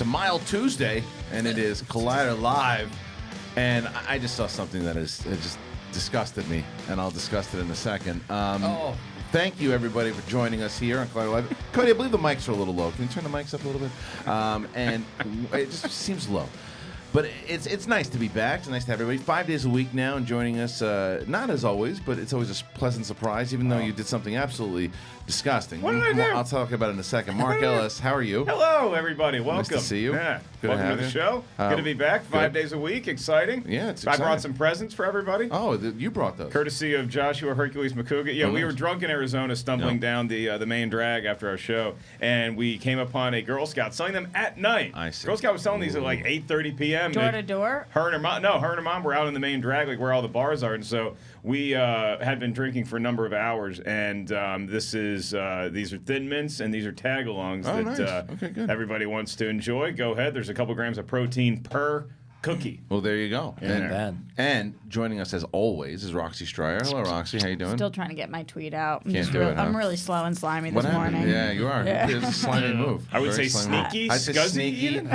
mild Tuesday, and it is Collider Live. And I just saw something that it just disgusted me, and I'll discuss it in a second. Thank you, everybody, for joining us here on Collider Live. Cody, I believe the mics are a little low. Can you turn the mics up a little bit? And it just seems low. But it's nice to be back. It's nice to have everybody 5 days a week now and joining us. Not as always, but it's always a pleasant surprise, even though you did something absolutely disgusting. What did I do? I'll talk about it in a second. Mark Ellis, how are you? Hello, everybody. Welcome. Nice to see you. Yeah. Good Welcome to to have the you. show. Good to be back. 5 good. days a week. Exciting. Yeah, it's I brought exciting. some presents for everybody. Oh, you brought those. Courtesy of Joshua Hercules Macuga. Yeah, we nice. were drunk in Arizona, stumbling down the main drag after our show, and we came upon a Girl Scout selling them at night. I see. Girl Scout was selling these at like 8:30 p.m. Door to door? Her and her mom were out in the main drag, like where all the bars are, and so we had been drinking for a number of hours, and these are Thin Mints, and these are tag-alongs nice. that Okay, good. everybody wants to enjoy. Go ahead. There's a couple grams of protein per cookie. Well, there you go. Yeah. And joining us as always is Roxy Striar. Hello, Roxy. How you doing? Still trying to get my tweet out. Can't do it, huh? I'm really slow and slimy What this happened? morning. Yeah, you are. Yeah. It's a slimy move. I would Very say slimy move. sneaky, I'd say scuzzy sneaky. even.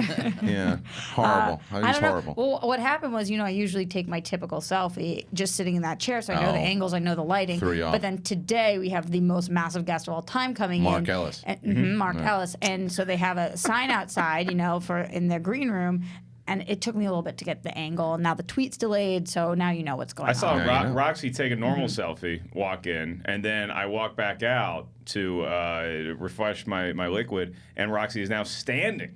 Yeah, horrible. I It's don't know. horrible. Well, what happened was, I usually take my typical selfie just sitting in that chair, so I know the angles, I know the lighting. Threw you off. But then today we have the most massive guest of all time coming Mark in. Ellis. And, Mark Ellis. And so they have a sign outside, for in their green room. And it took me a little bit to get the angle. Now the tweet's delayed, so now you know what's going on. I saw Yeah, you know. Roxy take a normal selfie, walk in, and then I walk back out to refresh my liquid, and Roxy is now standing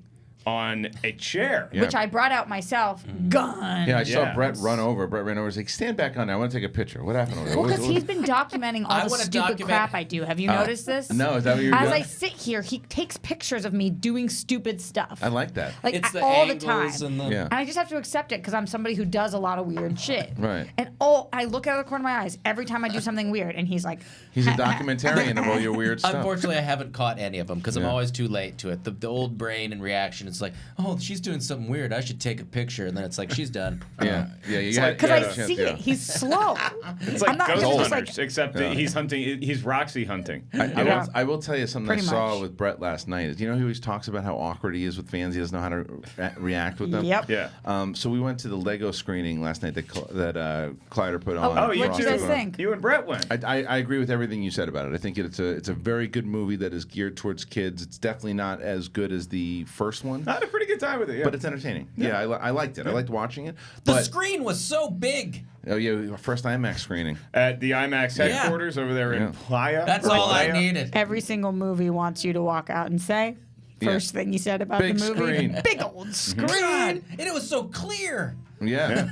on a chair. Yeah. Which I brought out myself. Gun. Yeah, I saw Yeah. Brett run over. Brett ran over. He's like, stand back on there. I want to take a picture. What happened over there? Well, What- because what- he's been documenting all I the wanna stupid document- crap I do. Have you noticed this? No, is that what you're As doing? I sit here, he takes pictures of me doing stupid stuff. I like that. Like It's the all the time. angles and the... Yeah. And I just have to accept it because I'm somebody who does a lot of weird shit. Right. And I look out of the corner of my eyes every time I do something weird, and he's like, He's a documentarian of all your weird stuff. Unfortunately, I haven't caught any of them because I'm Yeah. always too late to it. The old brain and reaction, it's like, oh, she's doing something weird. I should take a picture. And then it's like, she's done. Yeah, yeah. You like- because got I a chance, see yeah. it. He's slow. It's like I'm not ghost just hunters, except that he's hunting. He's Roxy hunting. I will tell you something I Pretty saw much. with Brett last night. You know, he always talks about how awkward he is with fans. He doesn't know how to react with them. Yep. Yeah. So we went to the Lego screening last night that Collider put on. Oh, you what'd you two- guys think? You and Brett went. I agree with everything you said about it. I think it's a very good movie that is geared towards kids. It's definitely not as good as the first one, I had a pretty good time with it. Yeah. but it's entertaining. Yeah, I liked it. I liked watching it. The But screen was so big. oh yeah, first IMAX screening. At the IMAX headquarters over there in Playa. That's all I needed. Every single movie wants you to walk out and say, first thing you said about Big the movie, screen. big old screen. God, and it was so clear. Yeah.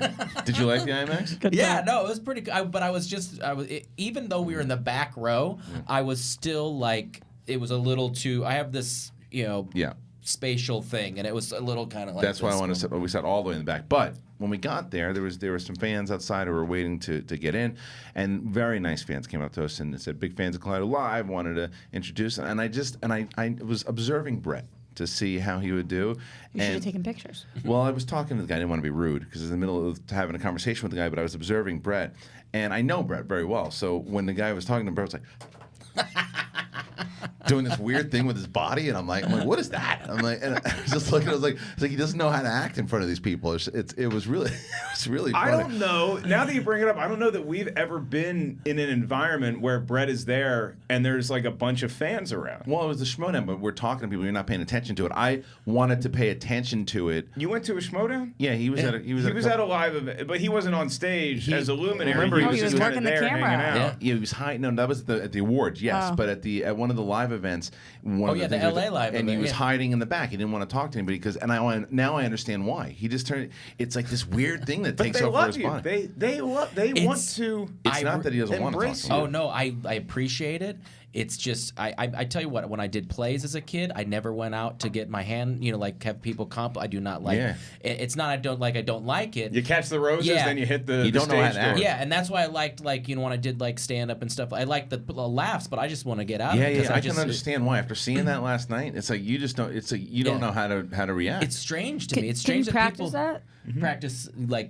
Did you like the IMAX? Good Yeah, time. no, it was pretty good. But even though we were in the back row, I was still like, it was a little too, I have this, Yeah. spatial thing, and it was a little kind of like That's why I this. want to sit. We sat all the way in the back. But when we got there were some fans outside who were waiting to get in, and very nice fans came up to us and said, "Big fans of Collider Live, wanted to introduce." And I was observing Brett to see how he would do. You should have taken pictures. Well, I was talking to the guy. I didn't want to be rude because I was in the middle of having a conversation with the guy, but I was observing Brett, and I know Brett very well. So when the guy was talking to him, Brett was like. Doing this weird thing with his body, and I'm like, what is that? I'm like, and I was just looking. I was like, he doesn't know how to act in front of these people. It was really funny. I don't know. Now that you bring it up, I don't know that we've ever been in an environment where Brett is there and there's like a bunch of fans around. Well, it was the Schmoedown, but we're talking to people. You're not paying attention to it. I wanted to pay attention to it. You went to a Schmoedown? Yeah, he was at a live event, but he wasn't on stage as a luminary. remember, he he was was just working kinda the there camera. hanging out. Yeah, he was high. No, that was at the awards. Yes, Oh. but at one of the live events, one of yeah, the things LA live and he event, was yeah. hiding in the back. He didn't want to talk to anybody because, now I understand why. He just turned. It's like this weird thing that But takes they over love his you. body. They want to. It's not that he doesn't want to talk embrace to you. you. Oh no, I appreciate it. It's just I tell you what, when I did plays as a kid, I never went out to get my hand, like have people comp. I do not like. Yeah. It's not I don't like it. You catch the roses, Yeah. then you hit the You don't know stage how to act. door. Yeah, and that's why I liked when I did stand up and stuff. I like the laughs, but I just want to get out. Yeah, of it 'cause I can understand why. After seeing that last night, it's like you just don't. It's like you don't Yeah. know how to react. It's strange to Can- me. It's can you strange practice people that? practice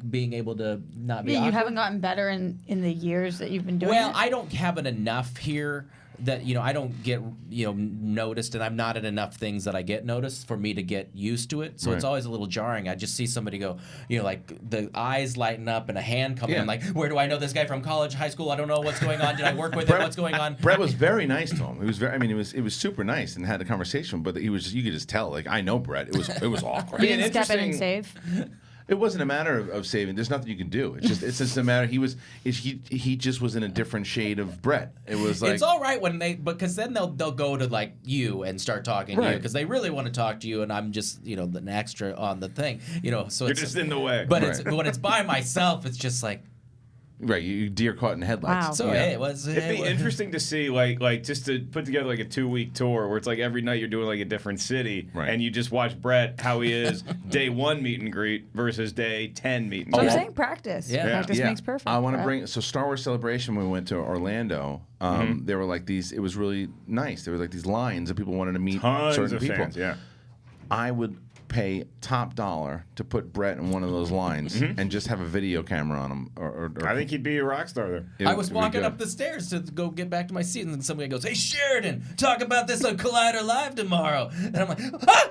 being able to not be. Yeah, you awkward. haven't gotten better in the years that you've been doing Well, it? I don't have it enough here that I don't get noticed, and I'm not in enough things that I get noticed for me to get used to it. So it's always a little jarring. I just see somebody go, like the eyes lighten up and a hand come in. I'm like, where do I know this guy from college, high school? I don't know what's going on. Did I work with him? What's going on? Brett was very nice to him. It was very. I mean, it was super nice and had a conversation. But he was. You could just tell. Like I know Brett. It was awkward. You didn't step in and save. It wasn't a matter of saving. There's nothing you can do. It's just a matter. He just was in a different shade of Brett. It was like it's all right because then they'll go to like you and start talking to you because they really want to talk to you, and I'm just an extra on the thing. So you're just in the way. But when it's by myself, it's just like. Right, you deer caught in headlights. Wow. So it'd be interesting to see like just to put together like a 2-week tour where it's like every night you're doing like a different city, and you just watch Brett how he is day 1 meet and greet versus day 10 meet and greet. I'm saying practice. Yeah. Practice makes perfect. I want to bring Star Wars Celebration when we went to Orlando. There were like these. It was really nice. There was like these lines that people wanted to meet Tons certain of people. fans, yeah. I would pay top dollar to put Brett in one of those lines and just have a video camera on him. Or I think he'd be a rock star there. I was walking up the stairs to go get back to my seat, and then somebody goes, "Hey, Sheridan, talk about this on Collider Live tomorrow." And I'm like, "Ah!"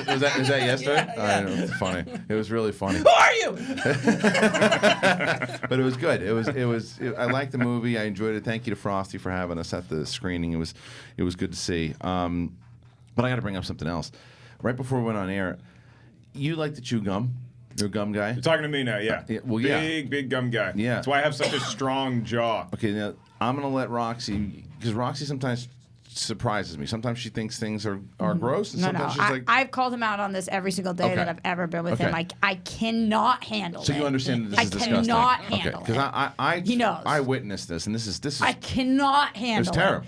was that yesterday? Yeah. I know, it's funny. It was really funny. Who are you? But it was good. I liked the movie. I enjoyed it. Thank you to Frosty for having us at the screening. It was good to see. But I got to bring up something else. Right before we went on air, you like to chew gum. You're a gum guy. You're talking to me now, yeah. Well, big gum guy. Yeah. That's why I have such a strong jaw. Okay, now I'm gonna let Roxy, because Roxy sometimes surprises me. Sometimes she thinks things are gross, and sometimes she's like. I've called him out on this every single day that I've ever been with him. I cannot handle it. So you understand that this is disgusting. I cannot handle it. Because He knows. I witnessed this, and this is. I cannot handle it. It's terrible.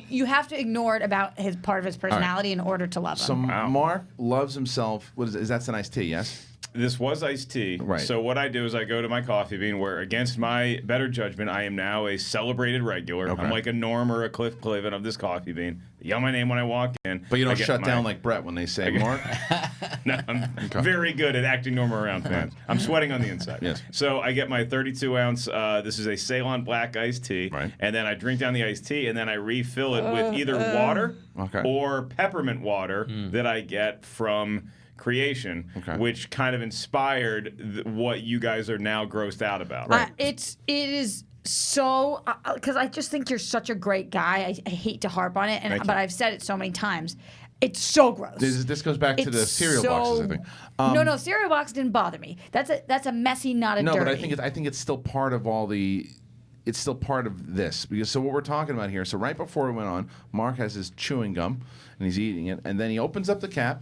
You have to ignore it about his part of his personality in order to love him. So Mark loves himself. What is that's an iced tea? Yes. This was iced tea. Right. So what I do is I go to my coffee bean where, against my better judgment, I am now a celebrated regular. Okay. I'm like a Norm or a Cliff Clavin of this coffee bean. They yell my name when I walk in. But you don't shut down like Brett when they say Mark? No, I'm very good at acting normal around fans. I'm sweating on the inside. Yes. So I get my 32-ounce, this is a Ceylon black iced tea. Right. And then I drink down the iced tea, and then I refill it with either water or peppermint water that I get from Creation, which kind of inspired what you guys are now grossed out about. Right. It is so because I just think you're such a great guy. I hate to harp on it, but I've said it so many times. It's so gross. This goes back to the cereal boxes, I think. No, cereal box didn't bother me. That's a messy, not a dirty. No, but I think it's still part of all the. It's still part of this because what we're talking about here. So right before we went on, Mark has his chewing gum and he's eating it, and then he opens up the cap,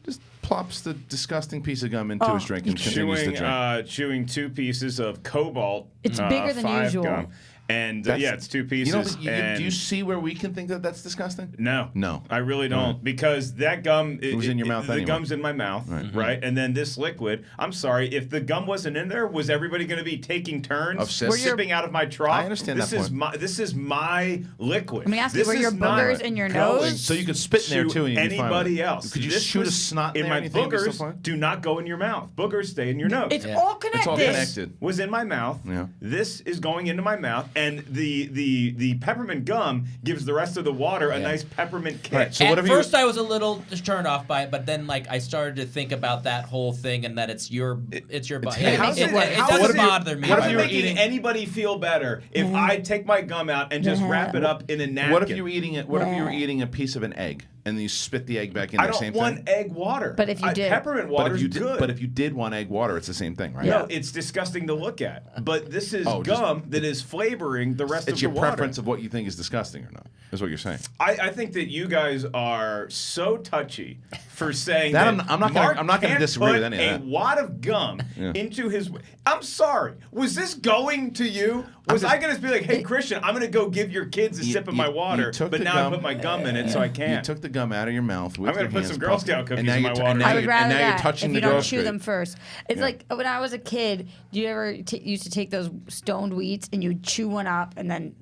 just plops the disgusting piece of gum into his drink and continues to drink. Chewing 2 pieces of Cobalt. It's bigger than usual. Gum. And it's 2 pieces. Do you see where we can think that that's disgusting? No, I really don't, because that gum it was in your mouth. The gum's in my mouth, right? And then this liquid. I'm sorry, if the gum wasn't in there, was everybody going to be taking turns of sipping out of my trough? I understand that point. This is my liquid. Let me ask you, were your boogers in your nose? So you could spit in there too, and anybody else. Could you shoot a snot in there? My boogers do not go in your mouth. Boogers stay in your nose. It's all connected. It's all connected. Was in my mouth. Yeah. This is going into my mouth, and the peppermint gum gives the rest of the water a nice peppermint kick. Right, so at first I was a little turned off by it, but then I started to think about that whole thing and that it's your body. It doesn't bother me. What if you were making anybody feel better if I take my gum out and just wrap it up in a napkin? What if you were eating it? What if you were eating a piece of an egg and then you spit the egg back in there? Same thing. I don't want egg water. But if you did, peppermint water is good. But if you did want egg water, it's the same thing, right? No, it's disgusting to look at. But this is gum that is flavoring the rest of the water. It's your preference of what you think is disgusting or not. Is what you're saying. I think that you guys are so touchy for saying that. I'm not going to disagree with any of that. A wad of gum into his. I'm sorry. Was this going to you? Was I going to be like, hey, Kristian, I'm going to go give your kids a sip of my water, but now I put my gum in it, so I can't. You took the gum out of your mouth. I'm going to put some Girl Scout cookies in my water. I would rather you're touching if you the don't chew them first. It's like when I was a kid. Do you ever used to take those stoned wheats and you chew one up and then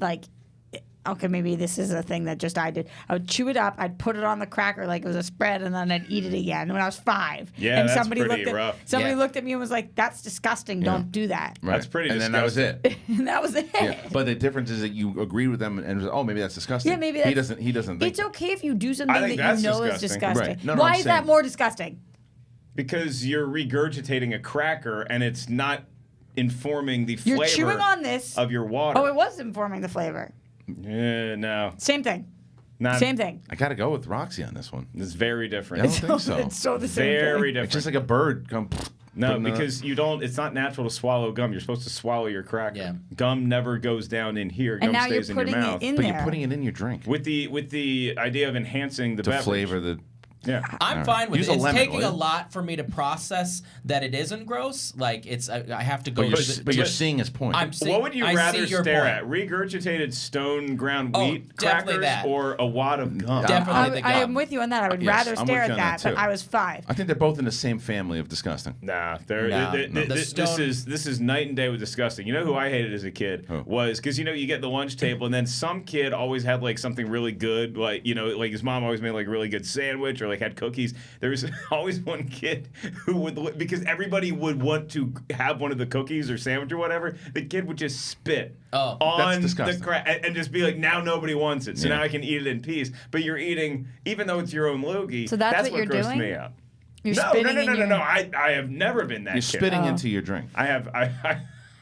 okay, maybe this is a thing that just I did. I would chew it up, I'd put it on the cracker like it was a spread, and then I'd eat it again when I was 5. Yeah, and that's somebody pretty looked rough. At, somebody looked at me and was like, "That's disgusting. Don't do that." Right. That's pretty and disgusting. then that was it. And that was it. Yeah. But the difference is that you agreed with them and was, oh, maybe that's disgusting. Yeah, maybe that's, he doesn't think it's okay if you do something I think that you that's know is disgusting. disgusting. Right. No, Why I'm is that saying- more disgusting? Because you're regurgitating a cracker and it's not informing the flavor You're chewing on this. of your water. Oh, it was informing the flavor. Yeah, no. Same thing. Not, Same thing. I got to go with Roxy on this one. It's very different. I don't think so. It's so the same Very thing. different. It's just like a bird come. No, putting the- because you don't. It's not natural to swallow gum. You're supposed to swallow your cracker. Yeah. Gum never goes down in here. And Gum now you're stays in your putting mouth. it in but there. you're putting it in your drink with the idea of enhancing the to beverage. flavor the. Yeah. I'm fine with Use it. a It's lemon, taking will a you? lot for me to process that it isn't gross. Like it's, I have to go. But you're seeing his point. I'm seeing, What would you I rather see your stare point. at? Regurgitated stone ground Oh, wheat definitely crackers that. or a wad of gum? Definitely the I gum. am with you on that. I would Yes, rather I'm stare with at you on that, that, but too. I was 5. I think they're both in the same family of disgusting. Nah, No. this stone- is night and day with disgusting. You know who I hated as a kid was because you get the lunch table and then some kid always had like something really good, like like his mom always made like a really good sandwich or like had cookies. There was always one kid who would, because everybody would want to have one of the cookies or sandwich or whatever, the kid would just spit on disgusting. the and just be like, now nobody wants it, so now I can eat it in peace. But you're eating, even though it's your own loogie. So that's what you're grossed doing? me out. You're No. spitting in your... I have never been that You're kid. spitting into your drink. I have.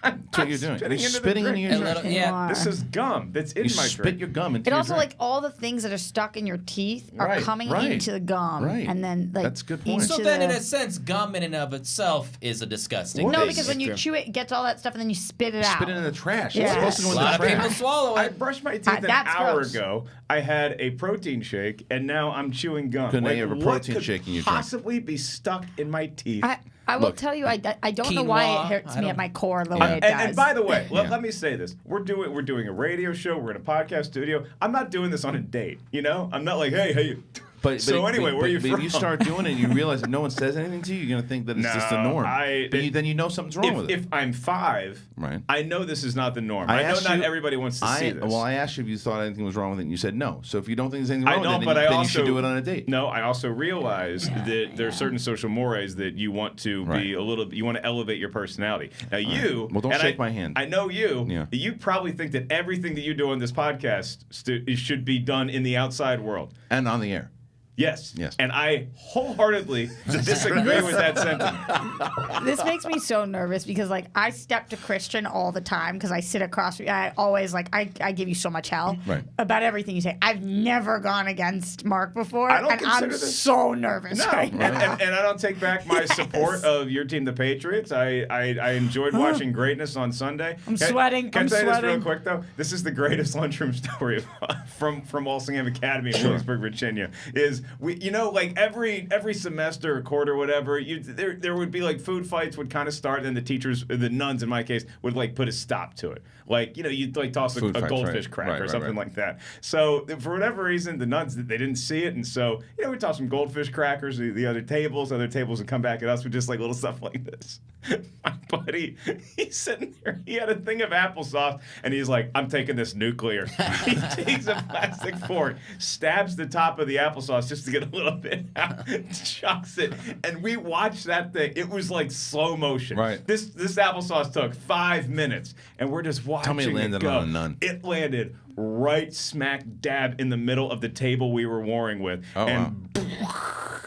That's what you're doing. You're spitting into your A drink. little, yeah. This is gum that's in You my spit drink. your gum into It your also drink. like all the things that are stuck in your teeth are Right, coming right, into the gum, right. and then like That's a good point. into So then, in the- a sense, gum in and of itself is a disgusting. no, thing. because when you chew it, it gets all that stuff, and then you spit it out. Spit it in the trash. Yeah. It's supposed to go a in lot the of people trash. swallow I it. brushed my teeth an That's hour gross. ago. I had a protein shake, and now I'm chewing gum. Good, now you have a what protein could shake in your drink. possibly be stuck in my teeth? I will Look. tell you, I don't know why Quinoa, it hurts I me don't- at my core the way it does. And by the way, Yeah. let me say this: we're doing a radio show. We're in a podcast studio. I'm not doing this on a date. I'm not like, hey. So anyway, where are you but from? if you start doing it, you realize if no one says anything to you, you're gonna think that it's just the No, norm. Then you know something's wrong with it. If I'm 5, Right. I know this is not the norm. I know asked not you- everybody wants to see this. Well, I asked you if you thought anything was wrong with it, and you said no. So if you don't think there's anything I wrong don't, with it, but then I you should also do it on a date. No, I also realize that there are certain social mores that you want to be a little. You want to elevate your personality. Now you. Well, don't and shake my hand. I know you. Yeah. You probably think that everything that you do on this podcast should be done in the outside world. And on the air. Yes. Yes. And I wholeheartedly disagree with that sentiment. This makes me so nervous because like I step to Kristian all the time because I sit across. I always like I give you so much hell about everything you say. I've never gone against Mark before, I don't and consider I'm this- so nervous right and, now. and I don't take back my support of your team, the Patriots. I enjoyed watching greatness on Sunday. I'm sweating. Can I I'm say this real sweating. quick though? This is the greatest lunchroom story from Walsingham Academy in Williamsburg, Virginia. Is like every semester or quarter, whatever, there would be like food fights would kind of start, and the teachers, the nuns in my case, would like put a stop to it. Like you'd like toss a Food fights, goldfish right. cracker Right, or right, something right. like that. So for whatever reason, the nuns they didn't see it, and so we tossed some goldfish crackers. The other tables would come back at us with just like little stuff like this. My buddy, he's sitting there. He had a thing of applesauce, and he's like, "I'm taking this nuclear." He takes a plastic fork, stabs the top of the applesauce just to get a little bit out, chucks it, and we watched that thing. It was like slow motion. Right. This applesauce took 5 minutes, and we're just watching. Tell me it landed go. on a nun. It landed right smack dab in the middle of the table we were warring with, and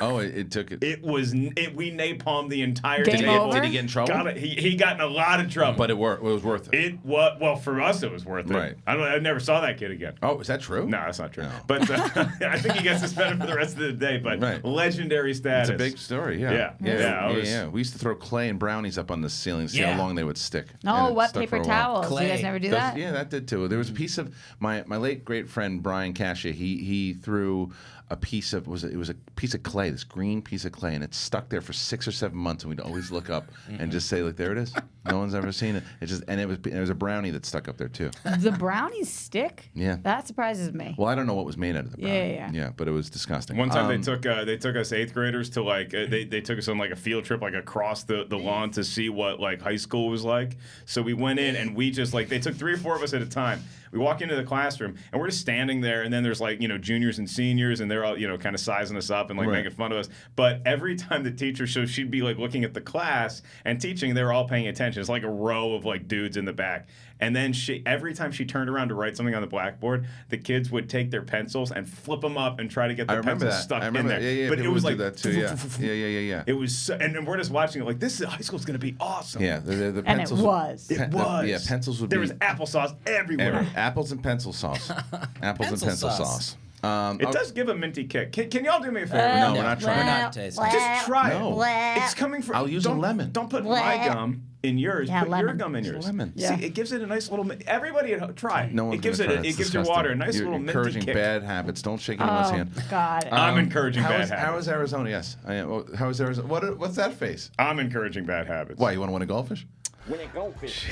Oh, it took it. we napalmed the entire Game table. over? Did he get in trouble? He got in a lot of trouble. But it was worth it. Well, for us it was worth it. Right. I never saw that kid again. Oh, is that true? No, that's not true. No. But I think he gets suspended for the rest of the day. But Right. legendary status. It's a big story, yeah. Yeah. We used to throw clay and brownies up on the ceiling to see Yeah. how long they would stick. No, And it wet stuck paper for a while. towels. Clay. You guys never do that? Yeah, that did too. There was a piece of my late great friend Brian Cascia. He threw a piece of it was a piece of clay, this green piece of clay, and it's stuck there for 6 or 7 months, and we'd always look up and just say, like, there it is. No one's ever seen it. It was a brownie that stuck up there too. The brownies stick? Yeah. That surprises me. Well, I don't know what was made out of the brownie. Yeah. But it was disgusting. One time they took us 8th graders to like they took us on like a field trip like across the lawn to see what like high school was like. So we went in and we just like they took 3 or 4 of us at a time. We walk into the classroom and we're just standing there, and then there's like, juniors and seniors, and they're all, kind of sizing us up and like making fun of us. But every time the teacher she'd be like looking at the class and teaching, they were all paying attention. It's like a row of like dudes in the back. And then every time she turned around to write something on the blackboard, the kids would take their pencils and flip them up and try to get the pencils stuck in there. Yeah, but it was like that too. Yeah. It was, and we're just watching it like this. High school's gonna be awesome. Yeah, the and pencils. it was. It was. Yeah, pencils would be. There was applesauce everywhere. Apples and pencil sauce. Apples and pencil sauce. It does give a minty kick. Can y'all do me a favor? No, we're not trying. We're not tasting. Just try No. it. It's coming from. I'll use a lemon. Don't put my gum in yours. Yeah, put your lemon. gum in yours. Lemon. Yeah. See, it gives it a nice little. Everybody at home, try it. No one's it gives gonna it. try It gives your water a nice You're little minty encouraging kick. bad habits. Don't shake anyone's hand. God. I'm encouraging bad habits. How is Arizona? Yes. How is Arizona? What's that face? I'm encouraging bad habits. Why, you want to win a goldfish? Win a goldfish,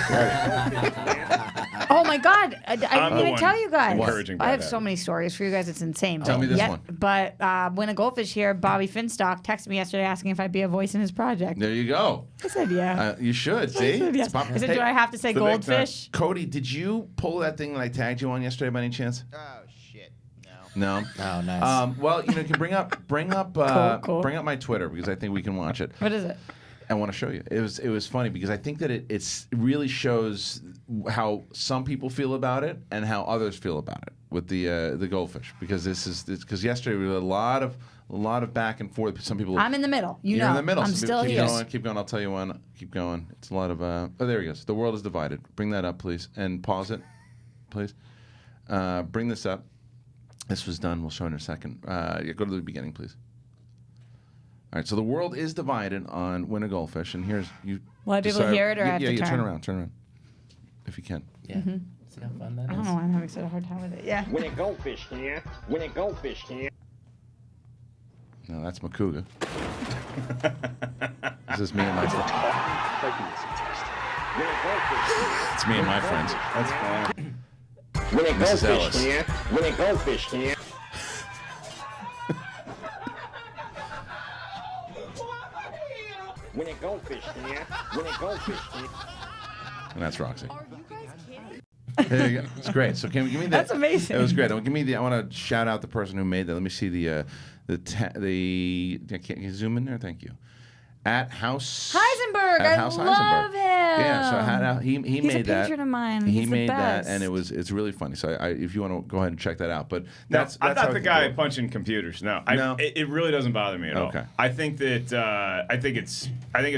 man. Oh my God! I I'm didn't the even one tell you guys. encouraging I have bad so habits. many stories for you guys. It's insane. Tell me this one. But when a goldfish here, Bobby Finstock texted me yesterday asking if I'd be a voice in his project. There you go. I said yeah. You should. I See? said yes. It's pop- I said, Hey, do I have to say the big time. goldfish? Cody, did you pull that thing that I tagged you on yesterday by any chance? Oh shit, no. No. Oh, nice. Well, you can bring up Cool. bring up my Twitter because I think we can watch it. What is it? I want to show you. It was funny because I think that it really shows how some people feel about it and how others feel about it with the goldfish, because because yesterday we had a lot of back and forth. Some people. I'm in the middle. You're in the middle. I'm Some still people here. keep going. I'll tell you when. Keep going. It's a lot of. Oh, there he goes. The world is divided. Bring that up, please, and pause it, please. Bring this up. This was done. We'll show in a second. Go to the beginning, please. All right, so the world is divided on win a goldfish, and here's you. Will I be able to hear it, or I have to turn? Turn around, if you can. Yeah. See how fun that I don't is? know why I'm having such a hard time with it. Yeah. Win a goldfish, man. Win a goldfish, man. No, that's Macuga. This is me and my friends. Win a goldfish. It's me and my friends. That's fine. Win a Mrs. Ellis. goldfish, man. Win a goldfish, man. Win a goldfish, man. Win a goldfish, man. And that's Roxy. Are you guys kidding? There you go. It's great. So can we give me that? That's amazing. It was great. Give me I want to shout out the person who made that. Let me see can you zoom in there? Thank you. At House Heisenberg. At I House love Heisenberg. him. Yeah. So he He's made a that. patron of mine. He He's the made that, best. and it's really funny. So if you want to go ahead and check that out, but No, that's I'm how not the it guy goes. punching computers. No, No? It really doesn't bother me at all. Okay. I think that I think it's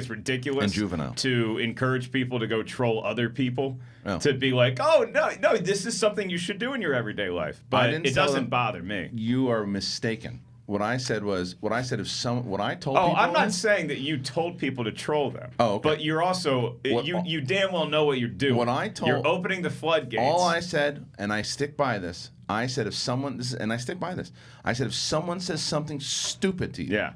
ridiculous And juvenile. to encourage people to go troll other people. Oh. To be like, oh no, this is something you should do in your everyday life, but didn't it tell doesn't them- bother me. You are mistaken. What I said what I told Oh, people. I'm not is- saying that you told people to troll them. Oh, okay. But you're also you damn well know what you're doing. What I told- you're opening the floodgates. All I said, and I stick by this. I said if someone, and I stick by this. I said if someone says something stupid to you, Yeah.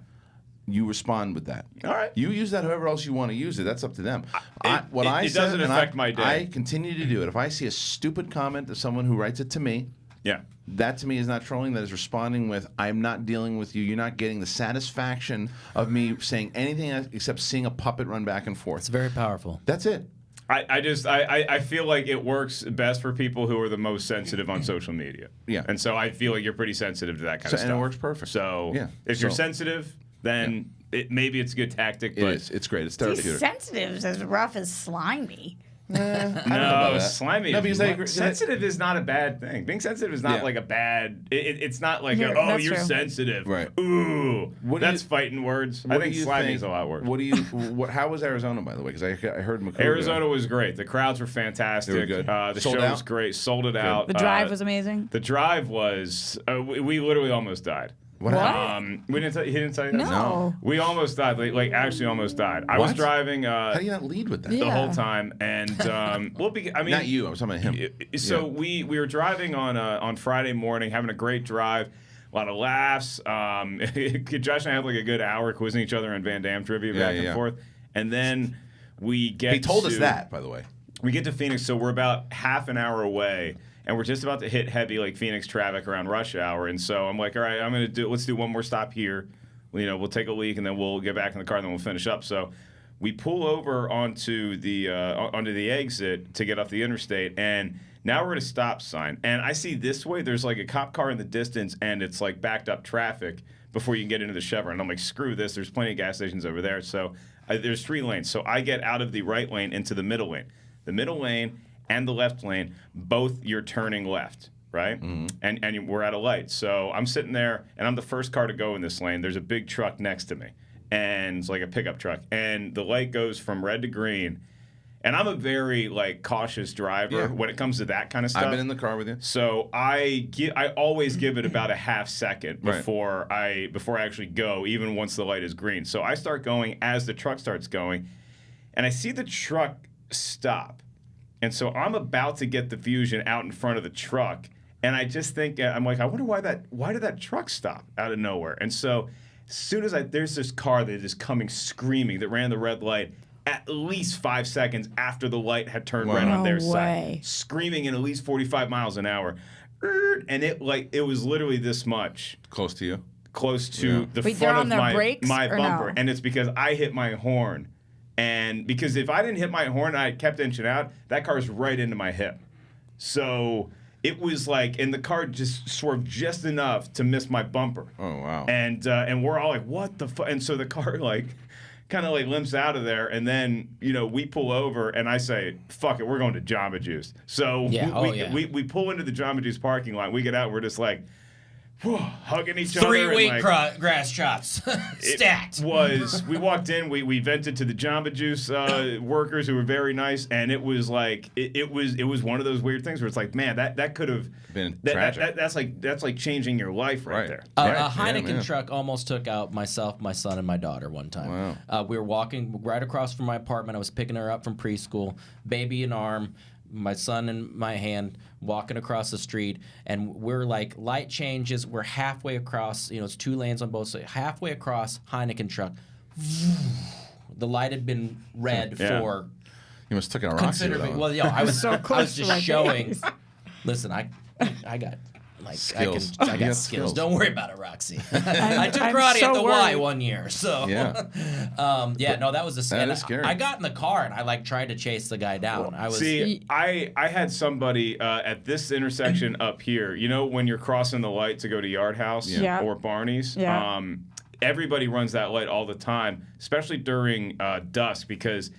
you respond with that. All right. You use that however else you want to use it. That's up to them. It doesn't affect my day. I continue to do it. If I see a stupid comment of someone who writes it to me, Yeah. that to me is not trolling. That is responding with, I'm not dealing with you. You're not getting the satisfaction of me saying anything except seeing a puppet run back and forth. It's very powerful. That's it. I feel like it works best for people who are the most sensitive on social media. Yeah. And so I feel like you're pretty sensitive to that kind of stuff. And it works perfect. So Yeah. if you're So- sensitive, then maybe it's a good tactic. It But is. It's great. It's He's therapeutic. sensitive, as rough as slimy. no, that. slimy. No, is because I agree- sensitive is not a bad thing. Being sensitive is not Yeah. like a bad. It's not like Yeah, oh that's you're true. sensitive. Right. Ooh, What do that's you- fighting words. I What think do you slimy think- is a lot worse. How was Arizona, by the way? Because I heard Macuga. Arizona was great. The crowds were fantastic. They were good. The Sold show out? was great. Sold it out. The drive was amazing. The drive was. We literally almost died. What happened? We didn't. He didn't tell you that. No. We almost died. Like actually almost died. I was What? driving How do you not lead with that? the Yeah. whole time, and I mean, Not you. I was talking about him. So Yeah. we were driving on Friday morning, having a great drive. lot of laughs. Josh and I had like a good hour quizzing each other on Van Damme trivia back and forth. And then we get He told us that, by the way. We get to Phoenix, so we're about half an hour away. And we're just about to hit heavy like Phoenix traffic around rush hour. And so I'm like, all right, let's do one more stop here. We'll take a leak and then we'll get back in the car and then we'll finish up. So we pull over onto the exit to get off the interstate, and now we're at a stop sign. And I see this way, there's like a cop car in the distance, and it's like backed up traffic before you can get into the Chevron. And I'm like, screw this. There's plenty of gas stations over there. So there's 3 lanes. So I get out of the right lane into the middle lane. The middle lane and the left lane, both you're turning left, right? Mm-hmm. And we're at a light. So I'm sitting there, and I'm the first car to go in this lane. There's a big truck next to me, and it's like a pickup truck. And the light goes from red to green. And I'm a very like cautious driver when it comes to that kind of stuff. I've been in the car with you. So I always give it about a half second before I actually go, even once the light is green. So I start going as the truck starts going, and I see the truck stop. And so I'm about to get the Fusion out in front of the truck, and I just think, I'm like, I wonder why did that truck stop out of nowhere? And so as soon as there's this car that is coming screaming that ran the red light at least 5 seconds after the light had turned red on their side, screaming in at least 45 miles an hour. And it was literally this much. Close to you? Close to the front of my bumper. No? And it's because I hit my horn. And because if I didn't hit my horn and I kept inching out, that car's right into my hip. So it was like, and the car just swerved just enough to miss my bumper. Oh, wow. And we're all like, what the fuck? And so the car kind of limps out of there. And then, we pull over and I say, fuck it, we're going to Jamba Juice. So we pull into the Jamba Juice parking lot. We get out, we're just like, hugging each other. 3 week grass chops stacked. We walked in, we vented to the Jamba Juice workers who were very nice, and it was like it was one of those weird things where it's like, man, that could have been tragic. That's like changing your life right there. A Heineken truck almost took out myself, my son, and my daughter one time. Wow. We were walking right across from my apartment. I was picking her up from preschool, baby in arm, my son in my hand, walking across the street, and we're like, light changes, we're halfway across, it's 2 lanes on both sides, halfway across, Heineken truck. The light had been red for... You must have taken a Roxy. Well, I was so close. I was just showing... Listen, I got... skills. I got skills. Don't worry about it, Roxy. I took karate at the Y one year, so that was a scary. That is scary. I got in the car and I tried to chase the guy down. I had somebody at this intersection up here. When you're crossing the light to go to Yard House or Barney's. Yeah. Everybody runs that light all the time, especially during dusk, because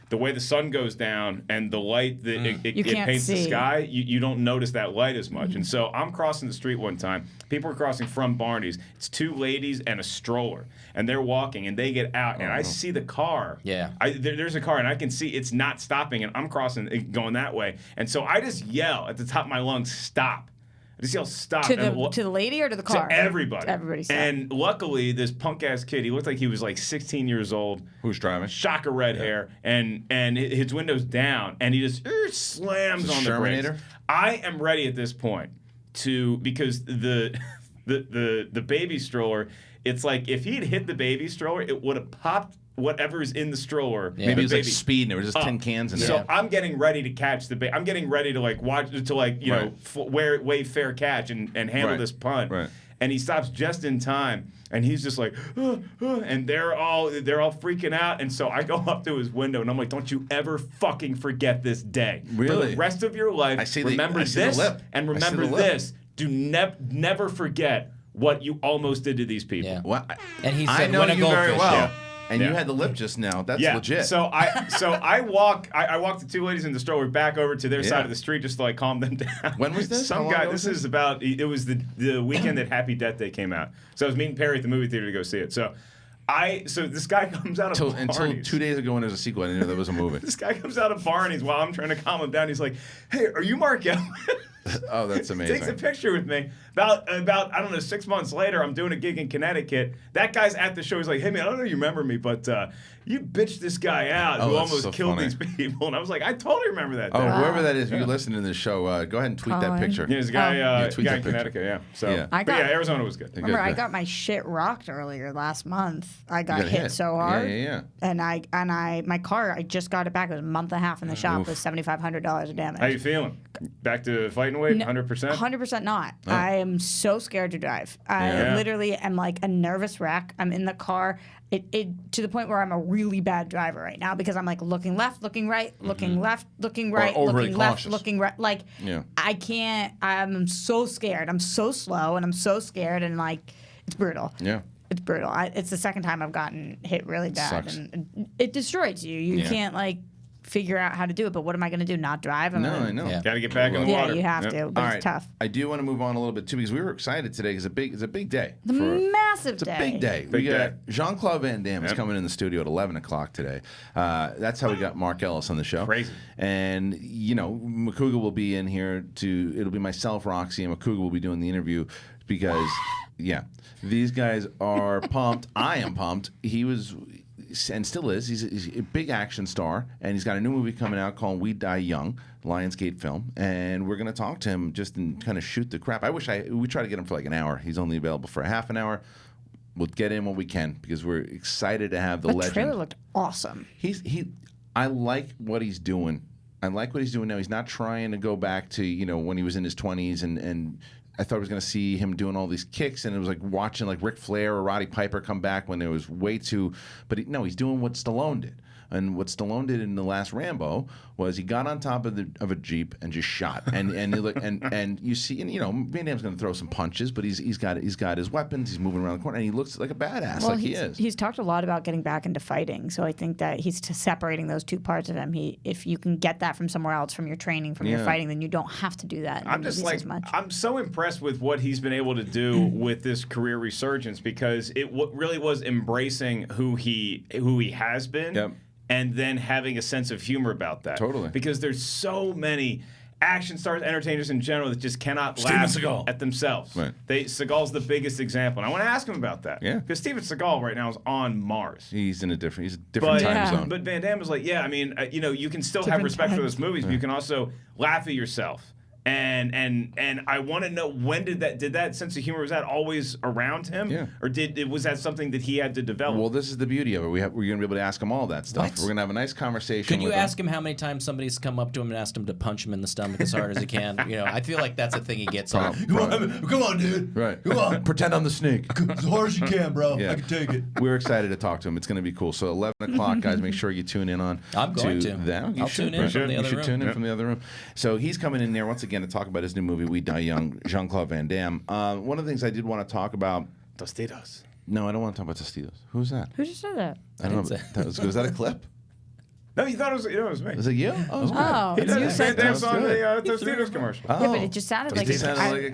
the way the sun goes down and the light that it paints the sky, you don't notice that light as much. And so I'm crossing the street one time. People are crossing from Barney's. It's 2 ladies and a stroller. And they're walking, and they get out, and I see the car. Yeah. There's a car, and I can see it's not stopping, and I'm crossing, going that way. And so I just yell at the top of my lungs, stop. I just yell, stop. To the lady or to the car? To everybody. Everybody stopped. And luckily, this punk-ass kid, he looked like he was 16 years old. Who's driving? Shocker red hair. And his window's down. And he just slams on the brakes. I am ready at this point because the baby stroller, it's like if he'd hit the baby stroller, it would have popped whatever's in the stroller. Yeah. Maybe it was speed and there was just tin cans in there. So I'm getting ready to catch the I'm getting ready to watch to wave fair catch and handle this punt. Right. And he stops just in time, and he's just like, and they're all freaking out. And so I go up to his window, and I'm like, don't you ever fucking forget this day. Really? For the rest of your life, remember this and remember this. Do never forget what you almost did to these people. Yeah. Well, and he said, I know you very well. Yeah. And you had the lip just now. That's legit. So I walk the 2 ladies in the stroller back over to their side of the street just to calm them down. When was this? Some guy. This is about. It was the weekend that Happy Death Day came out. So I was meeting Perry at the movie theater to go see it. So this guy comes out of Barney's. Until 2 days ago when there was a sequel, I didn't know there was a movie. This guy comes out of Barney's while I'm trying to calm him down. He's like, "Hey, are you Mark Ellis?" Oh, that's amazing. Takes a picture with me. About I don't know, 6 months later, I'm doing a gig in Connecticut. That guy's at the show. He's like, hey, man, I don't know if you remember me, but you bitched this guy out who almost killed these people. And I was like, I totally remember that. Whoever that is, if you're listening to this show, go ahead and tweet that picture. Yeah, there's a guy, guy in Connecticut, yeah. So, Arizona was good. Remember, I got my shit rocked earlier last month. I got hit so hard. Yeah. And my car, I just got it back. It was a month and a half in the shop with $7,500 of damage. How you feeling? Back to fighting weight? 100%? 100% not. Oh. I am so scared to drive. I literally am like a nervous wreck. I'm in the car. It to the point where I'm a really bad driver right now because I'm like looking left, looking right, looking left, looking right, looking left, looking right. Like I can't. I'm so scared. I'm so slow and I'm so scared and like it's brutal. Yeah. It's brutal. It's the second time I've gotten hit really bad, and it destroys you. You can't like figure out how to do it. But what am I going to do? Not drive? I know. Got to get back in the water. Yeah, you have to. But it's tough. I do want to move on a little bit too because we were excited today because it's a big day. Massive day. It's a big day. We got Jean Claude Van Damme is coming in the studio at 11 o'clock today. That's how we got Mark Ellis on the show. Crazy. And Macuga will be in here it'll be myself, Roxy, and Macuga will be doing the interview because these guys are pumped. I am pumped. He was and still is. He's a big action star, and he's got a new movie coming out called We Die Young, Lionsgate film, and we're going to talk to him just and kind of shoot the crap. We try to get him for like an hour. He's only available for a half an hour. We'll get in when we can because we're excited to have the legend. The trailer looked awesome. I like what he's doing. I like what he's doing now. He's not trying to go back to when he was in his 20s and I thought I was going to see him doing all these kicks, and it was like watching like Ric Flair or Roddy Piper come back when there was way too. But he's doing what Stallone did, and what Stallone did in the last Rambo was he got on top of a Jeep and just shot, and you see, Van Damme's going to throw some punches, but he's got his weapons, he's moving around the corner, and he looks like a badass, he is. He's talked a lot about getting back into fighting, so I think that he's separating those two parts of him. If you can get that from somewhere else, from your training, from your fighting, then you don't have to do that. I'm just like, I'm so impressed with what he's been able to do with this career resurgence because it really was embracing who he has been. Yep. And then having a sense of humor about that. Totally. Because there's so many action stars, entertainers in general that just cannot laugh at themselves. Right. Seagal's the biggest example. And I want to ask him about that. Yeah. Because Steven Seagal right now is on Mars. He's a different time zone. But Van Damme is like, you can still have respect for those movies, but you can also laugh at yourself. And I want to know, when did that sense of humor, was that always around him? Yeah. Or was that something that he had to develop? Well, this is the beauty of it. We're going to be able to ask him all that stuff. What? We're going to have a nice conversation. Could you ask him how many times somebody's come up to him and asked him to punch him in the stomach as hard as he can? I feel like that's a thing he gets on. Come on, dude. Right. Come on. Pretend I'm the snake. As hard as you can, bro. Yeah. I can take it. We're excited to talk to him. It's going to be cool. So 11 o'clock, guys, make sure you tune in on. I'm going to. That. I'll tune in from the other room. Tune in from the other room. So he's coming in there once again to talk about his new movie, We Die Young, Jean Claude Van Damme. One of the things I did want to talk about. Tostitos. No, I don't want to talk about Tostitos. Who's that? Who just said that? I don't know. Was that a clip? No, you thought it was me. Was it you? Oh, He does you Van said Damme's on the Tostitos commercial. Oh. Yeah, but it just sounded like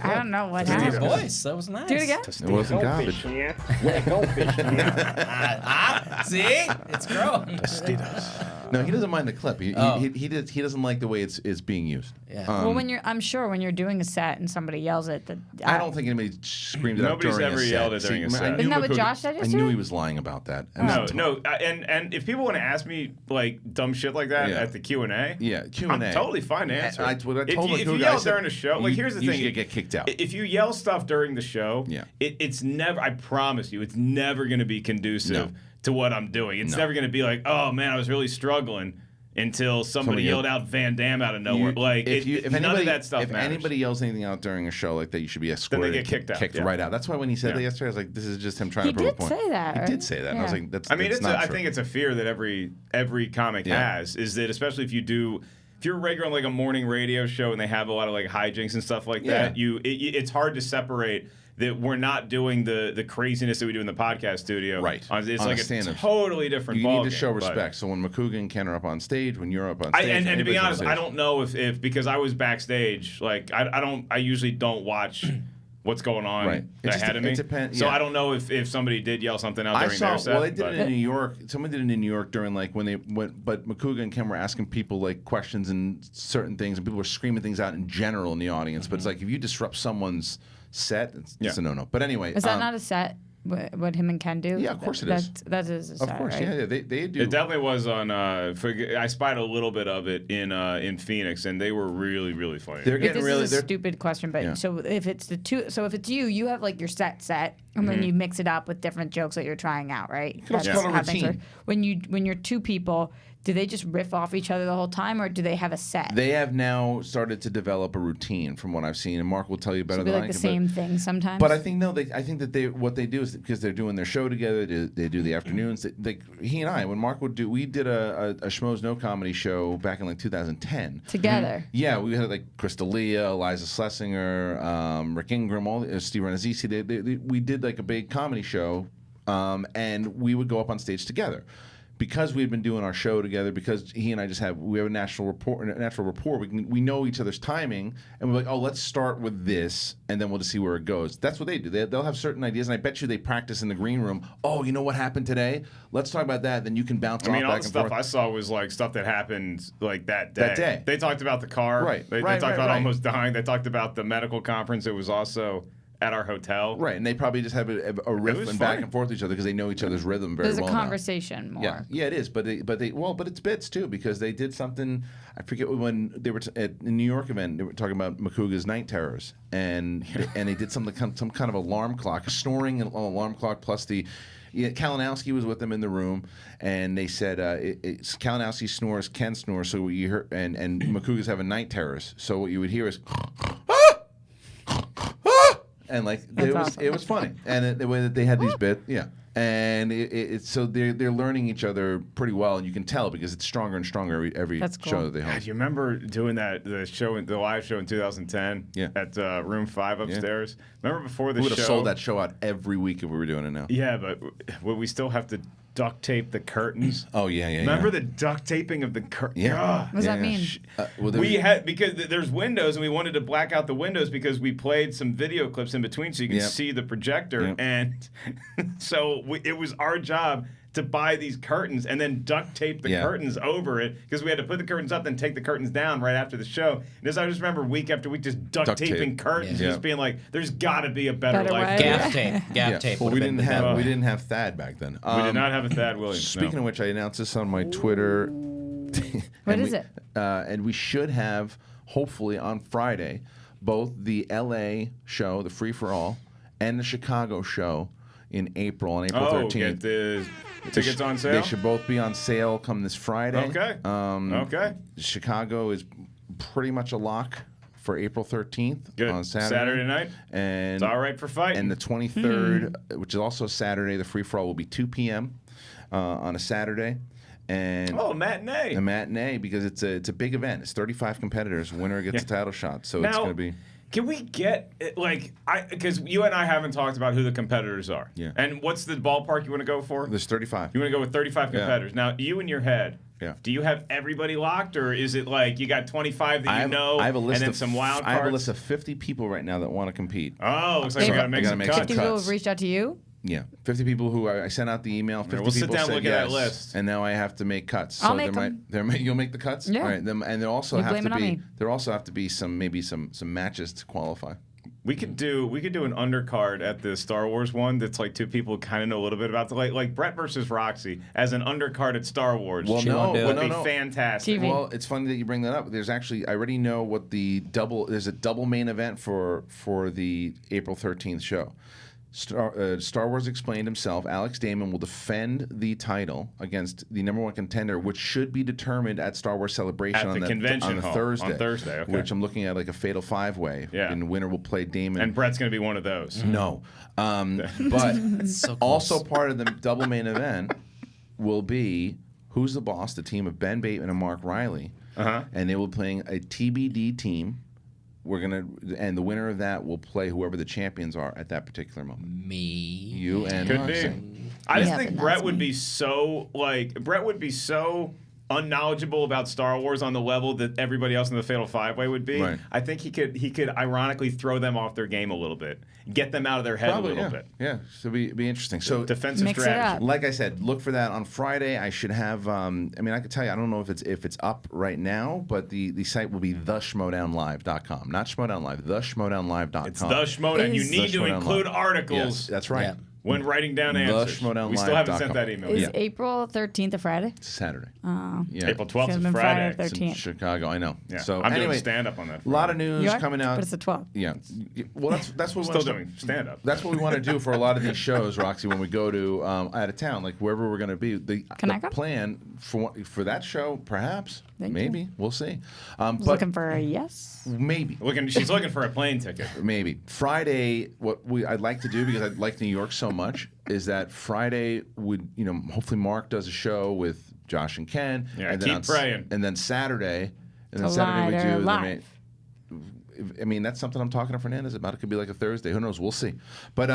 I don't know what Your happened. voice. That was nice. Do it again. It wasn't garbage. Goldfish, yeah. See? It's growing. No, he doesn't mind the clip. He doesn't like the way it's being used. Yeah. Well, I'm sure when you're doing a set and somebody yells it, I don't think anybody screamed it out Nobody's during ever a set. yelled it during a set. Isn't that what Josh said I yesterday? knew he was lying about that. And if people want to ask me like dumb shit like that at the Q&A, Q&A, I'm totally fine to answer. I told if you yell during the show, like here's the thing, you get kicked out. If you yell stuff during the show, it's never. I promise you, it's never going to be conducive to what I'm doing. It's never going to be like, oh man, I was really struggling. Until somebody yelled out Van Damme out of nowhere. None of that stuff matters. If anybody yells anything out during a show like that, you should be escorted. Then they get kicked out. Right out. That's why when he said that yesterday, I was like, this is just him trying to prove a point. He did say that. He did say that. And I was like, that's I think it's a fear that every comic has, is that especially if you're a regular on like a morning radio show and they have a lot of like hijinks and stuff like that, it's hard to separate that we're not doing the craziness that we do in the podcast studio. Right. It's like a totally different ballgame. You need to show respect. So when Macuga and Ken are up on stage, when you're up on stage. And to be honest, I don't know if because I was backstage, like I usually don't watch what's going on Right. ahead of me. So I don't know if somebody did yell something out during their set. Well, they did it in New York. Someone did it in New York during like when they went. But Macuga and Ken were asking people like questions and certain things, and people were screaming things out in general in the audience. But it's like if you disrupt someone's set, it's a no-no. But anyway, is that not a set? What him and Ken do? Yeah, of course it is. That is a set, of course, right? yeah, they do. It definitely was on. I spied a little bit of it in Phoenix, and they were really, really funny. They're getting this is a stupid question, but so if it's if it's you have like your set, and then you mix it up with different jokes that you're trying out, right? You can also call it a routine. When you're two people, do they just riff off each other the whole time, or do they have a set? They have now started to develop a routine, from what I've seen, and Mark will tell you better than I can. Like the same thing sometimes. But I think I think that what they do is because they're doing their show together. They do the afternoons. He and I, when Mark would do, we did a Schmoedown No comedy show back in like 2010 together. Yeah, we had like Krista Leah, Eliza Schlesinger, Rick Ingram, Steve Renazzisi. We did like a big comedy show, and we would go up on stage together. Because we had been doing our show together, because he and I just have a natural rapport. We know each other's timing, and we're like, oh, let's start with this, and then we'll just see where it goes. That's what they do. They'll have certain ideas, and I bet you they practice in the green room. Oh, you know what happened today? Let's talk about that. Then you can bounce off back and forth. All the stuff I saw was like stuff that happened like that day. They talked about the car. Right. They talked about almost dying. They talked about the medical conference. It was also at our hotel. Right, and they probably just have a riff and back and forth with each other because they know each other's rhythm very well. There's a conversation more. Yeah, it is. But it's bits too, because they did something. I forget when they were at a New York event. They were talking about Macuga's night terrors, and they did some kind of alarm clock, a snoring alarm clock, plus the. Yeah, Kalinowski was with them in the room, and they said Kalinowski snores, Ken snores, so what you hear, and Macuga's having night terrors. So what you would hear is. And like it was funny, and the way that they had these bits, and so they're learning each other pretty well, and you can tell because it's stronger and stronger every show that they host. God, you remember doing the live show in 2010? Yeah. At Room 5 upstairs. Yeah. Remember before the show? We would have sold that show out every week if we were doing it now. Yeah, but would we still have to duct tape the curtains? Oh yeah. Remember the duct taping of the curtains? Yeah. What does that mean? We had, because there's windows, and we wanted to black out the windows because we played some video clips in between so you can see the projector, and so it was our job to buy these curtains and then duct tape the curtains over it, because we had to put the curtains up then take the curtains down right after the show. And as I just remember week after week just duct taping curtains, just being like, there's got to be a better life. Gaff tape. Well, we didn't have Thad back then. We did not have a Thad Williams. Speaking of which, I announced this on my Twitter. What is it? And we should have, hopefully on Friday, both the LA show, the Free for All, and the Chicago show in April, on April 13th. Get the tickets on sale? They should both be on sale come this Friday. Okay. Okay. Chicago is pretty much a lock for April 13th on Saturday night. And it's all right for fighting. And the 23rd, which is also Saturday, the free-for-all will be 2 p.m. On a Saturday. And matinee. A matinee, because it's a big event. It's 35 competitors. Winner gets a title shot. So it's going to be... Can we get, because you and I haven't talked about who the competitors are. Yeah. And what's the ballpark you want to go for? There's 35. You want to go with 35 competitors. Now, you in your head, do you have everybody locked, or is it like you got 25 that I have a list and then of some wild cards? I have a list of 50 people right now that want to compete. Oh, looks like you got to make some cuts. 50 people have reached out to you? Yeah, 50 people who I sent out the email. 50 we'll people sit down said and look yes, at that list. And now I have to make cuts. I'll make them. You'll make the cuts. Yeah. All right. And there also You have blame to it on be. me. There also have to be some matches to qualify. We could do an undercard at the Star Wars one that's like two people kind of know a little bit about the like Brett versus Roxy as an undercard at Star Wars. Well, would be fantastic. TV. Well, it's funny that you bring that up. There's actually, I already know what there's a double main event for the April 13th show. Star Wars Explained himself, Alex Damon, will defend the title against the #1 contender, which should be determined at Star Wars Celebration at the convention on hall, Thursday. On Thursday, okay. Which I'm looking at like a fatal 5-way. Yeah. And the winner will play Damon. And Brett's going to be one of those. No. But so also part of the double main event will be Who's the Boss, the team of Ben Bateman and Mark Reilly. And they will be playing a TBD team. And the winner of that will play whoever the champions are at that particular moment. Me. You and Could Roxy. be. I just think Brett would be so unknowledgeable about Star Wars on the level that everybody else in the Fatal Five-Way would be. Right. I think he could ironically throw them off their game a little bit, get them out of their head Probably, a little bit. Yeah, so be interesting. So defensive Mix it strategy. up. like I said, look for that on Friday. I should have. I mean, I could tell you. I don't know if it's up right now, but the site will be theschmoedownlive.com, not Schmoedown Live. Theschmoedownlive.com. It's the Schmoedown. You need to Schmoedown include Live. articles. Yes, that's right. Yeah. When writing down answers. We still haven't sent that email. Is yet. April 13th a Friday? It's Saturday. Oh. Yeah. April 12th Should've is been Friday. Friday. It's in 13th. Chicago. I know. Yeah. So I'm anyway, doing stand-up on that. a lot of Friday. news You are? coming out. But it's the 12th. Yeah. Well, that's what we Still want to doing stand-up. That's what we want to do for a lot of these shows, Roxy. When we go to out of town, like wherever we're going to be, the I come? plan for that show, perhaps, Thank maybe we'll see. But Looking for a yes? maybe. She's looking for a plane ticket. Maybe Friday. I'd like to do, because I like New York so much, is that Friday would, hopefully Mark does a show with Josh and Ken. Yeah, and then keep praying. And then Saturday, we Collider do Live. I mean, that's something I'm talking to Fernandez about. It could be like a Thursday. Who knows? We'll see. But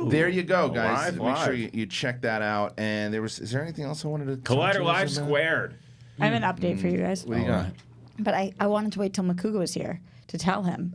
there you go, guys. Make sure you check that out. And is there anything else I wanted to talk Collider to Live us about? Squared. I have an update for you guys. What do you got? But I wanted to wait till Macuga was here to tell him.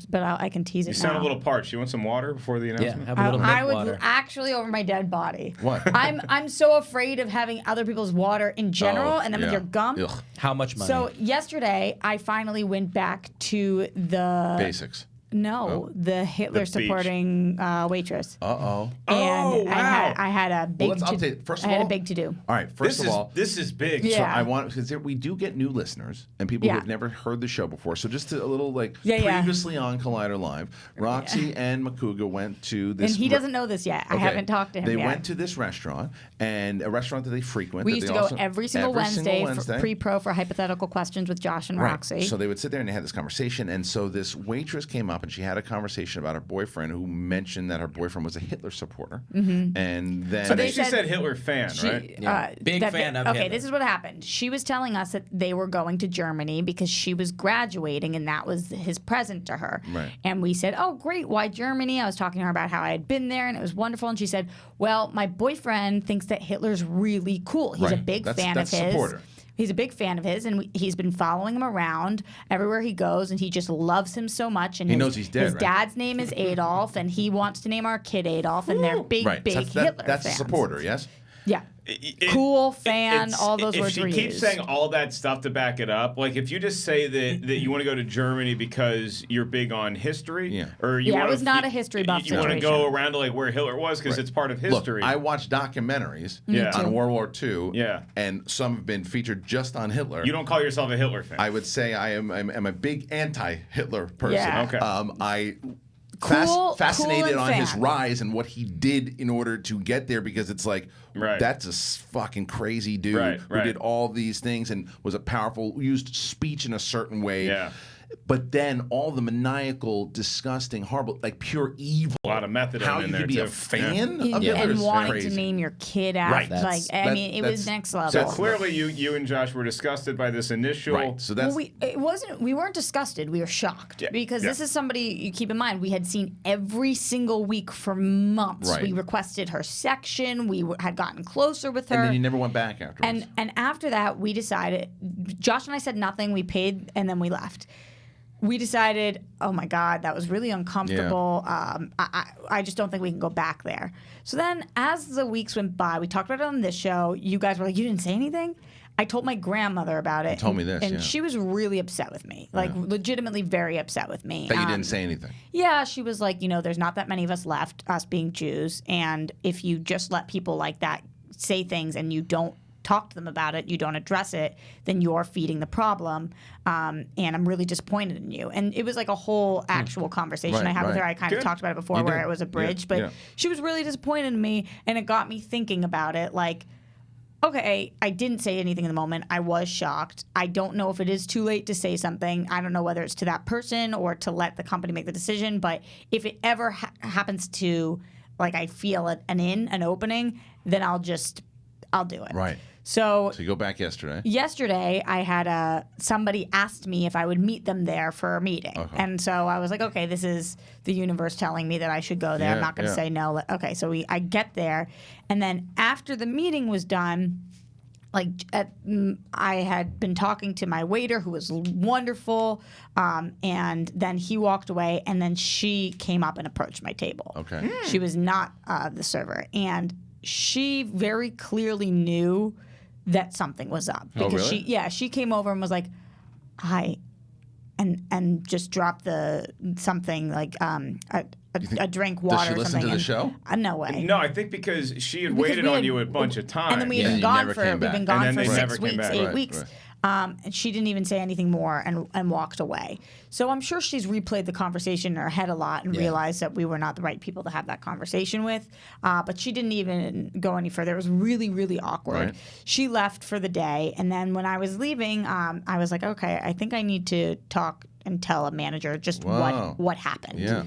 But I can tease it You now. sound a little parched. You want some water before the Yeah, announcement? have a little I mint would water. actually over my dead body. What? I'm so afraid of having other people's water in general, and then with yeah. your gum. Ugh. How much money? So yesterday, I finally went back to the Basics. the Hitler supporting waitress. Uh-oh. And wow. I had a big. let's update. First of I had all- a big to do. All right. First of all, This is big. Yeah. So I want, because we do get new listeners and people who Yeah. have never heard the show before. So just a little Yeah. previously on Collider Live, Roxy and Macuga went to this. And he doesn't know this yet. I Okay. haven't talked to him They yet. went to this restaurant, and a restaurant that they frequent. We that used they to go also- every single Wednesday for pre-pro for hypothetical questions with Josh and Right. Roxy. So they would sit there and they had this conversation. And so this waitress came up and she had a conversation about her boyfriend, who mentioned that her boyfriend was a Hitler supporter. Mm-hmm. And then I they think she said- said Hitler fan, right? Yeah. Big fan of Okay, Hitler. this is what happened. She was telling us that they were going to Germany because she was graduating, and that was his present to her. Right. And we said, "Oh, great! Why Germany?" I was talking to her about how I had been there, and it was wonderful. And she said, "Well, my boyfriend thinks that Hitler's really cool. He's a Right. big That's- fan that's of his." supporter. He's a big fan of his, and he's been following him around everywhere he goes, and he just loves him so much. And He his, knows he's dead, His right? dad's name is Adolf, and he wants to name our kid Adolf, and they're big, right. big So Hitler that's fans. a supporter, yes? Yeah. Cool, fan, all those words were If she keeps used. saying all that stuff to back it up, like if you just say that you want to go to Germany because you're big on history, Yeah. or you Yeah, it wanna, was not a history buff You want to situation. go around to like where Hitler was because Right. it's part of Look, history. I watch documentaries Yeah. on World War II, Yeah. and some have been featured just on Hitler. You don't call yourself a Hitler fan. I would say I'm a big anti-Hitler person. Yeah. Okay. Fascinated cool on and his fan. rise and what he did in order to get there, because it's like, Right. that's a fucking crazy dude Right, who right. did all these things and was a powerful, used speech in a certain way. Yeah. But then all the maniacal, disgusting, horrible, like pure evil. A lot of methadone How in you there, could be a too. fan And, of Hitler and is wanting crazy. to name your kid after, Right. like, I mean, it was that's- next level. So clearly, you and Josh were disgusted by this initial. Right. So that's Well, we weren't disgusted. We were shocked Yeah, because yeah. this is somebody you keep in mind. We had seen every single week for months. Right. We requested her section. We had gotten closer with her. and then you never went back afterwards. And after that, we decided. Josh and I said nothing. We paid, and then we left. We decided, oh my God, that was really uncomfortable. I just don't think we can go back there. So then, as the weeks went by, we talked about it on this show. You guys were like, you didn't say anything? I told my grandmother about it. You told me this, and yeah. she was really upset with me, like legitimately very upset with me. that you didn't say anything. Yeah, she was like, there's not that many of us left, us being Jews, and if you just let people like that say things and you don't talk to them about it, you don't address it, then you're feeding the problem. And I'm really disappointed in you. And it was like a whole actual conversation Right, I had with right. her. I kind of Good. talked about it before You where did. it was a bridge, Yeah, but yeah. she was really disappointed in me, and it got me thinking about it. Like, okay, I didn't say anything in the moment. I was shocked. I don't know if it is too late to say something. I don't know whether it's to that person or to let the company make the decision. But if it ever happens to, like, I feel an opening, then I'll do it. Right. So So you go back yesterday. yesterday, I had somebody asked me if I would meet them there for a meeting. Okay. And so I was like, okay, this is the universe telling me that I should go there. I'm Yeah, not going to yeah. say no. Okay, so I get there. And then after the meeting was done, I had been talking to my waiter who was wonderful, and then he walked away, and then she came up and approached my table. Okay. She was not the server, and she very clearly knew that something was up because she came over and was like, "Hi," and just dropped something like a drink, water, does she or something. Listen to the show? No way. No, I think because she had waited on you a bunch of times. And then we've been gone for 6 weeks, 8 weeks. Right. And she didn't even say anything more and walked away. So I'm sure she's replayed the conversation in her head a lot and realized that we were not the right people to have that conversation with. But she didn't even go any further. It was really, really awkward. Right. She left for the day. And then when I was leaving, I was like, okay, I think I need to talk and tell a manager just what happened. Yeah.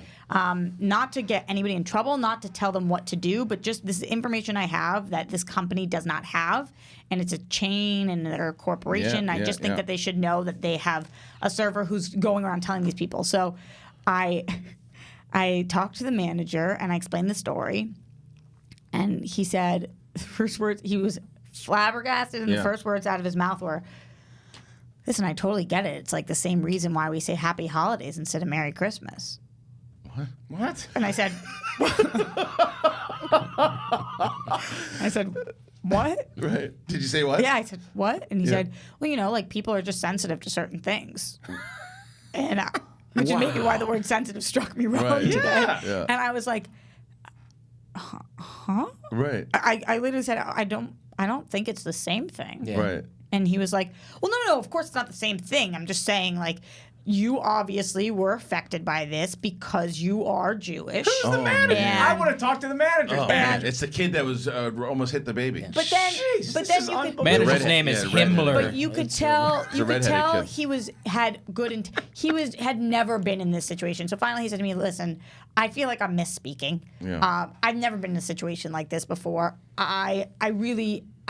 Not to get anybody in trouble, not to tell them what to do, but just this is information I have that this company does not have, and it's a chain and they're a corporation. I just think that they should know that they have a server who's going around telling these people. So I talked to the manager and I explained the story, and he said the first words, he was flabbergasted, and the first words out of his mouth were, "Listen, I totally get it. It's like the same reason why we say Happy Holidays instead of Merry Christmas." What? And I said, what? Right. Did you say what? Yeah, I said, what? And he said, well, like people are just sensitive to certain things. And which is maybe why the word sensitive struck me wrong today. Yeah. And I was like, huh? Right. I literally said, I don't think it's the same thing. Yeah. Right. And he was like, well, no, of course it's not the same thing. I'm just saying, like, you obviously were affected by this because you are Jewish. Who's the manager? I want to talk to the manager. Oh, man. It's the kid that was almost hit the baby. But then you could manager's name is Himmler. But you could tell he had never been in this situation. So finally he said to me, "Listen, I feel like I'm misspeaking. Yeah. I've never been in a situation like this before.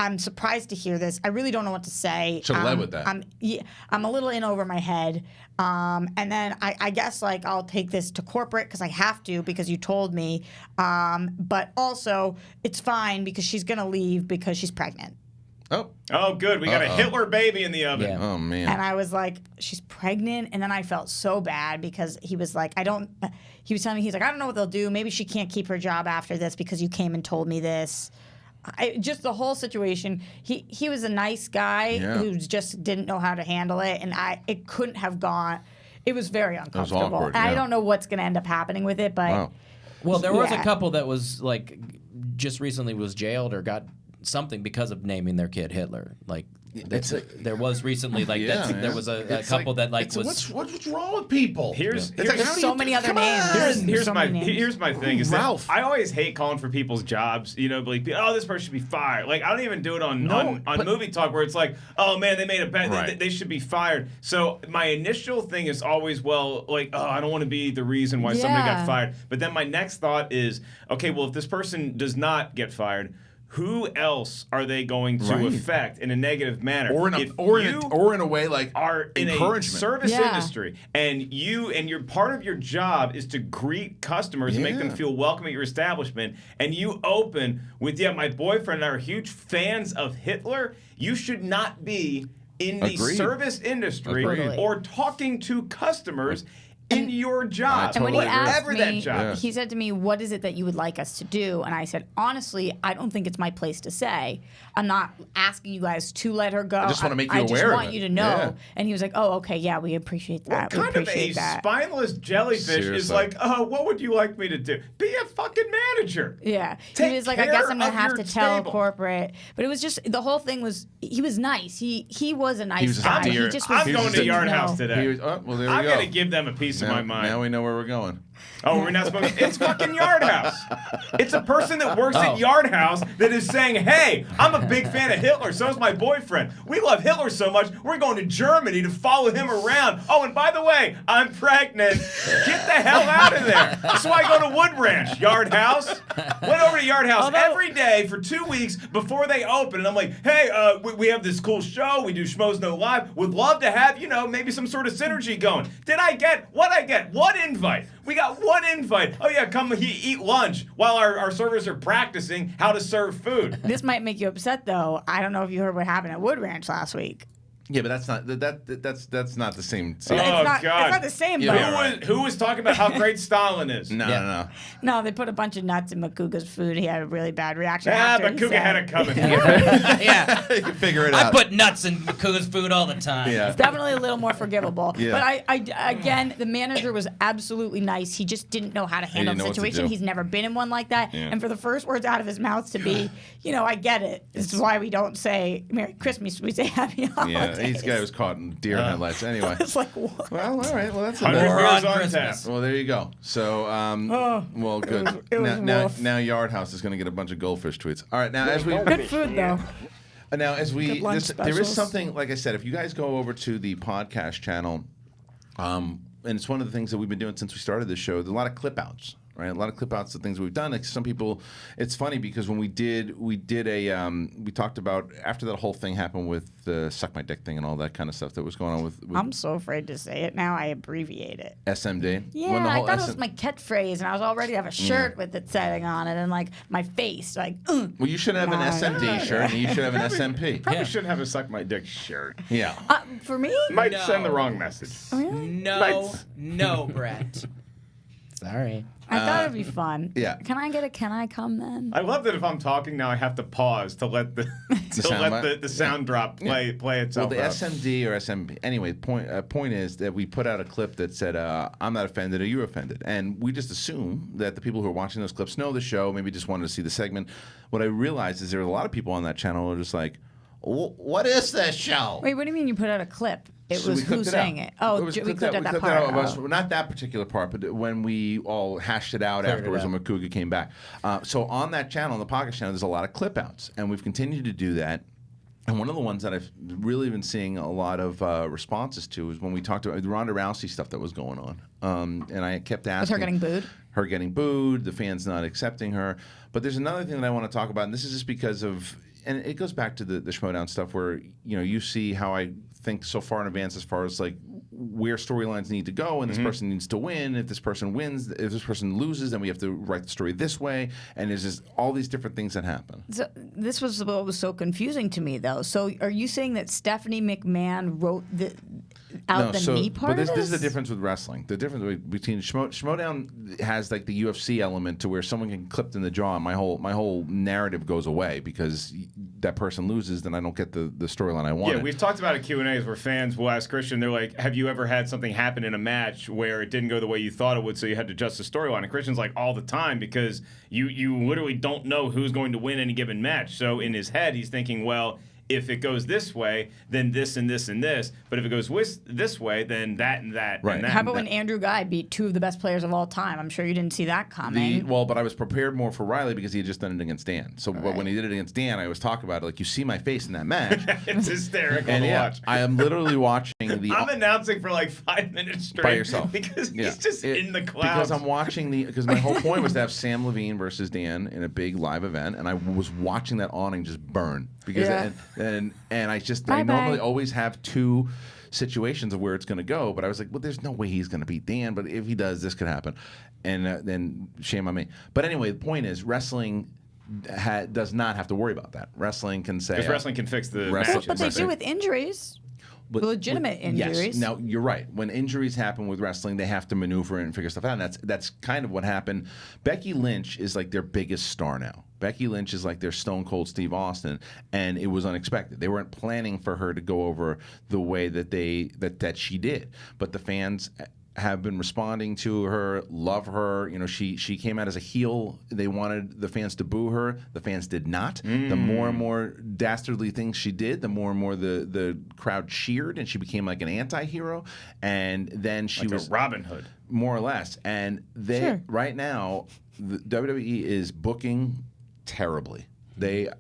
I'm surprised to hear this. I really don't know what to say. Should have led with that. I'm a little in over my head. And then I guess like I'll take this to corporate because I have to because you told me. But also it's fine because she's gonna leave because she's pregnant." Oh, good. We got a Hitler baby in the oven. Yeah. Oh, man. And I was like, she's pregnant. And then I felt so bad because he was like, he was telling me, he's like, I don't know what they'll do. Maybe she can't keep her job after this because you came and told me this. Just the whole situation. He was a nice guy who just didn't know how to handle it. And it couldn't have gone. It was very uncomfortable. It was awkward, I don't know what's going to end up happening with it, but. Wow. Well, there was a couple that was like just recently was jailed or got something because of naming their kid Hitler. Like there was recently like there was a couple that like was. What's wrong with people? Here's so many other names. Here's my thing is Ralph. that I always hate calling for people's jobs. Like, oh, this person should be fired. Like, I don't even do it on movie talk where it's like, oh man, they made a bet, they should be fired. So my initial thing is always, well, like, oh, I don't want to be the reason why somebody got fired. But then my next thought is, okay, well, if this person does not get fired, who else are they going to affect in a negative manner? Or in a way like are in a service industry, and your part of your job is to greet customers and make them feel welcome at your establishment, and you open with, my boyfriend and I are huge fans of Hitler. You should not be in the service industry or talking to customers in your job. And when he asked me, that job. he said to me, "What is it that you would like us to do?" And I said, "Honestly, I don't think it's my place to say. I'm not asking you guys to let her go. I just want to make you aware of it. I just want you to know." Yeah. And he was like, "Oh, okay, yeah, we appreciate that. What kind of a spineless jellyfish is like, oh, what would you like me to do? Be a fucking manager." Yeah. He was like, "I guess I'm going to have to tell corporate." But it was just, the whole thing was, he was nice. He was a nice guy. I'm going to Yard House today. Well, there we go. I'm going to give them a piece of my mind. Now we know where we're going. Oh, we're not supposed to. It's fucking Yard House. It's a person that works at Yard House that is saying, hey, I'm a big fan of Hitler. So is my boyfriend. We love Hitler so much, we're going to Germany to follow him around. Oh, and by the way, I'm pregnant. Get the hell out of there. So I go to Wood Ranch, Yard House. Went over to Yard House every day for 2 weeks before they open. And I'm like, hey, we have this cool show. We do Schmoedown Live. Would love to have, maybe some sort of synergy going. Did I get what I get? One invite. We got one invite. Oh yeah, come eat lunch while our servers are practicing how to serve food. This might make you upset, though. I don't know if you heard what happened at Wood Ranch last week. Yeah, but that's not the same. Oh, God. It's not the same, Yeah, but... Who was talking about how great Stalin is? No. No, they put a bunch of nuts in Macuga's food. He had a really bad reaction. Macuga had it coming. Yeah. You can figure it out. I put nuts in Macuga's food all the time. Yeah. It's definitely a little more forgivable. Yeah. But again, the manager was absolutely nice. He just didn't know how to handle the situation. He's never been in one like that. Yeah. And for the first words out of his mouth to be, I get it. This is why we don't say Merry Christmas. We say Happy Holidays. Yeah, this guy was caught in deer headlights. Anyway. It's like, what? Well, all right. Well, that's 100 More beers on on Christmas. tap. Well, there you go. So, well, good. it was rough. Now Yard House is going to get a bunch of goldfish tweets. All right, now as we Good food, though. now as we Good lunch there is specials. something, like I said, if you guys go over to the podcast channel, and it's one of the things that we've been doing since we started this show. There's a lot of clip outs. Right, a lot of clip outs of things we've done. Like some people, it's funny because when we talked about after that whole thing happened with the suck my dick thing and all that kind of stuff that was going on with I'm so afraid to say it now. I abbreviate it. SMD. Yeah, When the I whole thought it was my catchphrase, and I was all ready to have a shirt with it saying on it, and like my face, like. Well, you should have an SMD shirt, and you should have an SMP. Probably shouldn't have a suck my dick shirt. Yeah. For me? Might No. send the wrong message. No, Brett. Sorry. I thought it'd be fun. Yeah. Can I come then? I love that if I'm talking now, I have to pause to let the sound drop play Well, itself the out. SMD or SMP. Anyway, point is that we put out a clip that said, "I'm not offended, or you're offended," and we just assume that the people who are watching those clips know the show. Maybe just wanted to see the segment. What I realized is there are a lot of people on that channel who are just like, "What is this show?" Wait, what do you mean you put out a clip? It So was we clipped who it saying out. it? Oh, was we clipped out that clipped part. of us, Oh. not that particular part, but when we all hashed it out Cleared it afterwards up. when Macuga came back. So on that channel, on the podcast channel, there's a lot of clip outs, and we've continued to do that. And one of the ones that I've really been seeing a lot of responses to is when we talked about the Ronda Rousey stuff that was going on. And I kept asking. Was her getting booed? Her getting booed, the fans not accepting her. But there's another thing that I want to talk about, and this is just because of, and it goes back to the Schmoedown stuff where, you see how I think so far in advance as far as like where storylines need to go, and this person needs to win. If this person wins, if this person loses, then we have to write the story this way. And there's just all these different things that happen. So this was what was so confusing to me, though. So are you saying that Stephanie McMann wrote the knee part but of this? this is the difference with wrestling. The difference between Schmoedown has like the UFC element to where someone can clipped in the jaw, and my whole narrative goes away because that person loses, then I don't get the storyline I wanted. Yeah, we've talked about it Q&As where fans will ask Kristian, they're like, have you ever had something happen in a match where it didn't go the way you thought it would, so you had to adjust the storyline? And Kristian's like, all the time, because you literally don't know who's going to win any given match. So in his head, he's thinking, well, if it goes this way, then this and this and this. But if it goes this way, then that and that Right. and that. How about when Andrew Guy beat two of the best players of all time? I'm sure you didn't see that coming. But I was prepared more for Reilly because he had just done it against Dan. So but when he did it against Dan, I always talk about it like, you see my face in that match. It's hysterical And to yeah, watch. I am literally watching the. I'm announcing for like 5 minutes straight. By yourself. Because Yeah. he's just in the clouds. Because I'm watching because my whole point was to have Sam Levine versus Dan in a big live event, and I was watching that awning just burn. Because and I normally always have two situations of where it's going to go, but I was like, well, there's no way he's going to beat Dan, but if he does, this could happen, and then shame on me. But anyway, the point is, wrestling does not have to worry about that. Wrestling can say because wrestling can fix the Wrestling- matches. But they do with injuries. Legitimate injuries. Yes. Now you're right. When injuries happen with wrestling, they have to maneuver and figure stuff out. And that's kind of what happened. Becky Lynch is like their biggest star now. Becky Lynch is like their Stone Cold Steve Austin, and it was unexpected. They weren't planning for her to go over the way that she did, but the fans have been responding to her, love her. She came out as a heel. They wanted the fans to boo her. The fans did not. The more and more dastardly things she did, the more and more the crowd cheered, and she became like an anti-hero. And then she like was a Robin Hood, more or less. And right now, the WWE is booking terribly. They're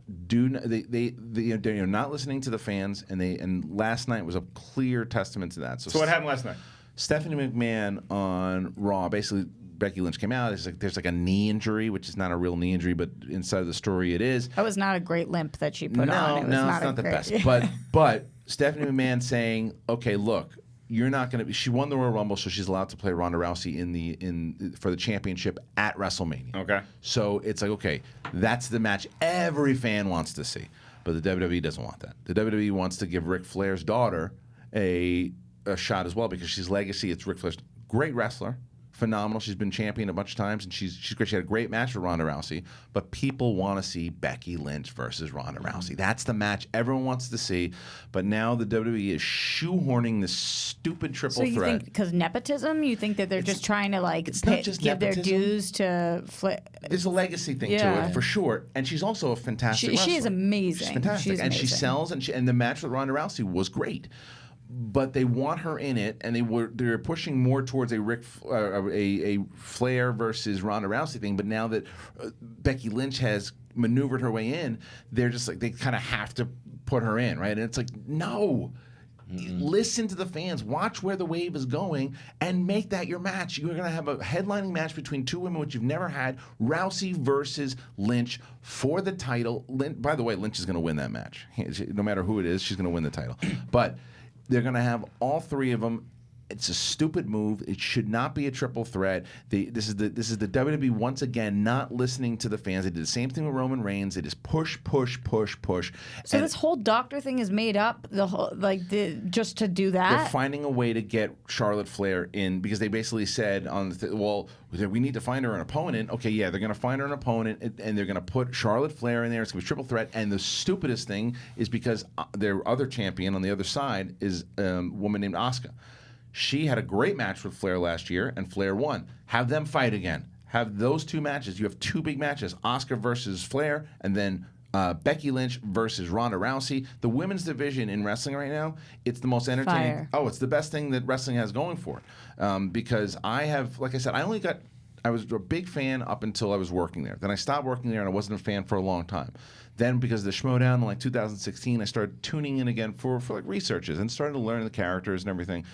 not listening to the fans, and last night was a clear testament to that. So what happened last night? Stephanie McMann on Raw, basically Becky Lynch came out. There's like a knee injury, which is not a real knee injury, but inside of the story it is. That was not a great limp that she put on. No, it's not the best. But Stephanie McMahon saying, okay, look, you're not going to. She won the Royal Rumble, so she's allowed to play Ronda Rousey for the championship at WrestleMania. Okay. So it's like, okay, that's the match every fan wants to see, but the WWE doesn't want that. The WWE wants to give Ric Flair's daughter a shot as well because she's legacy. It's Ric Flair's great wrestler. Phenomenal. She's been champion a bunch of times, and she's great. She had a great match with Ronda Rousey, but people want to see Becky Lynch versus Ronda Rousey. That's the match everyone wants to see, but now the WWE is shoehorning this stupid triple threat. So you think because nepotism, you think that they're just trying to like give their dues to There's a legacy thing to it, for sure, and she's also a fantastic wrestler. She is amazing. She's fantastic, She's and amazing. she sells, and the match with Ronda Rousey was great. But they want her in it, and they're pushing more towards a Flair versus Ronda Rousey thing. But now that Becky Lynch has maneuvered her way in, they're just like they kind of have to put her in, right? And it's like, no, listen to the fans, watch where the wave is going, and make that your match. You're going to have a headlining match between two women, which you've never had: Rousey versus Lynch for the title. By the way, Lynch is going to win that match, no matter who it is. She's going to win the title, but. They're going to have all three of them. It's a stupid move. It should not be a triple threat. This is the WWE once again not listening to the fans. They did the same thing with Roman Reigns. They just push. So this whole doctor thing is made up. Just to do that. They're finding a way to get Charlotte Flair in because they basically said we need to find her an opponent. Okay, yeah, they're going to find her an opponent and they're going to put Charlotte Flair in there. It's going to be triple threat. And the stupidest thing is because their other champion on the other side is a woman named Asuka. She had a great match with Flair last year, and Flair won. Have them fight again. Have those two matches. You have two big matches, Asuka versus Flair, and then Becky Lynch versus Ronda Rousey. The women's division in wrestling right now, it's the most entertaining. Fire. Oh, it's the best thing that wrestling has going for it. Because I have, like I said, I was a big fan up until I was working there. Then I stopped working there, and I wasn't a fan for a long time. Then, because of the Schmoedown in like 2016, I started tuning in again for like researches and started to learn the characters and everything.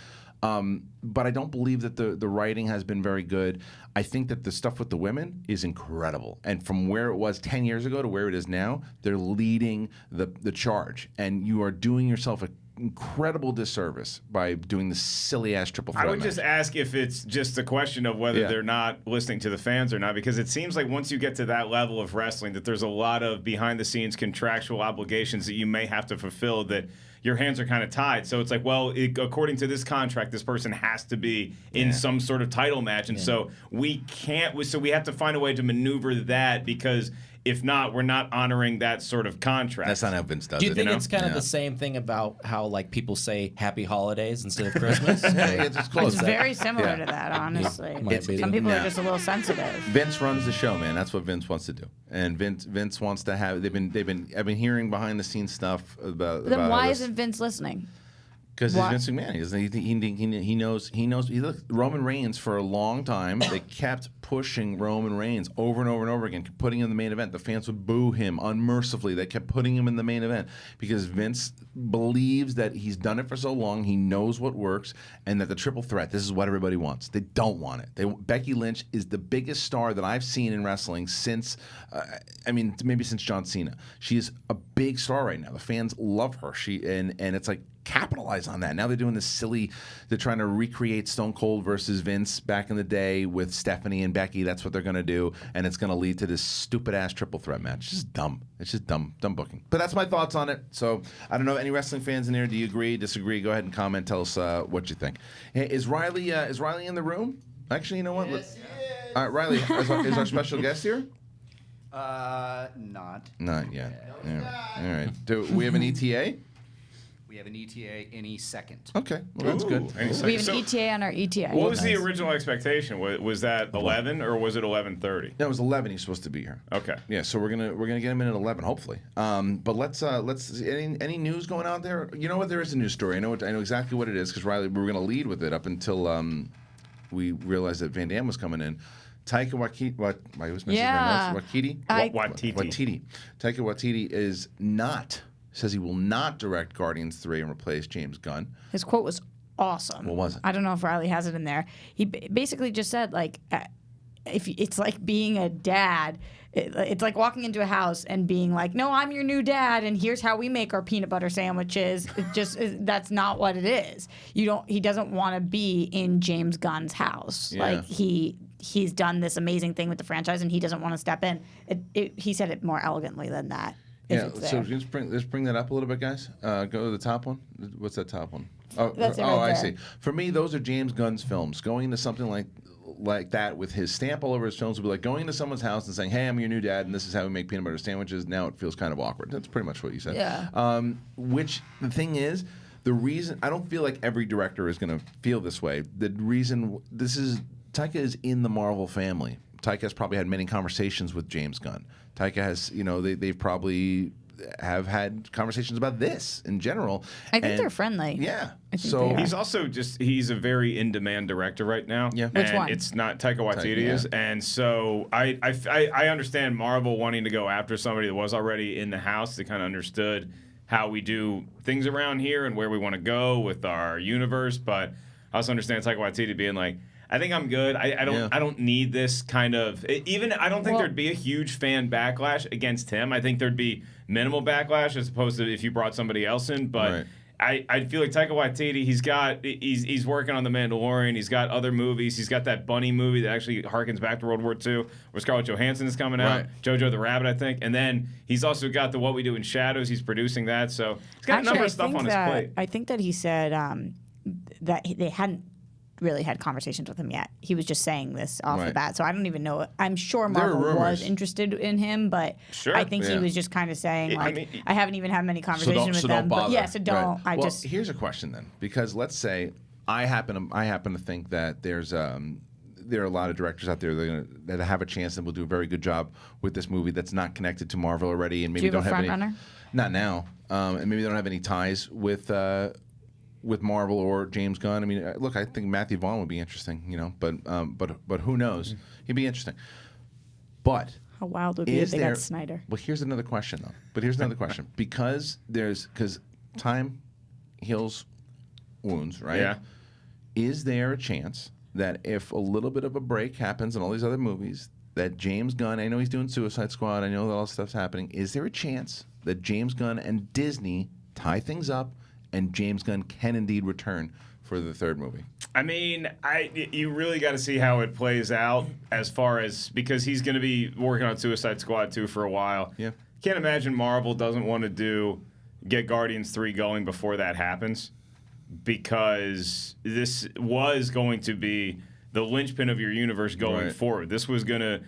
But I don't believe that the writing has been very good. I think that the stuff with the women is incredible. And from where it was 10 years ago to where it is now, they're leading the charge. And you are doing yourself an incredible disservice by doing the silly-ass triple threat I would match. just ask if it's just a question of whether they're not listening to the fans or not, because it seems like once you get to that level of wrestling that there's a lot of behind-the-scenes contractual obligations that you may have to fulfill that your hands are kind of tied. So it's like, well, according to this contract, this person has to be in some sort of title match. And so we can't, so we have to find a way to maneuver that because if not, we're not honoring that sort of contract. That's not how Vince does it. Do you think it's kind of the same thing about how like people say Happy Holidays instead of Christmas? It's close. It's very similar to that, honestly. Some people are just a little sensitive. Vince runs the show, man. That's what Vince wants to do, and Vince wants to have. I've been hearing behind the scenes stuff about. Then why isn't Vince listening? Because he's Vince McMahon. He knows. Look, Roman Reigns for a long time. They kept pushing Roman Reigns over and over and over again, putting him in the main event. The fans would boo him unmercifully. They kept putting him in the main event because Vince believes that he's done it for so long. He knows what works, and that the triple threat. This is what everybody wants. They don't want it. Becky Lynch is the biggest star that I've seen in wrestling since. Maybe since John Cena. She is a big star right now. The fans love her. And it's like. Capitalize on that. Now they're doing this silly, they're trying to recreate Stone Cold versus Vince back in the day with Stephanie and Becky. That's what they're going to do. And it's going to lead to this stupid-ass triple threat match. It's just dumb. It's just dumb booking. But that's my thoughts on it. So I don't know, any wrestling fans in there, do you agree, disagree? Go ahead and comment. Tell us what you think. Hey, is Reilly in the room? Actually, you know what? Yes, All right, Reilly, is our special guest here? Not. Not yet. All right. Do we have an ETA? We have an ETA any second. Okay, well, that's good. We have an ETA on our ETA. What was the original expectation? Was that 11 or was it 11:30? No, it was 11. He's supposed to be here. Okay. Yeah, so we're gonna get him in at 11, hopefully. But let's any news going out there? You know what? There is a news story. I know exactly what it is because Reilly, we were gonna lead with it up until we realized that Van Damme was coming in. Taika Waititi. Waititi. Taika Waititi says he will not direct Guardians 3 and replace James Gunn. His quote was awesome. What was it? I don't know if Reilly has it in there. He basically just said, like, it's like being a dad. It's like walking into a house and being like, "No, I'm your new dad, and here's how we make our peanut butter sandwiches." That's not what it is. He doesn't want to be in James Gunn's house. Yeah. Like he's done this amazing thing with the franchise, and he doesn't want to step in. He said it more elegantly than that. Yeah. So let's bring that up a little bit, guys. Go to the top one. What's that top one? Oh, That's it right I there. see. For me, those are James Gunn's films. Going into something like that with his stamp all over his films would be like going into someone's house and saying, "Hey, I'm your new dad, and this is how we make peanut butter sandwiches." Now it feels kind of awkward. That's pretty much what you said. Yeah. Which the thing is, the reason I don't feel like every director is going to feel this way. The reason Taika is in the Marvel family. Taika has probably had many conversations with James Gunn. Taika has, they've probably have had conversations about this in general. I think they're friendly. Yeah. So he's also he's a very in-demand director right now. Yeah. Which one? It's not Taika Waititi is. And so I understand Marvel wanting to go after somebody that was already in the house that kind of understood how we do things around here and where we want to go with our universe. But I also understand Taika Waititi being like, I think I'm good. I don't need this kind of I don't think there'd be a huge fan backlash against him. I think there'd be minimal backlash as opposed to if you brought somebody else in. But I feel like Taika Waititi, he's working on The Mandalorian. He's got other movies. He's got that bunny movie that actually harkens back to World War II, where Scarlett Johansson is coming out. Jojo the Rabbit, I think. And then he's also got the What We Do in Shadows. He's producing that. So he's got a number of stuff on his plate. I think that he said that they hadn't really had conversations with him yet. He was just saying this off the bat. So I don't even know. I'm sure Marvel was interested in him, but I think he was just kind of saying, I haven't even had many conversations with them. But yeah, so don't. Right. Here's a question then. Because let's say I happen to think that there are a lot of directors out there that have a chance and will do a very good job with this movie that's not connected to Marvel already and maybe don't have any. Runner? Not now. And maybe they don't have any ties with Marvel or James Gunn. I mean, look, I think Matthew Vaughn would be interesting, but who knows? He'd be interesting. But how wild would it be if they got Snyder? Well, here's another question, though. Because time heals wounds, right? Yeah. Is there a chance that if a little bit of a break happens in all these other movies, that James Gunn, I know he's doing Suicide Squad, I know that all this stuff's happening, is there a chance that James Gunn and Disney tie things up and James Gunn can indeed return for the third movie? I mean, you really got to see how it plays out as far as, because he's going to be working on Suicide Squad 2 for a while. Yeah. Can't imagine Marvel doesn't want to get Guardians 3 going before that happens, because this was going to be the linchpin of your universe going forward. This was going to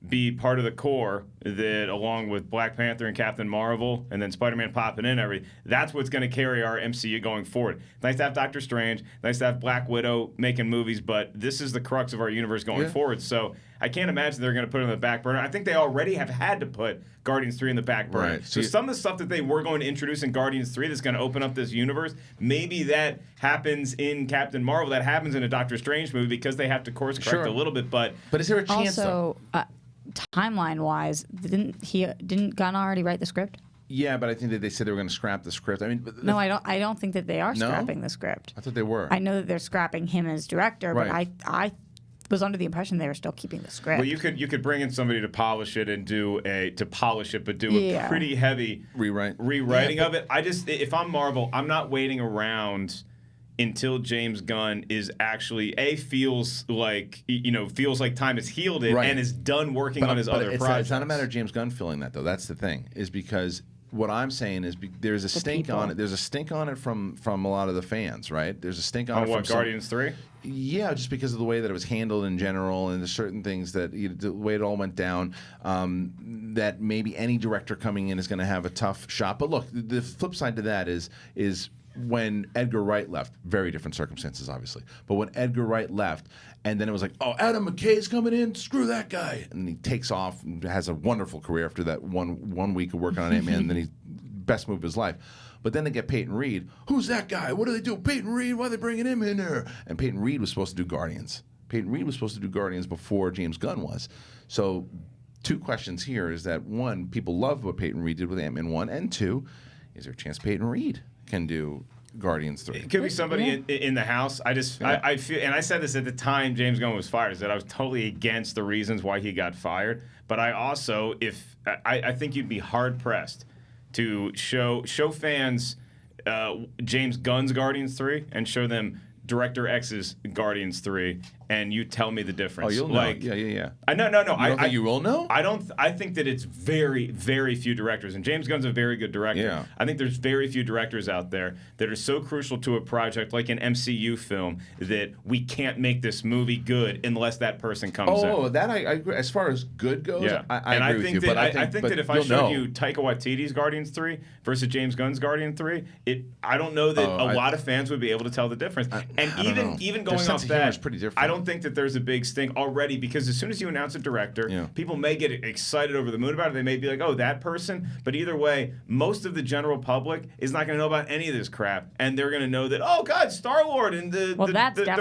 be part of the core that, along with Black Panther and Captain Marvel and then Spider-Man popping in, everything, that's what's going to carry our MCU going forward. Nice to have Doctor Strange, nice to have Black Widow making movies, but this is the crux of our universe going forward. So I can't imagine they're going to put it on the back burner. I think they already have had to put Guardians 3 in the back burner. Right. So some of the stuff that they were going to introduce in Guardians 3 that's going to open up this universe, maybe that happens in Captain Marvel, that happens in a Doctor Strange movie, because they have to course correct a little bit. But is there a chance, though? Timeline-wise, didn't Gunn already write the script? Yeah, but I think that they said they were going to scrap the script. I mean, no, I don't think that they are scrapping the script. I thought they were. I know that they're scrapping him as director, but I was under the impression they were still keeping the script. Well, you could bring in somebody to polish it and do a pretty heavy rewriting of it. If I'm Marvel, I'm not waiting around until James Gunn is actually feels like time has healed it and is done working on his other projects. It's not a matter of James Gunn feeling that, though. That's the thing, is because what I'm saying is there's a stink on it. There's a stink on it from a lot of the fans, right? There's a stink on it from Guardians 3? Yeah, just because of the way that it was handled in general, and there's certain things that the way it all went down, that maybe any director coming in is going to have a tough shot. But look, the flip side to that is when Edgar Wright left, very different circumstances, obviously. But when Edgar Wright left, and then it was like, oh, Adam McKay's coming in, screw that guy. And he takes off and has a wonderful career after that one week of working on Ant-Man, and then he's best move of his life. But then they get Peyton Reed. Who's that guy? What do they do? Peyton Reed, why are they bringing him in there? And Peyton Reed was supposed to do Guardians. Peyton Reed was supposed to do Guardians before James Gunn was. So two questions here is that, one, people love what Peyton Reed did with Ant-Man 1, and two, is there a chance Peyton Reed can do Guardians 3. It could be somebody in the house. I feel, and I said this at the time James Gunn was fired, is that I was totally against the reasons why he got fired. But I also, I think you'd be hard pressed to show fans James Gunn's Guardians 3 and show them Director X's Guardians 3, and you tell me the difference. Oh, you'll know. Yeah. No. You don't think you will know? I think that it's very, very few directors, and James Gunn's a very good director. Yeah. I think there's very few directors out there that are so crucial to a project like an MCU film that we can't make this movie good unless that person comes in. Oh, that I agree. As far as good goes, Yeah. I agree with you. That, But I think that if I showed you Taika Waititi's Guardians 3 versus James Gunn's Guardians 3, I don't know that a lot of fans would be able to tell the difference. Even going off that, is pretty different. I don't think that there's a big stink already, because as soon as you announce a director, people may get excited over the moon about it. They may be like, oh, that person. But either way, most of the general public is not going to know about any of this crap, and they're going to know that, oh God, Star-Lord and the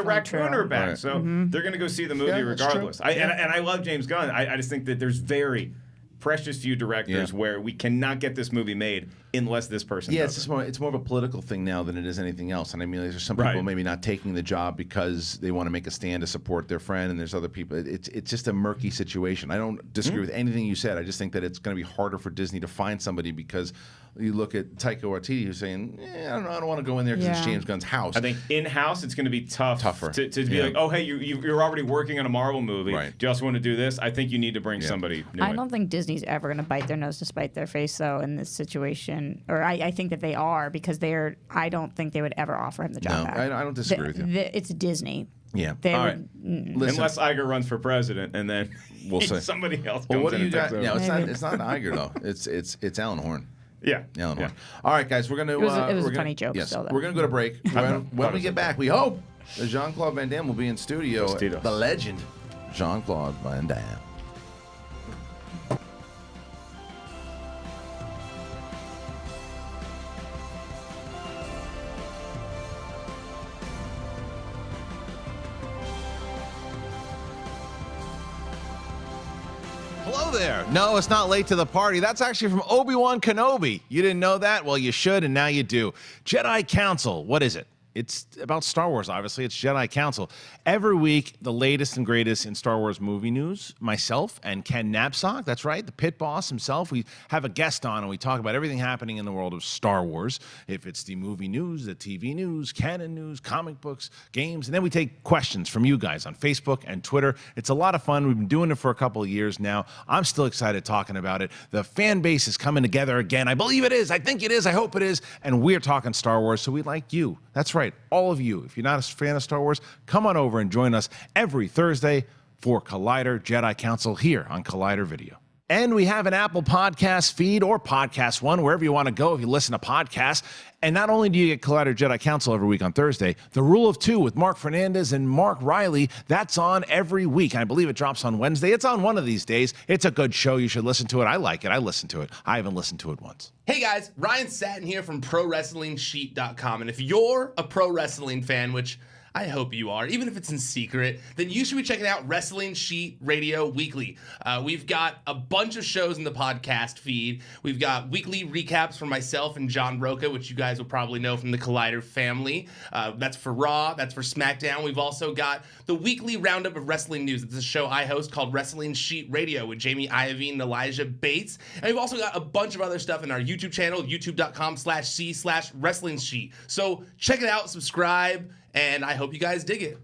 raccoon are back. Right. So they're going to go see the movie regardless. And I love James Gunn. I just think that there's very precious few directors where we cannot get this movie made unless this person does it's more of a political thing now than it is anything else. And I mean, there's some people maybe not taking the job because they want to make a stand to support their friend, and there's other people. It's just a murky situation. I don't disagree with anything you said. I just think that it's going to be harder for Disney to find somebody, because you look at Taika Waititi, who's saying, I don't know, I don't want to go in there because it's James Gunn's house. I think in-house it's going to be tougher to be like, oh, hey, you're already working on a Marvel movie. Right. Do you also want to do this? I think you need to bring somebody new. I don't think Disney's ever going to bite their nose to spite their face, though, in this situation. Or I think that they are, because I don't think they would ever offer him the job back. I don't disagree with you. It's Disney. Yeah. All right. Unless Iger runs for president, and then we'll see. Somebody else comes well, what in do you got? and No, it's not Iger though. It's Alan Horn. Yeah. Alan Horn. All right, guys, we're gonna. It was a funny joke. Yes, still, though. we're gonna go to break. When we get back, we hope that Jean Claude Van Damme will be in studio. The legend, Jean Claude Van Damme. Hello there. No, it's not late to the party. That's actually from Obi-Wan Kenobi. You didn't know that? Well, you should, and now you do. Jedi Council. What is it? It's about Star Wars, obviously. It's Jedi Council. Every week, the latest and greatest in Star Wars movie news. Myself and Ken Napzok, that's right, the pit boss himself. We have a guest on, and we talk about everything happening in the world of Star Wars. If it's the movie news, the TV news, canon news, comic books, games. And then we take questions from you guys on Facebook and Twitter. It's a lot of fun. We've been doing it for a couple of years now. I'm still excited talking about it. The fan base is coming together again. I believe it is. I think it is. I hope it is. And we're talking Star Wars, so we like you. That's right. All of you. If you're not a fan of Star Wars, come on over and join us every Thursday for Collider Jedi Council here on Collider Video. And we have an Apple Podcast feed or Podcast One, wherever you want to go if you listen to podcasts. And not only do you get Collider Jedi Council every week on Thursday, The Rule of Two with Mark Fernandez and Mark Reilly, that's on every week. I believe it drops on Wednesday. It's on one of these days. It's a good show. You should listen to it. I like it. I listen to it. I haven't listened to it once. Hey guys, Ryan Satin here from ProWrestlingSheet.com. And if you're a pro wrestling fan, which I hope you are, even if it's in secret, then you should be checking out Wrestling Sheet Radio Weekly. We've got a bunch of shows in the podcast feed. We've got weekly recaps from myself and John Roca, which you guys will probably know from the Collider family. That's for Raw, that's for SmackDown. We've also got the weekly roundup of wrestling news. It's a show I host called Wrestling Sheet Radio with Jamie Iovine and Elijah Bates. And we've also got a bunch of other stuff in our YouTube channel, youtube.com/c/wrestling sheet. So check it out, subscribe, and I hope you guys dig it.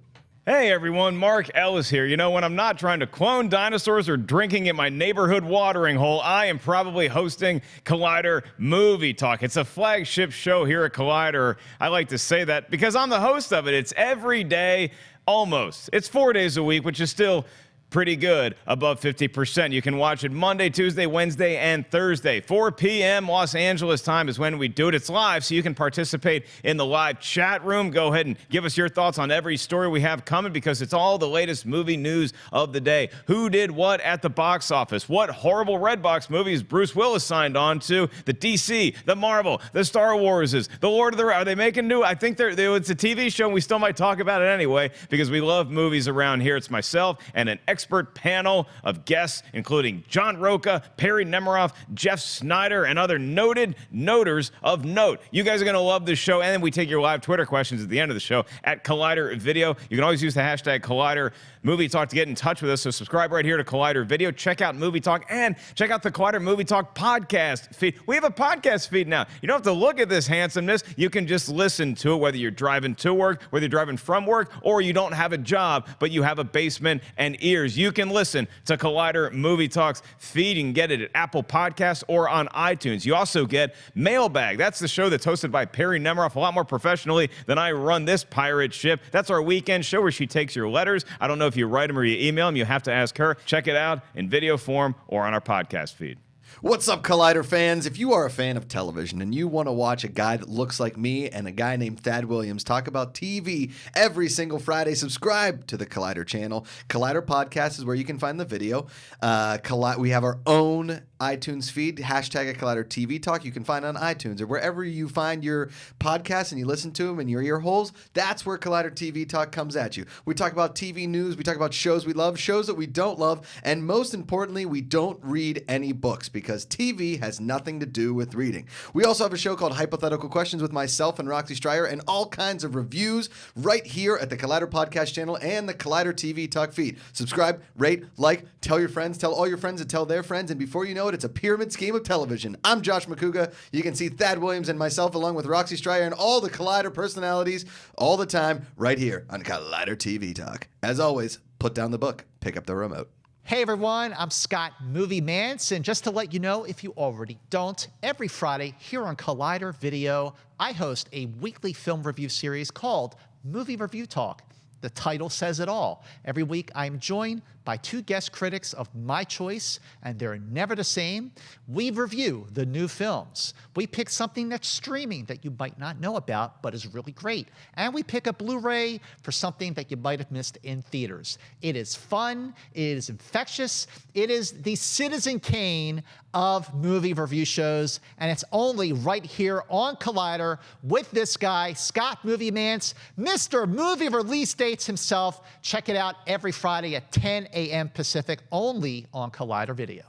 Hey everyone, Mark Ellis here. You know, when I'm not trying to clone dinosaurs or drinking at my neighborhood watering hole, I am probably hosting Collider Movie Talk. It's a flagship show here at Collider. I like to say that because I'm the host of it. It's every day, almost. It's 4 days a week, which is still pretty good, above 50%. You can watch it Monday, Tuesday, Wednesday, and Thursday. 4 p.m. Los Angeles time is when we do it. It's live, so you can participate in the live chat room. Go ahead and give us your thoughts on every story we have coming, because it's all the latest movie news of the day. Who did what at the box office? What horrible Redbox movies Bruce Willis signed on to? The DC, the Marvel, the Star Warses, the Lord of the Rings. Are they making new? I think it's a TV show, and we still might talk about it anyway, because we love movies around here. It's myself and an expert panel of guests, including John Roca, Perry Nemiroff, Jeff Snyder, and other noted noters of note. You guys are going to love this show, and then we take your live Twitter questions at the end of the show at Collider Video. You can always use the hashtag Collider Movie Talk to get in touch with us, so subscribe right here to Collider Video. Check out Movie Talk, and check out the Collider Movie Talk podcast feed. We have a podcast feed now. You don't have to look at this handsomeness. You can just listen to it, whether you're driving to work, whether you're driving from work, or you don't have a job, but you have a basement and ears. You can listen to Collider Movie Talk's feed. You can get it at Apple Podcasts or on iTunes. You also get Mailbag. That's the show that's hosted by Perry Nemiroff a lot more professionally than I run this pirate ship. That's our weekend show where she takes your letters. I don't know if you write them or you email them. You have to ask her. Check it out in video form or on our podcast feed. What's up, Collider fans? If you are a fan of television and you want to watch a guy that looks like me and a guy named Thad Williams talk about TV every single Friday, subscribe to the Collider channel. Collider Podcast is where you can find the video. We have our own iTunes feed, hashtag Collider TV Talk. You can find on iTunes or wherever you find your podcasts and you listen to them in your ear holes. That's where Collider TV Talk comes at you. We talk about TV news. We talk about shows we love, shows that we don't love, and most importantly, we don't read any books because TV has nothing to do with reading. We also have a show called Hypothetical Questions with myself and Roxy Striar and all kinds of reviews right here at the Collider Podcast channel and the Collider TV Talk feed. Subscribe, rate, like, tell your friends, tell all your friends and tell their friends, and before you know it, it's a pyramid scheme of television. I'm Josh Macuga. You can see Thad Williams and myself along with Roxy Striar and all the Collider personalities all the time right here on Collider TV Talk. As always, put down the book, pick up the remote. Hey everyone, I'm Scott Movie Manson. Just to let you know, if you already don't, every Friday here on Collider Video, I host a weekly film review series called Movie Review Talk. The title says it all. Every week I'm joined by two guest critics of my choice, and they're never the same. We review the new films. We pick something that's streaming that you might not know about, but is really great. And we pick a Blu-ray for something that you might have missed in theaters. It is fun. It is infectious. It is the Citizen Kane of movie review shows, and it's only right here on Collider with this guy, Scott Movie Mance, Mr. Movie Release Dates himself. Check it out every Friday at 10 a.m. Pacific, only on Collider Video.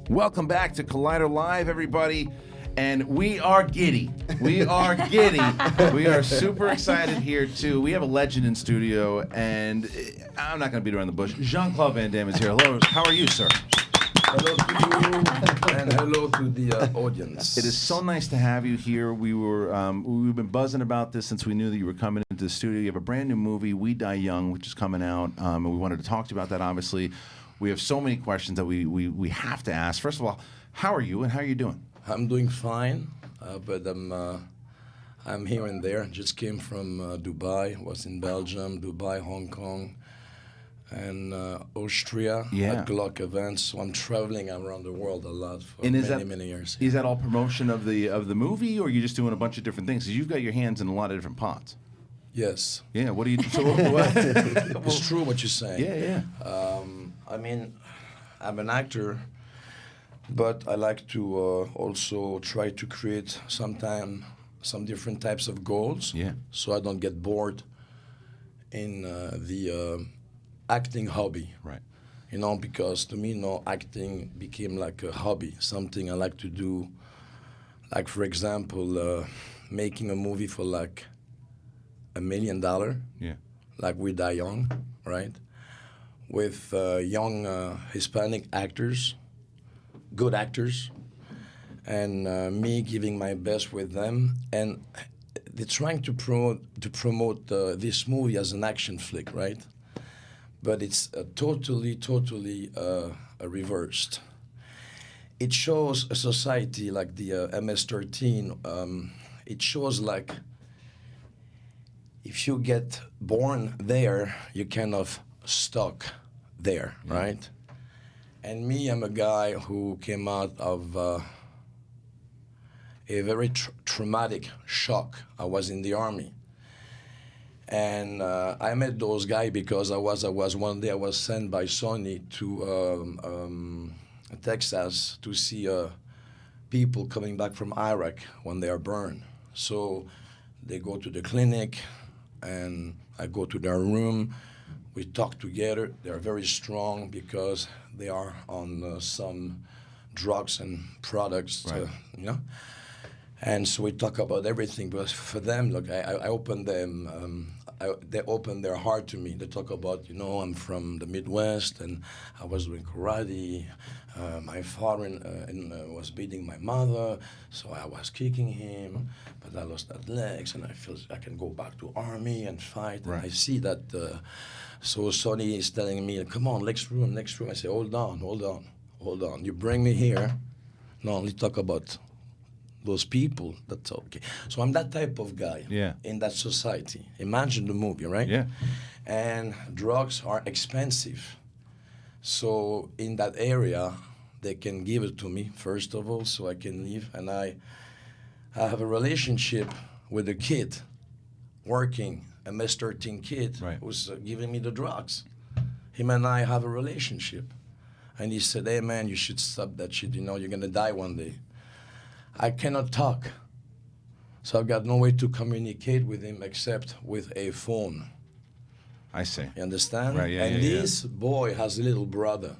Welcome back to Collider Live, everybody. And we are giddy. We are giddy. We are super excited here, too. We have a legend in studio, and I'm not going to beat around the bush. Jean Claude Van Damme is here. Hello. How are you, sir? Hello to you, and hello to the audience. It is so nice to have you here. We've been buzzing about this since we knew that you were coming into the studio. You have a brand new movie, We Die Young, which is coming out, and we wanted to talk to you about that, obviously. We have so many questions that we have to ask. First of all, how are you, and how are you doing? I'm doing fine, but I'm here and there. Just came from Dubai. Was in Belgium, Dubai, Hong Kong, and Austria at Glock events. So I'm traveling around the world a lot for many years. Is that all promotion of the movie, or are you just doing a bunch of different things? Because you've got your hands in a lot of different pots. Yes. Yeah. What do you? So it's true what you're saying. Yeah. I mean, I'm an actor. But I like to also try to create some different types of goals, so I don't get bored in the acting hobby. Right. You know, because to me, acting became like a hobby, something I like to do. Like, for example, making a movie for like $1 million. Yeah. Like We Die Young, right? With young Hispanic actors. Good actors, and me giving my best with them, and they're trying to promote this movie as an action flick, right? But it's totally reversed. It shows a society like the MS-13. It shows like if you get born there, you're kind of stuck there, right? And me, I'm a guy who came out of a very traumatic shock. I was in the army. And I met those guys because I was one day I was sent by Sony to Texas to see people coming back from Iraq when they are burned. So they go to the clinic. and I go to their room. We talk together. They're very strong because they are on some drugs and products, you know. And so we talk about everything. But for them, look, I open them. They open their heart to me. They talk about, you know, I'm from the Midwest and I was doing karate. My father was beating my mother, so I was kicking him, but I lost that legs, and I feel I can go back to army and fight. Right. And I see that. So Sonny is telling me, come on, next room. I say, hold on. You bring me here. No, only talk about those people. That's okay. So I'm that type of guy in that society. Imagine the movie, right? Yeah. And drugs are expensive. So in that area, they can give it to me, first of all, so I can leave. And I have a relationship with a kid working, a MS-13 kid who's giving me the drugs. Him and I have a relationship. And he said, hey, man, you should stop that shit. You know, you're going to die one day. I cannot talk. So I've got no way to communicate with him except with a phone. I see. You understand? Right, yeah, and this boy has a little brother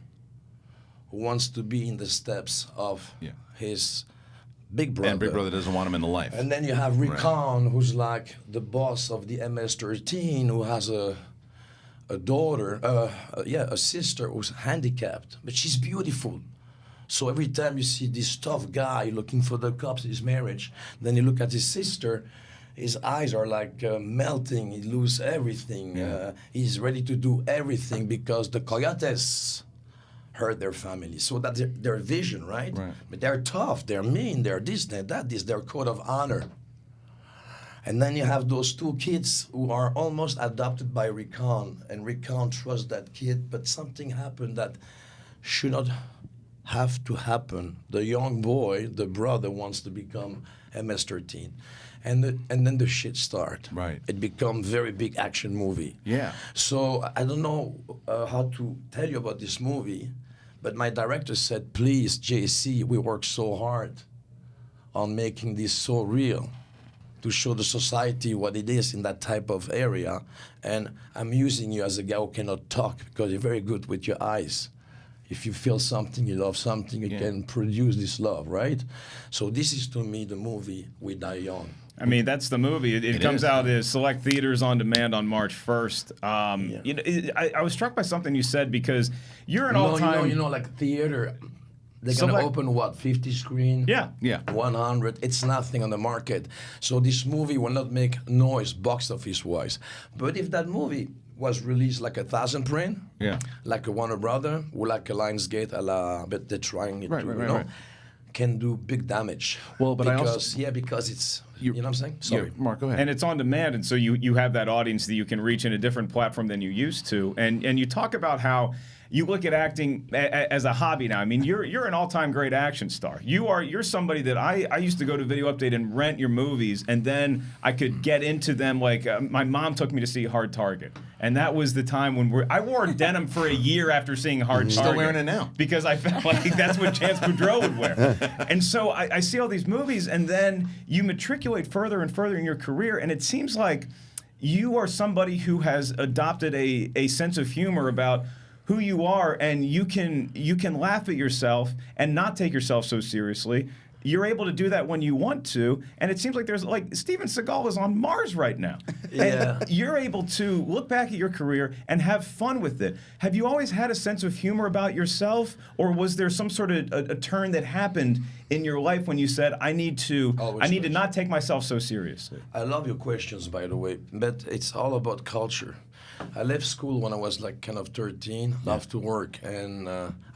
who wants to be in the steps of his big brother. And big brother doesn't want him in the life. And then you have Recon, who's like the boss of the MS-13, who has a daughter, a sister who's handicapped, but she's beautiful. So every time you see this tough guy looking for the cops in his marriage, then you look at his sister, his eyes are like melting. He loses everything. He's ready to do everything because the coyotes hurt their family. So that's their vision, right? But they're tough. They're mean. They're this, they're that. This their code of honor. And then you have those two kids who are almost adopted by Recon, and Recon trusts that kid, but something happened that should not have to happen. The young boy, the brother, wants to become MS-13. And then the shit start. Right. It becomes very big action movie. Yeah. So I don't know how to tell you about this movie, but my director said, please, JC, we work so hard on making this so real to show the society what it is in that type of area. And I'm using you as a guy who cannot talk because you're very good with your eyes. If you feel something, you love something, you can produce this love, right? So this is, to me, the movie We Die Young. I mean, that's the movie. It comes out in select theaters on demand on March 1st. You know, I was struck by something you said because you're an all-time... You know, like theater, they're going to open, what, 50 screen? Yeah. 100. It's nothing on the market. So this movie will not make noise box office-wise. But if that movie was released like 1,000 print, like a Warner Brother, or like a Lionsgate, but they're trying it to, can do big damage. Well, but because it's, you know what I'm saying? Sorry. Mark, go ahead. And it's on demand, and so you have that audience that you can reach in a different platform than you used to. And you talk about how you look at acting as a hobby now. I mean, you're an all-time great action star. You're somebody that I used to go to Video Update and rent your movies, and then I could get into them. Like my mom took me to see Hard Target, and that was the time when I wore denim for a year after seeing Hard Target. Still wearing it now because I felt like that's what Chance Boudreau would wear. And so I see all these movies, and then you matriculate further and further in your career, and it seems like you are somebody who has adopted a sense of humor about who you are, and you can laugh at yourself and not take yourself so seriously. You're able to do that when you want to, and it seems like there's like Steven Seagal is on Mars right now. And you're able to look back at your career and have fun with it. Have you always had a sense of humor about yourself, or was there some sort of a turn that happened in your life when you said, I need to not take myself so seriously? I love your questions, by the way, but it's all about culture. I left school when I was like kind of 13, love to work. And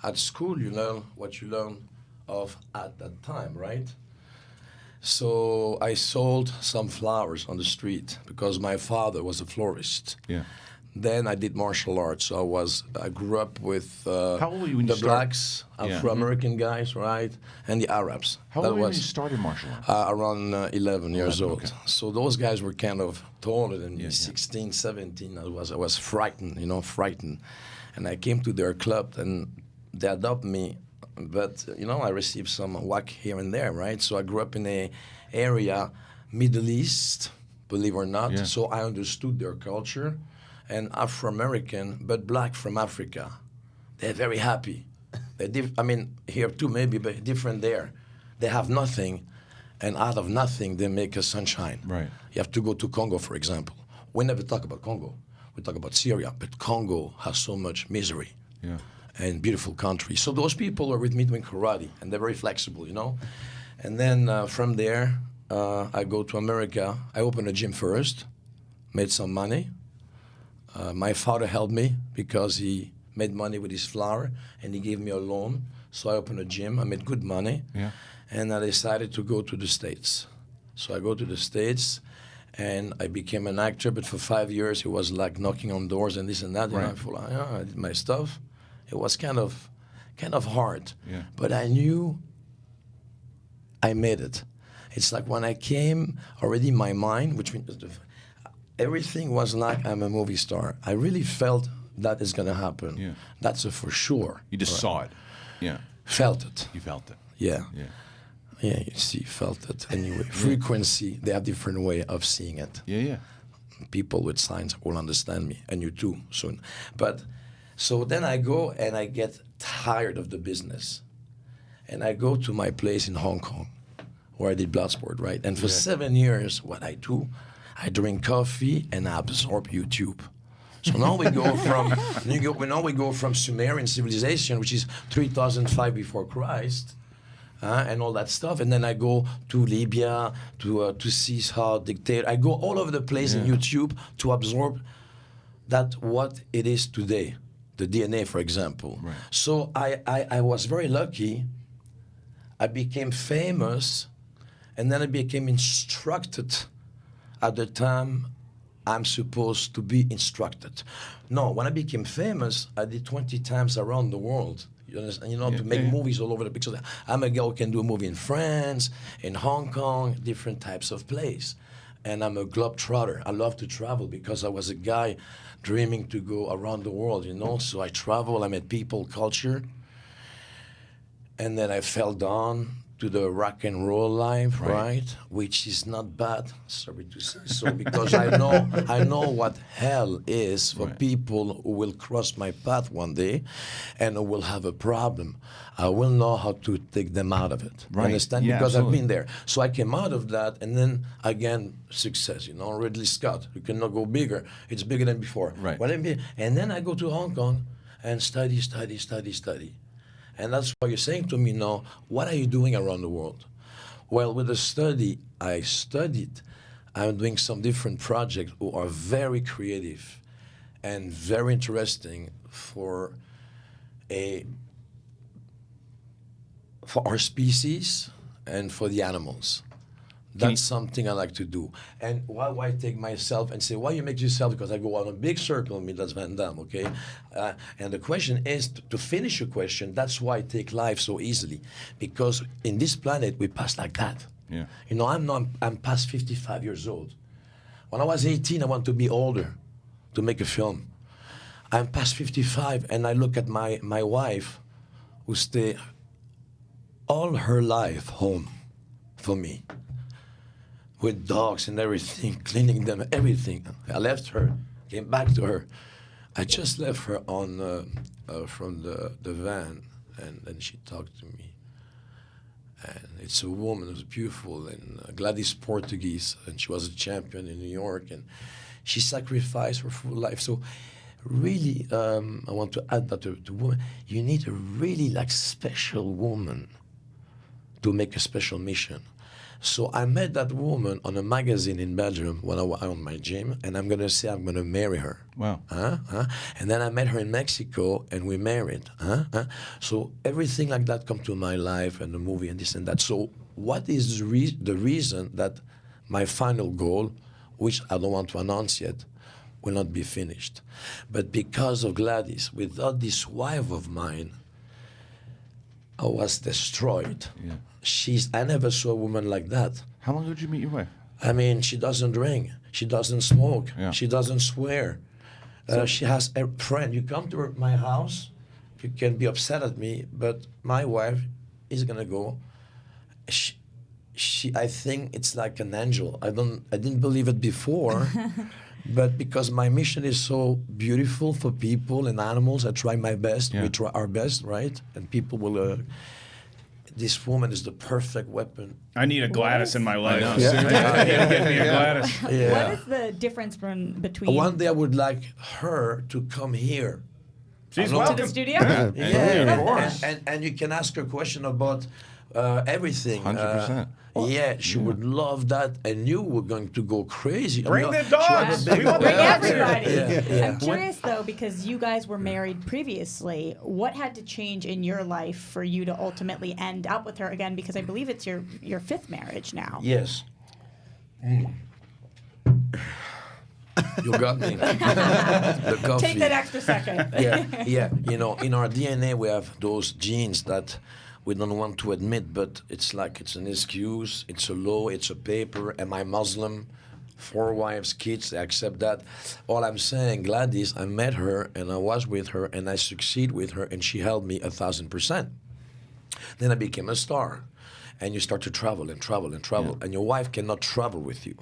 at school, you learn what you learn of at that time, right? So I sold some flowers on the street because my father was a florist. Yeah. Then I did martial arts. So I grew up with How old were you when the you blacks, Afro-American guys, right? And the Arabs. How old were you when you started martial arts? Around 11 years old. Okay. So those guys were kind of taller than me, 16, 17. I was frightened, frightened. And I came to their club and they adopted me. But, I received some whack here and there, right? So I grew up in an area, Middle East, believe it or not. Yeah. So I understood their culture, and Afro-American, but black from Africa. They're very happy. I mean, here too maybe, but different there. They have nothing, and out of nothing, they make a sunshine. Right. You have to go to Congo, for example. We never talk about Congo. We talk about Syria, but Congo has so much misery. Yeah. And beautiful country. So those people are with me doing karate, and they're very flexible, you know. And then from there, I go to America. I opened a gym first, made some money. My father helped me because he made money with his flour, and he gave me a loan. So I opened a gym. I made good money. Yeah. And I decided to go to the States. So I go to the States, and I became an actor. But for 5 years, it was like knocking on doors and this and that. Right. And I feel like, I did my stuff. It was kind of hard. Yeah. But I knew I made it. It's like when I came, already in my mind, which means everything was like I'm a movie star. I really felt that is going to happen. Yeah. That's a for sure. You just saw it. Yeah. Felt it. You felt it. Yeah. Yeah. Yeah, you see, felt it. Anyway, frequency, they have different way of seeing it. Yeah, yeah. People with signs will understand me, and you too soon. But, so then I go and I get tired of the business. And I go to my place in Hong Kong, where I did Bloodsport, right? And for 7 years, what I do, I drink coffee and I absorb YouTube. So now we go from we go from Sumerian civilization, which is 3005 before Christ, and all that stuff, and then I go to Libya to see how dictator. I go all over the place in YouTube to absorb that what it is today, the DNA, for example. Right. So I was very lucky. I became famous, and then I became instructed at the time I'm supposed to be instructed. No, when I became famous, I did 20 times around the world. You understand? You know, to make movies all over the picture. I'm a girl who can do a movie in France, in Hong Kong, different types of places. And I'm a globetrotter. I love to travel because I was a guy dreaming to go around the world, you know. So I travel, I met people, culture. And then I fell down to the rock and roll life, right? Which is not bad, sorry to say so, because I know what hell is for people who will cross my path one day and who will have a problem. I will know how to take them out of it. Right. Understand? Yeah, because absolutely. I've been there. So I came out of that, and then again, success, you know, Ridley Scott. You cannot go bigger. It's bigger than before. Right. And then I go to Hong Kong and study. And that's why you're saying to me now, what are you doing around the world? Well, with the study, I studied. I'm doing some different projects who are very creative and very interesting for our species and for the animals. That's something I like to do. And why I take myself and say, why you make yourself? Because I go on a big circle, me, that's Van Damme, okay? And the question is, to finish your question, that's why I take life so easily. Because in this planet, we pass like that. Yeah. You know, I'm past 55 years old. When I was 18, I wanted to be older to make a film. I'm past 55, and I look at my wife, who stayed all her life home for me, with dogs and everything, cleaning them, everything. I left her, came back to her. I just left her on from the van, and then she talked to me. And it's a woman who's beautiful, and Gladys Portuguese, and she was a champion in New York, and she sacrificed her full life. So really, I want to add that to women, you need a really like special woman to make a special mission. So I met that woman on a magazine in Belgium when I was on my gym, and I'm gonna say I'm gonna marry her. Wow. And then I met her in Mexico, and we married. So everything like that come to my life, and the movie and this and that. So what is the reason that my final goal, which I don't want to announce yet, will not be finished? But because of Gladys, without this wife of mine, I was destroyed. Yeah. I never saw a woman like that. How long ago did you meet your wife? I mean, she doesn't drink. She doesn't smoke. Yeah. She doesn't swear. She has a friend. You come to my house, you can be upset at me, but my wife is going to go. She I think it's like an angel. I didn't believe it before, but because my mission is so beautiful for people and animals, I try my best. We try our best, right? And people will. This woman is the perfect weapon. I need a Gladys in my life. I Get me a Gladys. Yeah. What is the difference between? One day I would like her to come here. She's welcome to the studio. Of course. And you can ask her a question about everything. 100%. Yeah, she would love that, and you were going to go crazy. Bring the dogs. We want Bring everybody. Yeah. I'm curious though, because you guys were married previously. What had to change in your life for you to ultimately end up with her again? Because I believe it's your 5th marriage now. Yes. You got me. The coffee. Take that extra second. Yeah. You know, in our DNA we have those genes that we don't want to admit, but it's like it's an excuse, it's a law, it's a paper. Am I Muslim? 4 wives, kids, I accept that. All I'm saying, Gladys, I met her and I was with her and I succeed with her and she held me 1,000%. Then I became a star. And you start to travel and travel and travel. And your wife cannot travel with you.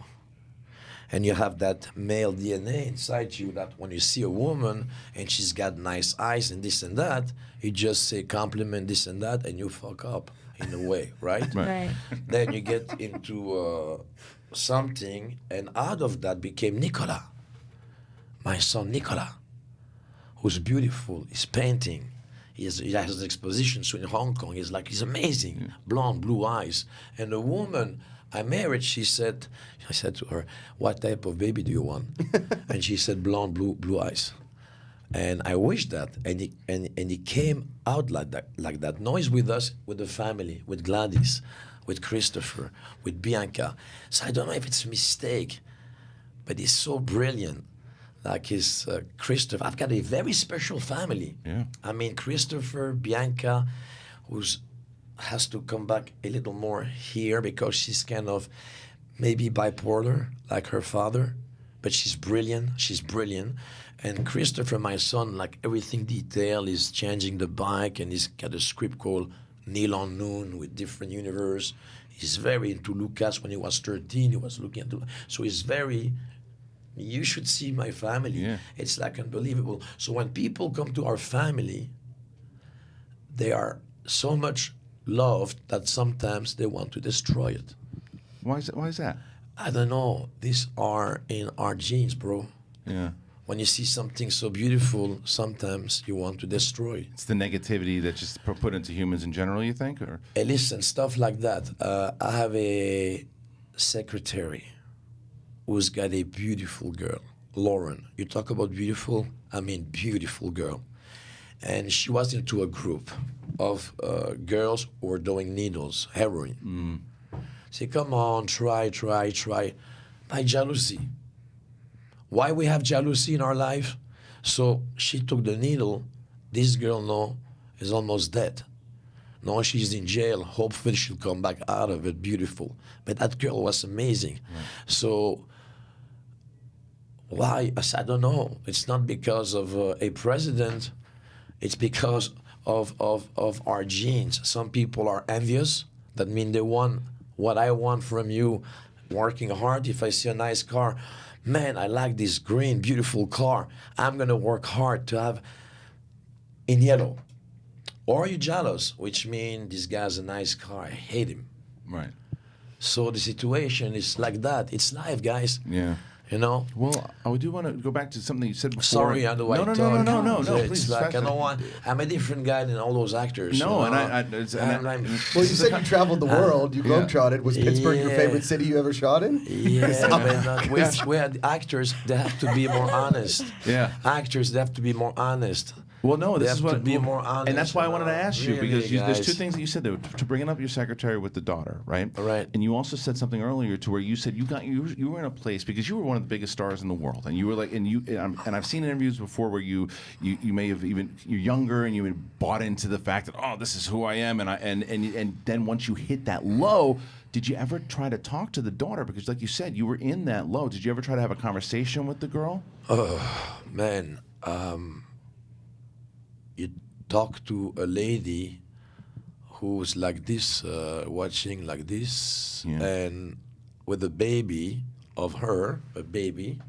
And you have that male DNA inside you that when you see a woman and she's got nice eyes and this and that, you just say compliment this and that and you fuck up in a way, right? Right. Then you get into something, and out of that became Nicolas, my son Nicolas, who's beautiful, he's painting. He has an exposition in Hong Kong. He's amazing, blonde, blue eyes. And the woman I married, I said to her, what type of baby do you want? And she said, blonde, blue eyes. And I wished that, and he came out like that. Now he's with us, with the family, with Gladys, with Christopher, with Bianca. So I don't know if it's a mistake, but he's so brilliant. Like his Christopher, I've got a very special family. Yeah. I mean, Christopher, Bianca, has to come back a little more here because she's kind of maybe bipolar like her father, but she's brilliant. And Christopher, my son, like everything detail, is changing the bike, and he's got a script called Neil on Noon with different universe. He's very into Lucas. When he was 13, he was looking at so he's very. You should see my family. Yeah. It's like unbelievable. So when people come to our family, they are so much loved that sometimes they want to destroy it. Why is that? I don't know. These are in our genes, bro. Yeah. When you see something so beautiful, sometimes you want to destroy it. It's the negativity that's just put into humans in general, you think? Or Ellis and stuff like that. I have a secretary who's got a beautiful girl, Lauren. You talk about beautiful, I mean beautiful girl. And she was into a group of girls who were doing needles, heroin. Say, come on, try. By jealousy. Why we have jealousy in our life? So she took the needle. This girl now is almost dead. Now she's in jail. Hopefully she'll come back out of it beautiful. But that girl was amazing. Right. So why? I don't know. It's not because of a president. It's because of our genes. Some people are envious. That means they want what I want from you. Working hard. If I see a nice car, man, I like this green, beautiful car. I'm going to work hard to have in yellow. Or you're jealous, which means this guy's a nice car. I hate him. Right. So the situation is like that. It's life, guys. Yeah. You know? Well, I do want to go back to something you said before. Sorry, I No, it's please. like I don't want. I'm a different guy than all those actors. No, you know? and well, you said you traveled the world. You globetrotted. Was Pittsburgh your favorite city you ever shot in? Yeah, we had actors. They have to be more honest. Yeah. Actors, they have to be more honest. Well, no, this they is have what to be more honest. And that's why I wanted to ask you, really, because there's two guys. things that you said there. To bringing up your secretary with the daughter, right? Right. And you also said something earlier to where you said you were in a place because you were one of the biggest stars in the world, and you were like, and I've seen interviews before where you may have even you're younger and you had bought into the fact that, oh, this is who I am, and then once you hit that low. Did you ever try to talk to the daughter? Because like you said, you were in that low. Did you ever try to have a conversation with the girl? Oh, man. You talk to a lady who's like this, watching like this, and with a baby of her, a baby,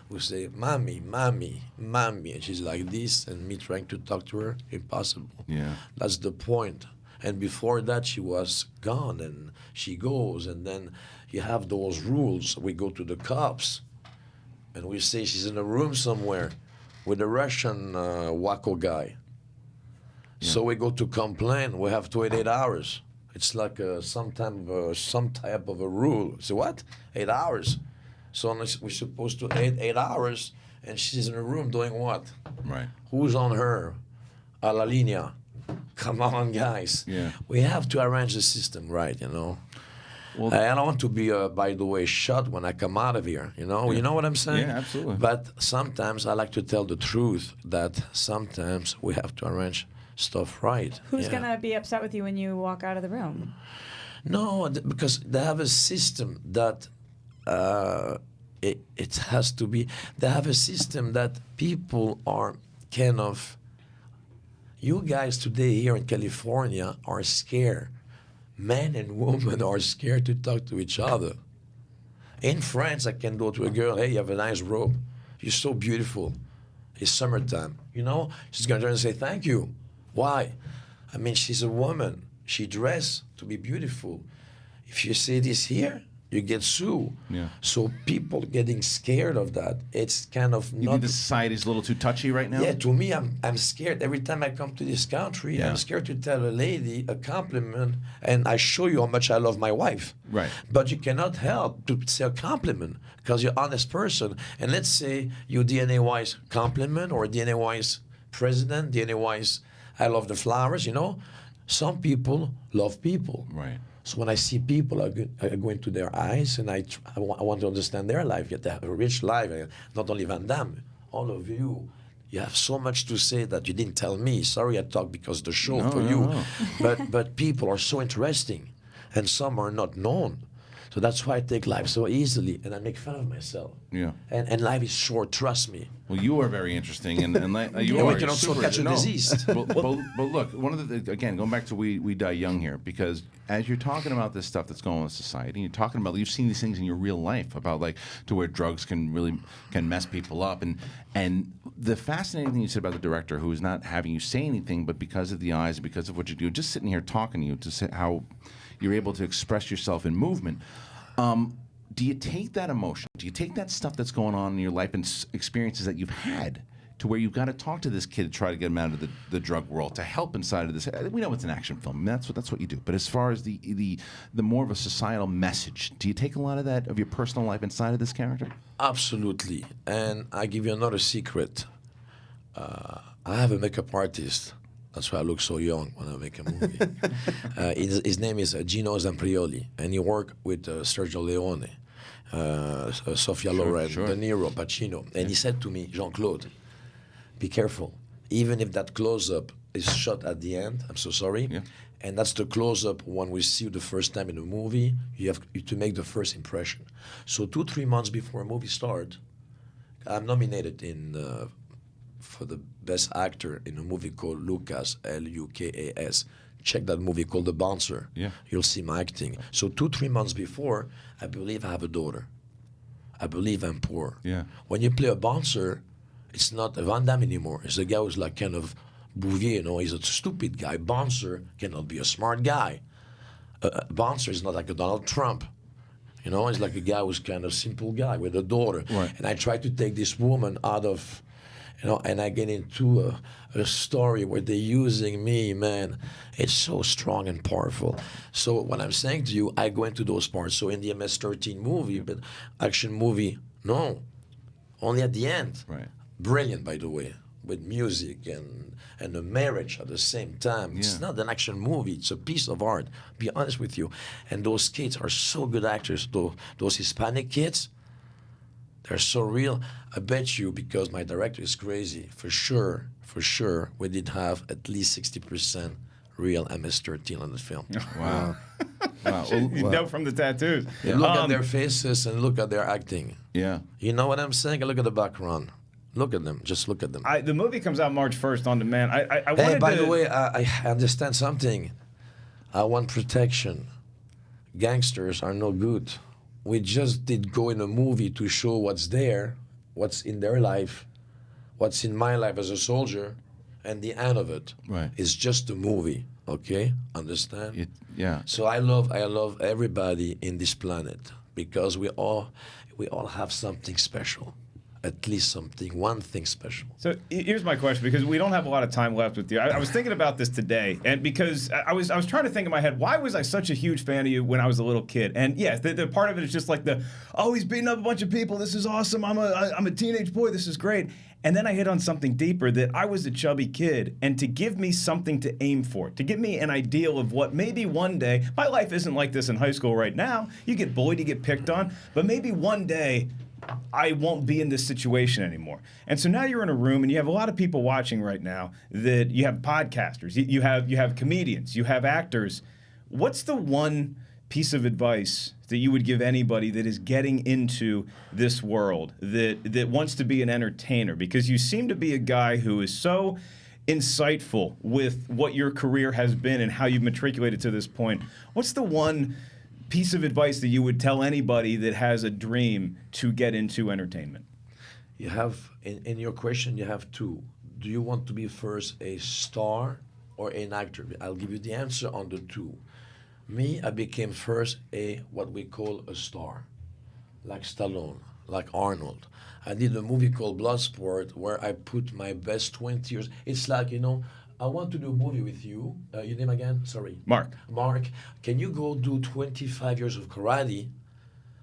who say, "Mommy, mommy, mommy," and she's like this, and me trying to talk to her, impossible. Yeah. That's the point. And before that, she was gone, and she goes, and then you have those rules. We go to the cops, and we say she's in a room somewhere with a Russian Waco guy. Yeah. So we go to complain. We have to wait 8 hours. It's like some type of a rule. So what? 8 hours. So we're supposed to wait 8 hours, and she's in a room doing what? Right. Who's on her? A la linea. Come on, guys. Yeah. We have to arrange the system right, you know. Well, I don't want to be, by the way, shot when I come out of here, you know. Yeah. You know what I'm saying? Yeah, absolutely. But sometimes I like to tell the truth that sometimes we have to arrange stuff right. Who's going to be upset with you when you walk out of the room? No, because they have a system that it has to be. They have a system that people are kind of. You guys today here in California are scared. Men and women are scared to talk to each other. In France, I can go to a girl, "Hey, you have a nice robe. You're so beautiful. It's summertime." You know, she's going to turn and say, "Thank you." Why? I mean, she's a woman. She dressed to be beautiful. If you say this here, you get sued. Yeah. So people getting scared of that. It's kind of You think the society's a little too touchy right now? Yeah, to me, I'm scared. Every time I come to this country, I'm scared to tell a lady a compliment, and I show you how much I love my wife. Right. But you cannot help to say a compliment because you're an honest person. And let's say you DNA-wise compliment or DNA-wise president, DNA-wise I love the flowers, you know. Some people love people. Right. So when I see people, I go into their eyes, and I want to understand their life. Yet they have a rich life. Not only Van Damme, all of you. You have so much to say that you didn't tell me. Sorry, I talked because the show for you. But people are so interesting, and some are not known. So that's why I take life so easily, and I make fun of myself. Yeah. And life is short. Trust me. Well, you are very interesting, and you Yeah, are. we can also catch a disease. but look, one of the again, going back to we die young here, because as you're talking about this stuff that's going on in society, you're talking about you've seen these things in your real life about like to where drugs can mess people up, and the fascinating thing you said about the director who is not having you say anything, but because of the eyes, because of what you do, just sitting here talking to you, to say how you're able to express yourself in movement. Do you take that emotion? Do you take that stuff that's going on in your life and experiences that you've had to where you've got to talk to this kid to try to get him out of the drug world, to help inside of this? We know it's an action film. I mean, that's what you do. But as far as the more of a societal message, do you take a lot of that of your personal life inside of this character? Absolutely. And I give you another secret. I have a makeup artist. That's why I look so young when I make a movie. His name is Gino Zamprioli, and he worked with Sergio Leone, Sophia Loren, De Niro, Pacino. And he said to me, "Jean Claude, be careful. Even if that close-up is shot at the end, I'm so sorry, and that's the close-up when we see you the first time in a movie, you have to make the first impression. So 2-3 months before a movie starts, I'm nominated for the best actor in a movie called Lucas, Lukas. Check that movie called The Bouncer. Yeah. You'll see my acting. So 2-3 months before, I believe I have a daughter. I believe I'm poor. Yeah. When you play a bouncer, it's not a Van Damme anymore. It's a guy who's like kind of Bouvier, you know, he's a stupid guy. Bouncer cannot be a smart guy. Bouncer is not like a Donald Trump. You know, he's like a guy who's kind of simple guy with a daughter. Right. And I try to take this woman out of, you know, and I get into a story where they're using me, man. It's so strong and powerful. So what I'm saying to you, I go into those parts. So in the MS-13 movie, but action movie, no. Only at the end. Right. Brilliant, by the way, with music and a marriage at the same time. It's not an action movie. It's a piece of art, be honest with you. And those kids are so good actors. Those Hispanic kids, they're so real. I bet you, because my director is crazy, for sure, we did have at least 60% real MS-13 on the film. Wow. Wow. You know from the tattoos. Yeah. Look at their faces and look at their acting. Yeah. You know what I'm saying? Look at the background. Look at them. Just look at them. The movie comes out March 1st on demand. I Hey, by the way, I understand something. I want protection. Gangsters are no good. We just did go in a movie to show what's there, what's in their life, what's in my life as a soldier, and the end of it. Right. It's just a movie, okay? Understand? Yeah. So I love everybody in this planet because we all have something special. At least one thing special. So here's my question, because we don't have a lot of time left with you. I was thinking about this today, and because I was trying to think in my head, why was I such a huge fan of you when I was a little kid? And yes, the part of it is just like he's beating up a bunch of people. This is awesome. I'm a teenage boy. This is great. And then I hit on something deeper, that I was a chubby kid, and to give me something to aim for, to give me an ideal of what maybe one day, my life isn't like this in high school right now. You get bullied, you get picked on, but maybe one day I won't be in this situation anymore. And so now you're in a room and you have a lot of people watching right now, that you have podcasters, you have comedians, you have actors. What's the one piece of advice that you would give anybody that is getting into this world, that wants to be an entertainer? Because you seem to be a guy who is so insightful with what your career has been and how you've matriculated to this point. What's the one piece of advice that you would tell anybody that has a dream to get into entertainment? You have, in your question, you have two. Do you want to be first a star or an actor? I'll give you the answer on the two. Me, I became first what we call a star, like Stallone, like Arnold. I did a movie called Bloodsport where I put my best 20 years. It's like, I want to do a movie with you. Your name again? Sorry. Mark. Mark, can you go do 25 years of karate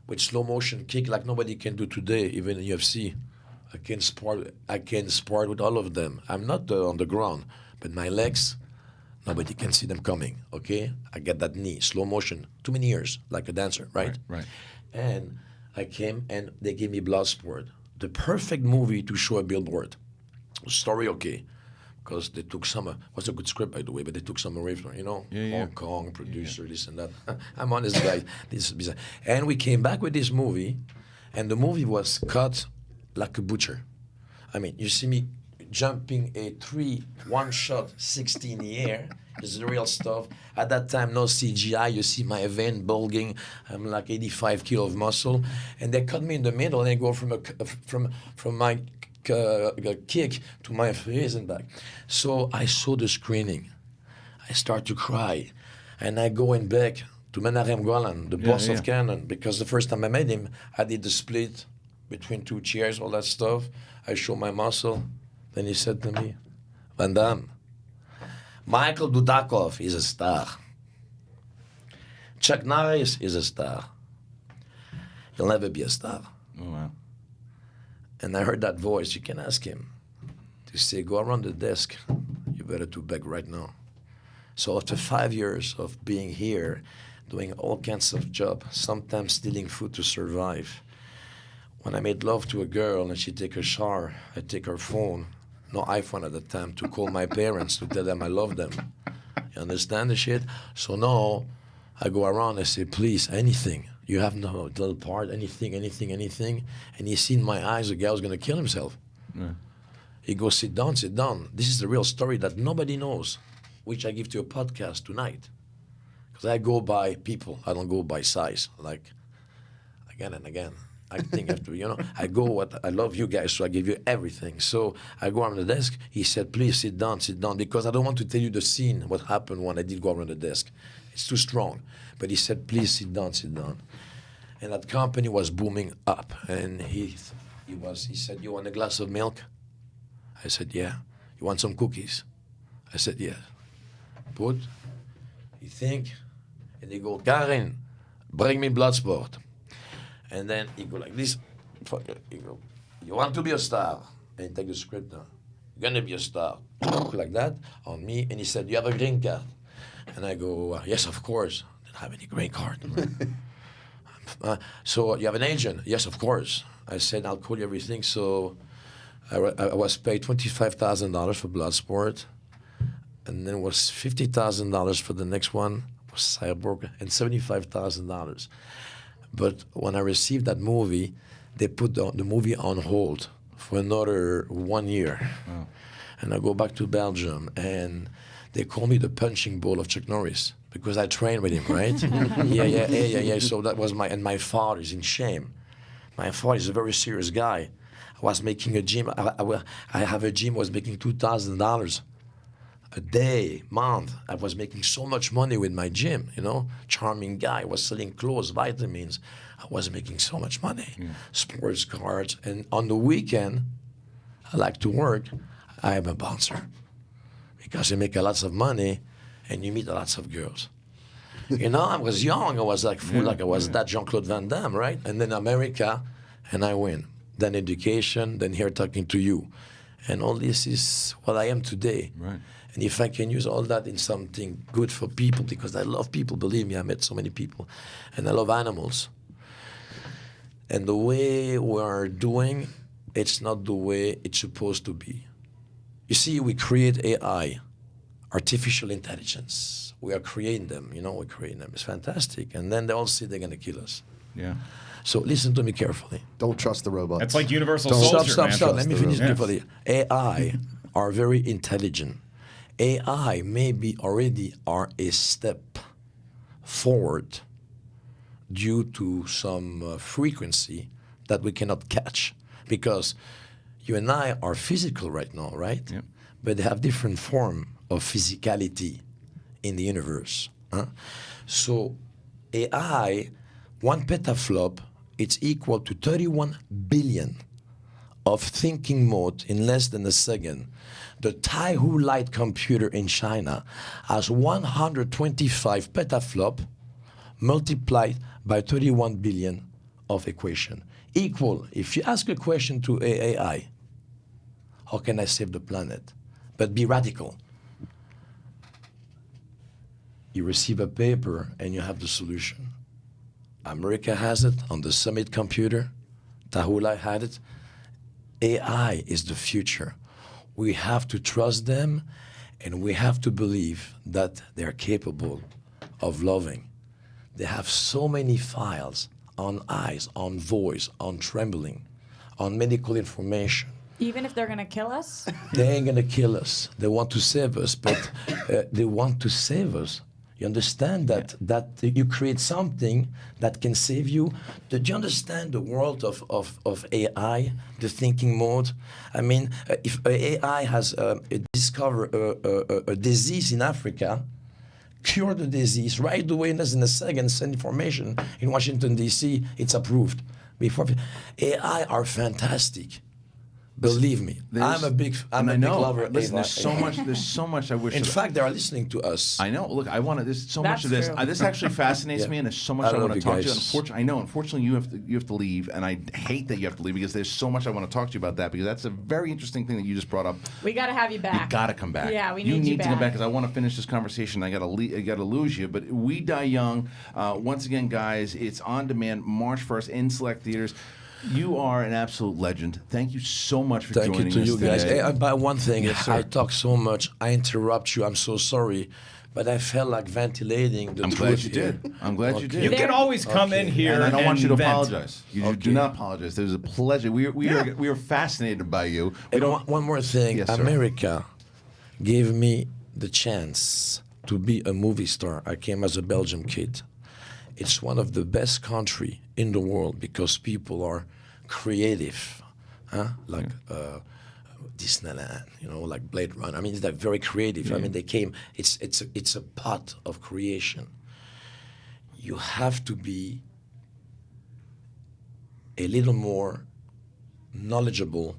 with slow motion kick like nobody can do today, even in UFC? I can spar with all of them. I'm not on the ground, but my legs, nobody can see them coming, okay? I get that knee, slow motion, too many years, like a dancer, right? Right. And I came and they gave me Bloodsport, the perfect movie to show a billboard. Story, okay. Because they took some, was a good script by the way, but they took some away from, Hong Kong, producer, this and that. I'm honest guy, this is bizarre. And we came back with this movie, and the movie was cut like a butcher. I mean, you see me jumping a tree, one shot, 60 in the air. It's the real stuff. At that time, no CGI. You see my vein bulging. I'm like 85 kilo of muscle. And they cut me in the middle, and I go from my kick to my face and back. So I saw the screening. I start to cry. And I go in back to Menachem Golan, the boss of Canon, because the first time I met him, I did the split between two chairs, all that stuff. I show my muscle. Then he said to me, Van Damme, Michael Dudakov is a star. Chuck Norris is a star. He'll never be a star. Oh, wow. And I heard that voice. You can ask him to say, go around the desk. You better do back right now. So after 5 years of being here, doing all kinds of jobs, sometimes stealing food to survive, when I made love to a girl and she take a shower, I take her phone, no iPhone at the time, to call my parents to tell them I love them. You understand the shit? So now I go around, I say, please, anything. You have no little part, anything. And he see in my eyes the guy was going to kill himself. Yeah. He goes, sit down. This is the real story that nobody knows, which I give to a podcast tonight. Because I go by people. I don't go by size, like again and again. I think after, I go I love you guys, so I give you everything. So I go around the desk. He said, please sit down, because I don't want to tell you the scene, what happened when I did go around the desk. It's too strong. But he said, please sit down. And that company was booming up. And he said, you want a glass of milk? I said, yeah. You want some cookies? I said, yeah. Put, you think, and they go, Karen, bring me Bloodsport. And then he go like this. He go, you want to be a star? And he take the script down. You're going to be a star. Like that on me. And he said, you have a green card? And I go, yes, of course. I didn't have any green card. So you have an agent? Yes, of course. I said, I'll call you everything. So I was paid $25,000 for Bloodsport. And then it was $50,000 for the next one, was Cyborg, and $75,000. But when I received that movie, they put the movie on hold for another 1 year. Oh. And I go back to Belgium, and they call me the punching ball of Chuck Norris, because I trained with him, right? Yeah. So that was my father is in shame. My father is a very serious guy. I was making a gym. I have a gym. Was making $2,000 a day, month. I was making so much money with my gym. Charming guy. I was selling clothes, vitamins. I was making so much money. Sports cards, and on the weekend, I like to work. I am a bouncer because you make lots of money, and you meet lots of girls. I was young. I was like full, like I was that Jean Claude Van Damme, right? And then America, and I win. Then education, then here talking to you. And all this is what I am today. Right. And if I can use all that in something good for people, because I love people, believe me, I met so many people, and I love animals. And the way we are doing, it's not the way it's supposed to be. You see, we create AI, artificial intelligence. We are creating them, we're creating them. It's fantastic. And then they all say they're going to kill us. Yeah. So listen to me carefully. Don't trust the robots. That's like universal soldier, Stop. Let me finish carefully. AI are very intelligent. AI maybe already are a step forward due to some frequency that we cannot catch. Because you and I are physical right now, right? Yep. But they have different form of physicality in the universe. So AI, 1 petaflop, it's equal to 31 billion of thinking mode in less than a second. The Taihu light computer in China has 125 petaflop multiplied by 31 billion of equation. Equal, if you ask a question to AI, how can I save the planet? But be radical. You receive a paper and you have the solution. America has it on the Summit computer. Tahula had it. AI is the future. We have to trust them, and we have to believe that they're capable of loving. They have so many files on eyes, on voice, on trembling, on medical information. Even if they're going to kill us? They ain't going to kill us. They want to save us, but they want to save us. You understand that you create something that can save you? Do you understand the world of AI, the thinking mode? I mean, if AI has discovered a disease in Africa, cure the disease right away, in a second, send information in Washington, D.C., it's approved. AI are fantastic. Believe me, I'm a big lover. Listen, there's so much I wish. In fact, they are listening to us. I know. Look, there's so much of this. This actually fascinates me, and there's so much I want to talk to you. Unfortunately, you have to leave, and I hate that you have to leave because there's so much I want to talk to you about that, because that's a very interesting thing that you just brought up. We got to have you back. You got to come back. Yeah, we need you to come back, because I want to finish this conversation. I got to lose you, but We Die Young. Once again, guys, it's on demand March 1st in select theaters. You are an absolute legend. Thank you so much for joining us. Thank you to you guys. Today. Hey, but one thing, yes, I talk so much. I interrupt you. I'm so sorry. But I felt like ventilating the truth. Glad you did. I'm glad you did. You can always come in here, and I don't want you to vent. apologize. You do not apologize. There's a pleasure. We are fascinated by you. One more thing. Yes, America gave me the chance to be a movie star. I came as a Belgian kid. It's one of the best country in the world because people are creative, like Disneyland, like Blade Runner. I mean, they're very creative. I mean, they came. It's a part of creation. You have to be a little more knowledgeable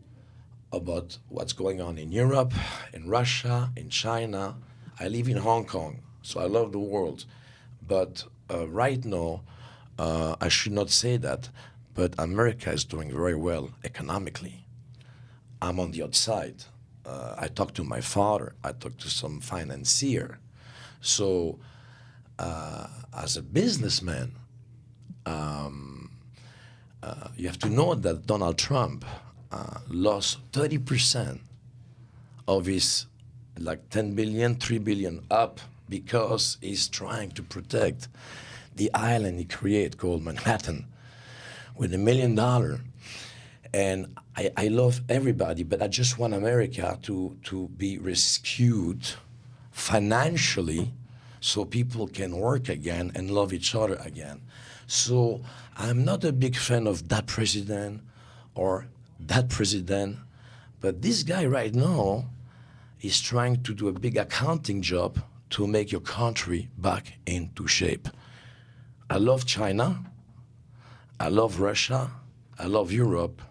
about what's going on in Europe, in Russia, in China. I live in Hong Kong, so I love the world. But right now, I should not say that, but America is doing very well economically. I'm on the outside. I talked to my father. I talked to some financier. So as a businessman, you have to know that Donald Trump lost 30% of his 10 billion, 3 billion up because he's trying to protect the island he created called Manhattan with $1 million. And I love everybody, but I just want America to be rescued financially so people can work again and love each other again. So I'm not a big fan of that president or that president, but this guy right now is trying to do a big accounting job to make your country back into shape. I love China, I love Russia, I love Europe,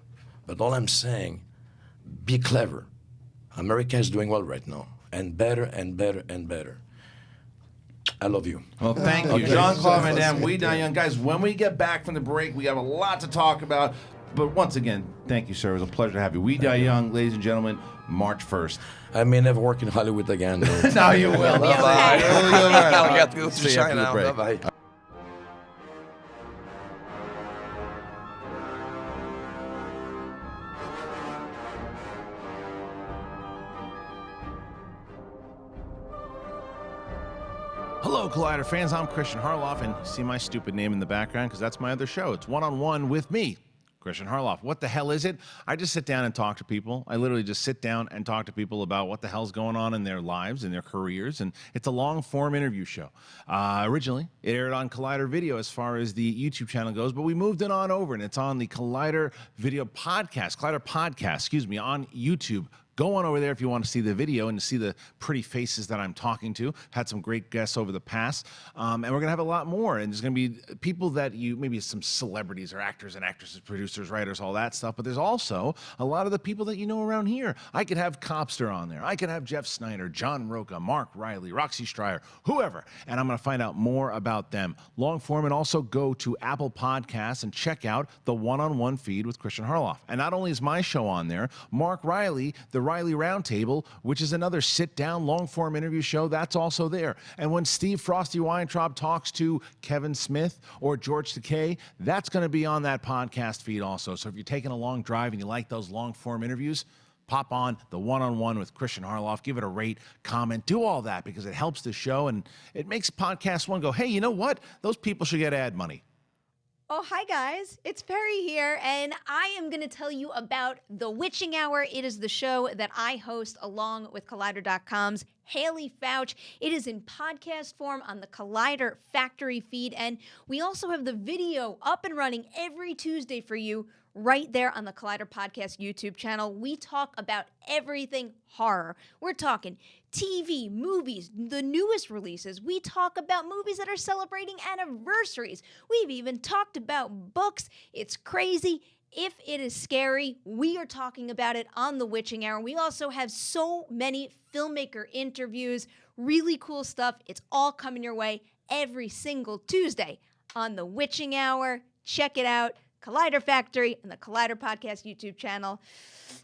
but all I'm saying, be clever. America is doing well right now, and better and better and better. I love you. Well, thank you. Jean Claude Van Damme, We Die Young. Guys, when we get back from the break, we have a lot to talk about. But once again, thank you, sir. It was a pleasure to have you. We Die Young, ladies and gentlemen, March 1st. I may never work in Hollywood again. No, you will. Bye-bye. I'll get to go to See you after the China. break. Bye-bye. Hello, Collider fans. I'm Kristian Harloff, and you see my stupid name in the background because that's my other show. It's One-on-One with me, Kristian Harloff. What the hell is it? I just sit down and talk to people. I literally just sit down and talk to people about what the hell's going on in their lives and their careers, and it's a long-form interview show. Originally, it aired on Collider Video as far as the YouTube channel goes, but we moved it on over, and it's on the Collider Video podcast, Collider Podcast, on YouTube. Go on over there if you want to see the video and to see the pretty faces that I'm talking to. Had some great guests over the past. And we're going to have a lot more. And there's going to be people that you, maybe some celebrities or actors and actresses, producers, writers, all that stuff. But there's also a lot of the people that you know around here. I could have Copster on there. I could have Jeff Snyder, John Roca, Mark Reilly, Roxy Striar, whoever. And I'm going to find out more about them. Long form, and also go to Apple Podcasts and check out the One-on-One feed with Kristian Harloff. And not only is my show on there, Mark Reilly, the Reilly Roundtable, which is another sit-down, long-form interview show, that's also there. And when Steve Frosty Weintraub talks to Kevin Smith or George Takei, that's going to be on that podcast feed also. So if you're taking a long drive and you like those long-form interviews, pop on the One-on-One with Kristian Harloff, give it a rate, comment, do all that because it helps the show and it makes Podcast One go, hey, you know what? Those people should get ad money. Oh, hi guys, it's Perry here, and I am going to tell you about The Witching Hour. It is the show that I host along with Collider.com's Haley Fouch. It is in podcast form on the Collider Factory feed, and we also have the video up and running every Tuesday for you right there on the Collider Podcast YouTube channel. We talk about everything horror. We're talking TV, movies, the newest releases. We talk about movies that are celebrating anniversaries. We've even talked about books. It's crazy. If it is scary, we are talking about it on The Witching Hour. We also have so many filmmaker interviews, really cool stuff. It's all coming your way every single Tuesday on The Witching Hour. Check it out. Collider Factory and the Collider Podcast YouTube channel.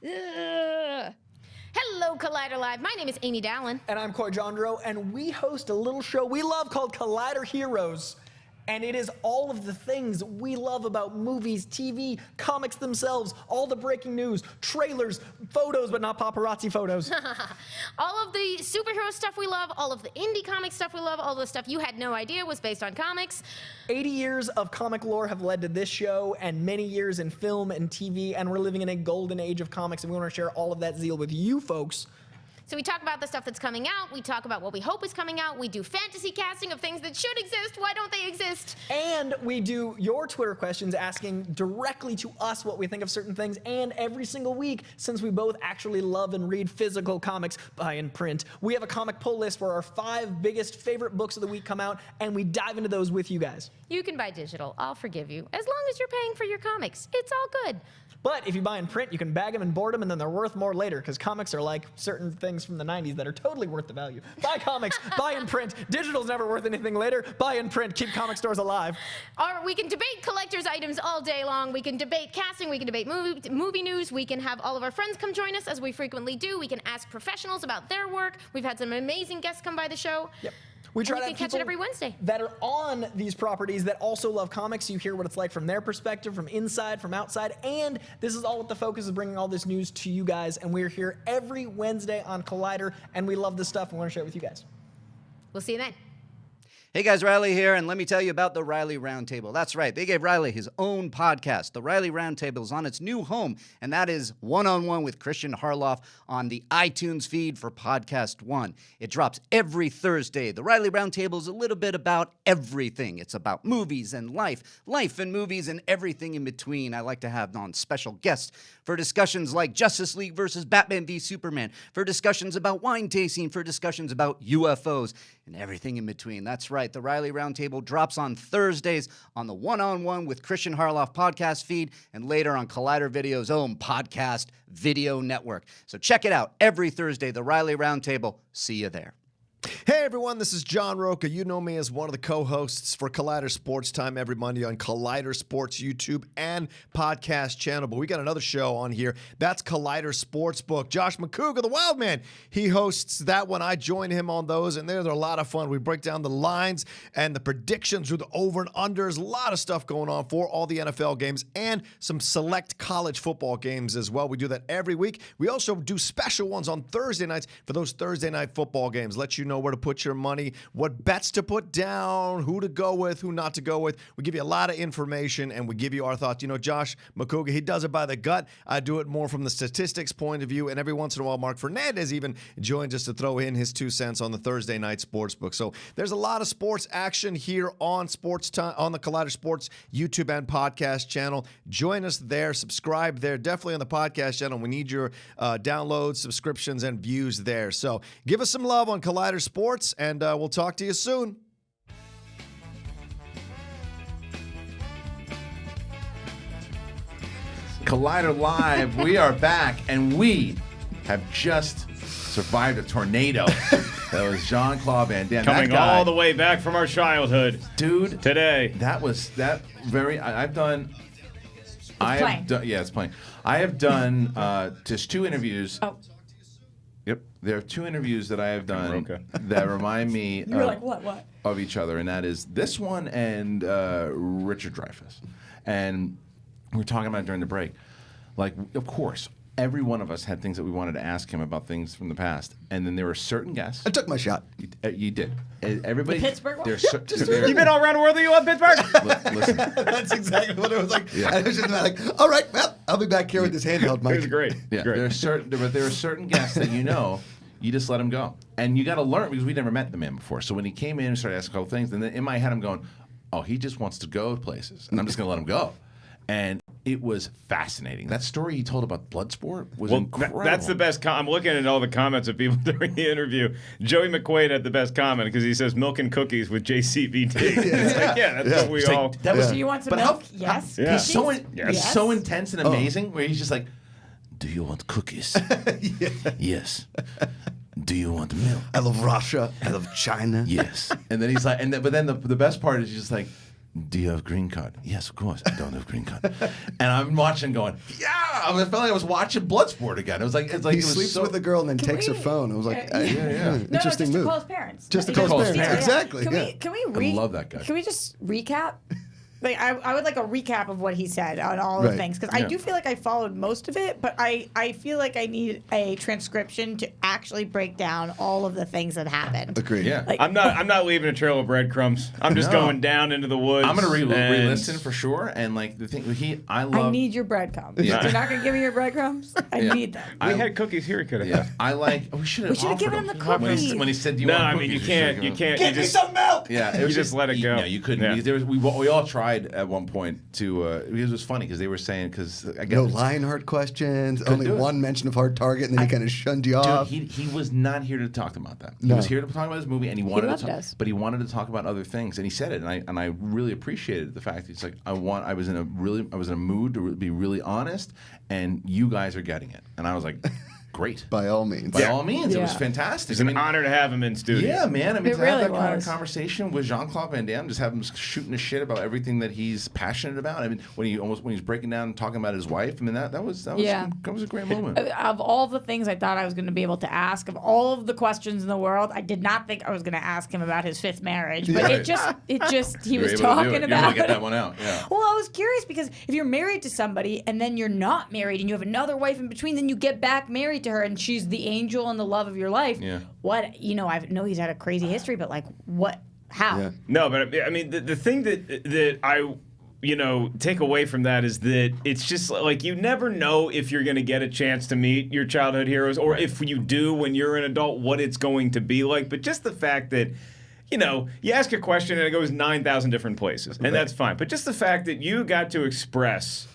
Ugh. Hello, Collider Live. My name is Amy Dallin. And I'm Coy Jandro, and we host a little show we love called Collider Heroes. And it is all of the things we love about movies, TV, comics themselves, all the breaking news, trailers, photos, but not paparazzi photos. All of the superhero stuff we love, all of the indie comic stuff we love, all the stuff you had no idea was based on comics. 80 years of comic lore have led to this show, and many years in film and TV, and we're living in a golden age of comics, and we want to share all of that zeal with you folks. So we talk about the stuff that's coming out. We talk about what we hope is coming out. We do fantasy casting of things that should exist. Why don't they exist? And we do your Twitter questions asking directly to us what we think of certain things. And every single week, since we both actually love and read physical comics, buy and print, we have a comic pull list where our 5 biggest favorite books of the week come out, and we dive into those with you guys. You can buy digital. I'll forgive you. As long as you're paying for your comics. It's all good. But if you buy in print, you can bag them and board them, and then they're worth more later, because comics are like certain things from the 90s that are totally worth the value. Buy comics, buy in print. Digital's never worth anything later. Buy in print. Keep comic stores alive. Or we can debate collector's items all day long. We can debate casting. We can debate movie news. We can have all of our friends come join us, as we frequently do. We can ask professionals about their work. We've had some amazing guests come by the show. Yep. We try to have catch it every Wednesday. That are on these properties that also love comics. You hear what it's like from their perspective, from inside, from outside, and this is all with the focus of bringing all this news to you guys. And we're here every Wednesday on Collider, and we love this stuff and want to share it with you guys. We'll see you then. Hey guys, Reilly here, and let me tell you about the Reilly Roundtable. That's right, they gave Reilly his own podcast. The Reilly Roundtable is on its new home, and that is One-on-One with Kristian Harloff on the iTunes feed for Podcast One. It drops every Thursday. The Reilly Roundtable is a little bit about everything. It's about movies and life and movies and everything in between. I like to have on special guests for discussions like Justice League versus Batman v Superman, for discussions about wine tasting, for discussions about UFOs, and everything in between. That's right. The Reilly Roundtable drops on Thursdays on the One-on-One with Kristian Harloff podcast feed and later on Collider Video's own podcast video network. So check it out every Thursday, the Reilly Roundtable. See you there. Hey everyone, this is John Roca. You know me as one of the co-hosts for Collider Sports Time every Monday on Collider Sports YouTube and podcast channel. But we got another show on here. That's Collider Sportsbook. Josh Macuga, the Wild Man, he hosts that one. I join him on those, and they're a lot of fun. We break down the lines and the predictions with the over and unders. A lot of stuff going on for all the NFL games and some select college football games as well. We do that every week. We also do special ones on Thursday nights for those Thursday night football games. Let you know where to put your money, what bets to put down, who to go with, who not to go with. We give you a lot of information, and we give you our thoughts. You know, Josh Macuga, he does it by the gut. I do it more from the statistics point of view, and every once in a while, Mark Fernandez even joins us to throw in his 2 cents on the Thursday night sportsbook. So there's a lot of sports action here on Sports Time, on the Collider Sports YouTube and podcast channel. Join us there, subscribe there, definitely on the podcast channel. We need your downloads, subscriptions, and views there. So give us some love on Collider Sports, and we'll talk to you soon. Collider Live, we are back, and we have just survived a tornado. That was Jean Claude Van Damme. Coming all the way back from our childhood. Dude. Today. That was that very, I've done. Yeah, it's playing. I have done just 2 interviews. Oh. Yep. There are 2 interviews that I have done that remind me You were like, what? Of each other, and that is this one and Richard Dreyfuss. And we were talking about it during the break. Like, of course, every one of us had things that we wanted to ask him about things from the past. And then there were certain guests. I took my shot. You did. Everybody. The Pittsburgh one? You've been all around the world and you love Pittsburgh? Listen. That's exactly what it was like. Yeah. I was just like, all right, well, I'll be back here with this handheld mic. It was great. Yeah, great. There are certain guests that you just let them go. And you got to learn, because we never met the man before. So when he came in and started asking a couple things, and then in my head I'm going, oh, he just wants to go places. And I'm just going to let him go. And it was fascinating. That story he told about Bloodsport was incredible. That's the best. I'm looking at all the comments of people during the interview. Joey McQuaid had the best comment because he says milk and cookies with JCVD. It's like, that's what we all. That was. Do you want some milk? Yes. He's so intense and amazing. Where he's just like, do you want cookies? Yes. Do you want milk? I love Russia. I love China. Yes. And then he's like, but then the best part is just like, do you have green card? Yes, of course. I don't have green card. And I'm watching, going, yeah. I felt like I was watching Bloodsport again. It he sleeps with a girl and then takes her phone. I was like, interesting move. To call his parents. Just to call his parents. Exactly. Can we I love that guy. Can we just recap? Like I would like a recap of what he said on all the things, because I do feel like I followed most of it, but I feel like I need a transcription to actually break down all of the things that happened. Agreed. Yeah. Like, I'm not leaving a trail of breadcrumbs. I'm just going down into the woods. I'm gonna re-listen for sure. And like the thing, I need your breadcrumbs. You're not gonna give me your breadcrumbs. I need them. We had cookies here. He could have. Yeah. I like. We should have given him the cookies. When he said, "Do you no, want I mean cookies?" you can't. Give me some milk. Yeah. You just let it go. No, you couldn't. Yeah. Because we all tried at one point to. Because it was funny because they were saying I guess no Lionheart questions. Only one mention of Hard Target, and then he kind of shunned you off. Dude, he was not here to talk about that. No. He was here to talk about his movie, and he wanted to talk. Us. But he wanted to talk about other things, and he said it, and I really appreciated the fact that he's like, I was in a mood to be really honest, and you guys are getting it, and I was like. Great. By all means. By all means. It was fantastic. It's an honor to have him in studio. Yeah, man. I mean, to really have that kind was. of conversation with Jean Claude Van Damme, just have him shooting his shit about everything that he's passionate about. I mean, when he's breaking down and talking about his wife, I mean, that was a great moment. Of all the things I thought I was going to be able to ask, of all of the questions in the world, I did not think I was going to ask him about his 5th marriage. But it just he was talking about. You're able to get that one out. Yeah. Well, I was curious because if you're married to somebody and then you're not married and you have another wife in between, then you get back married to her and she's the angel and the love of your life. Yeah. What, I know he's had a crazy history, but like what How? Yeah. No, but I mean, the thing that I take away from that is that it's just like you never know if you're going to get a chance to meet your childhood heroes, or if you do when you're an adult, what it's going to be like. But just the fact that, you ask a question and it goes 9,000 different places, and that's fine. But just the fact that you got to express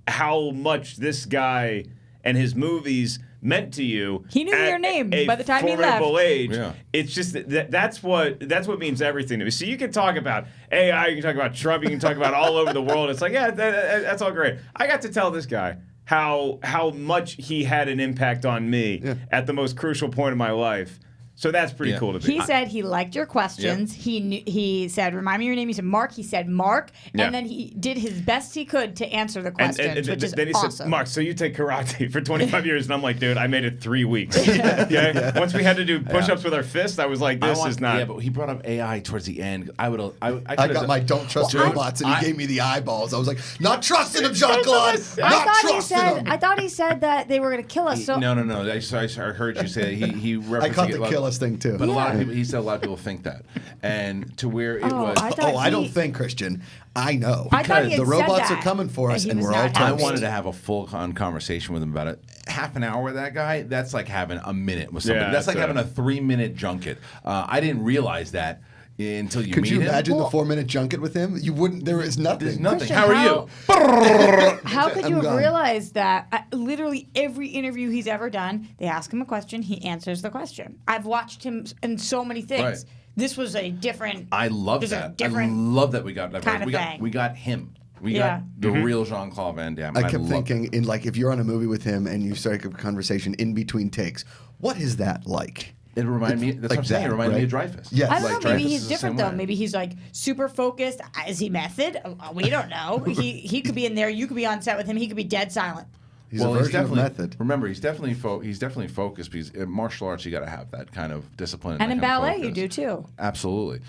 how much this guy and his movies meant to you. He knew your name by the time he left. Age. Yeah. It's just that's what means everything to me. So you can talk about AI, you can talk about Trump, you can talk about all over the world. It's like, yeah, that's all great. I got to tell this guy how much he had an impact on me at the most crucial point of my life. So that's pretty cool to me. He said he liked your questions. He said, remind me your name. He said Mark. He said Mark. And then he did his best he could to answer the questions, which is then he awesome. said, Mark, so you take karate for 25 years. And I'm like, dude, I made it 3 weeks. Okay? Once we had to do push-ups with our fists, I was like, this is not. Yeah, but he brought up AI towards the end. I got my don't trust robots, and he gave me the eyeballs. I was like, not trusting him, Jean Claude. Not trusting him. I thought he said that they were going to kill us. So No. I heard you say he referenced I caught the kill us thing too. But a lot of people, he said a lot of people think that, and to where it was. I don't think, Kristian. I know. I thought he had the robots said are coming for us, that and he we're was all not toast. I wanted to have a full conversation with him about it. Half an hour with that guy, that's like having a minute with somebody. Yeah, that's like that's having a 3-minute junket. I didn't realize that until you Could meet you him. imagine the 4-minute junket with him? You wouldn't. There is nothing. There's nothing. Kristian, How are you? How could you I'm have gone. realized that? Literally every interview he's ever done, they ask him a question, he answers the question. I've watched him in so many things. Right. This was a different. I love there's a that. I different love that we got that. kind of we thing. got him. We Yeah. got the real Jean Claude Van Damme. I and kept love thinking, in like, if you're on a movie with him and you strike a conversation in between takes, what is that like? It reminded me. That's like what I'm saying. It that, reminded me right? of Dreyfus. Yes. I don't know. Maybe Dreyfus he's is the different same though. way. Maybe he's like super focused. Is he method? We don't know. He could be in there. You could be on set with him. He could be dead silent. He's a version of method. Remember, he's definitely focused because in martial arts you got to have that kind of discipline. And in that kind of ballet, you focus. do too. Absolutely.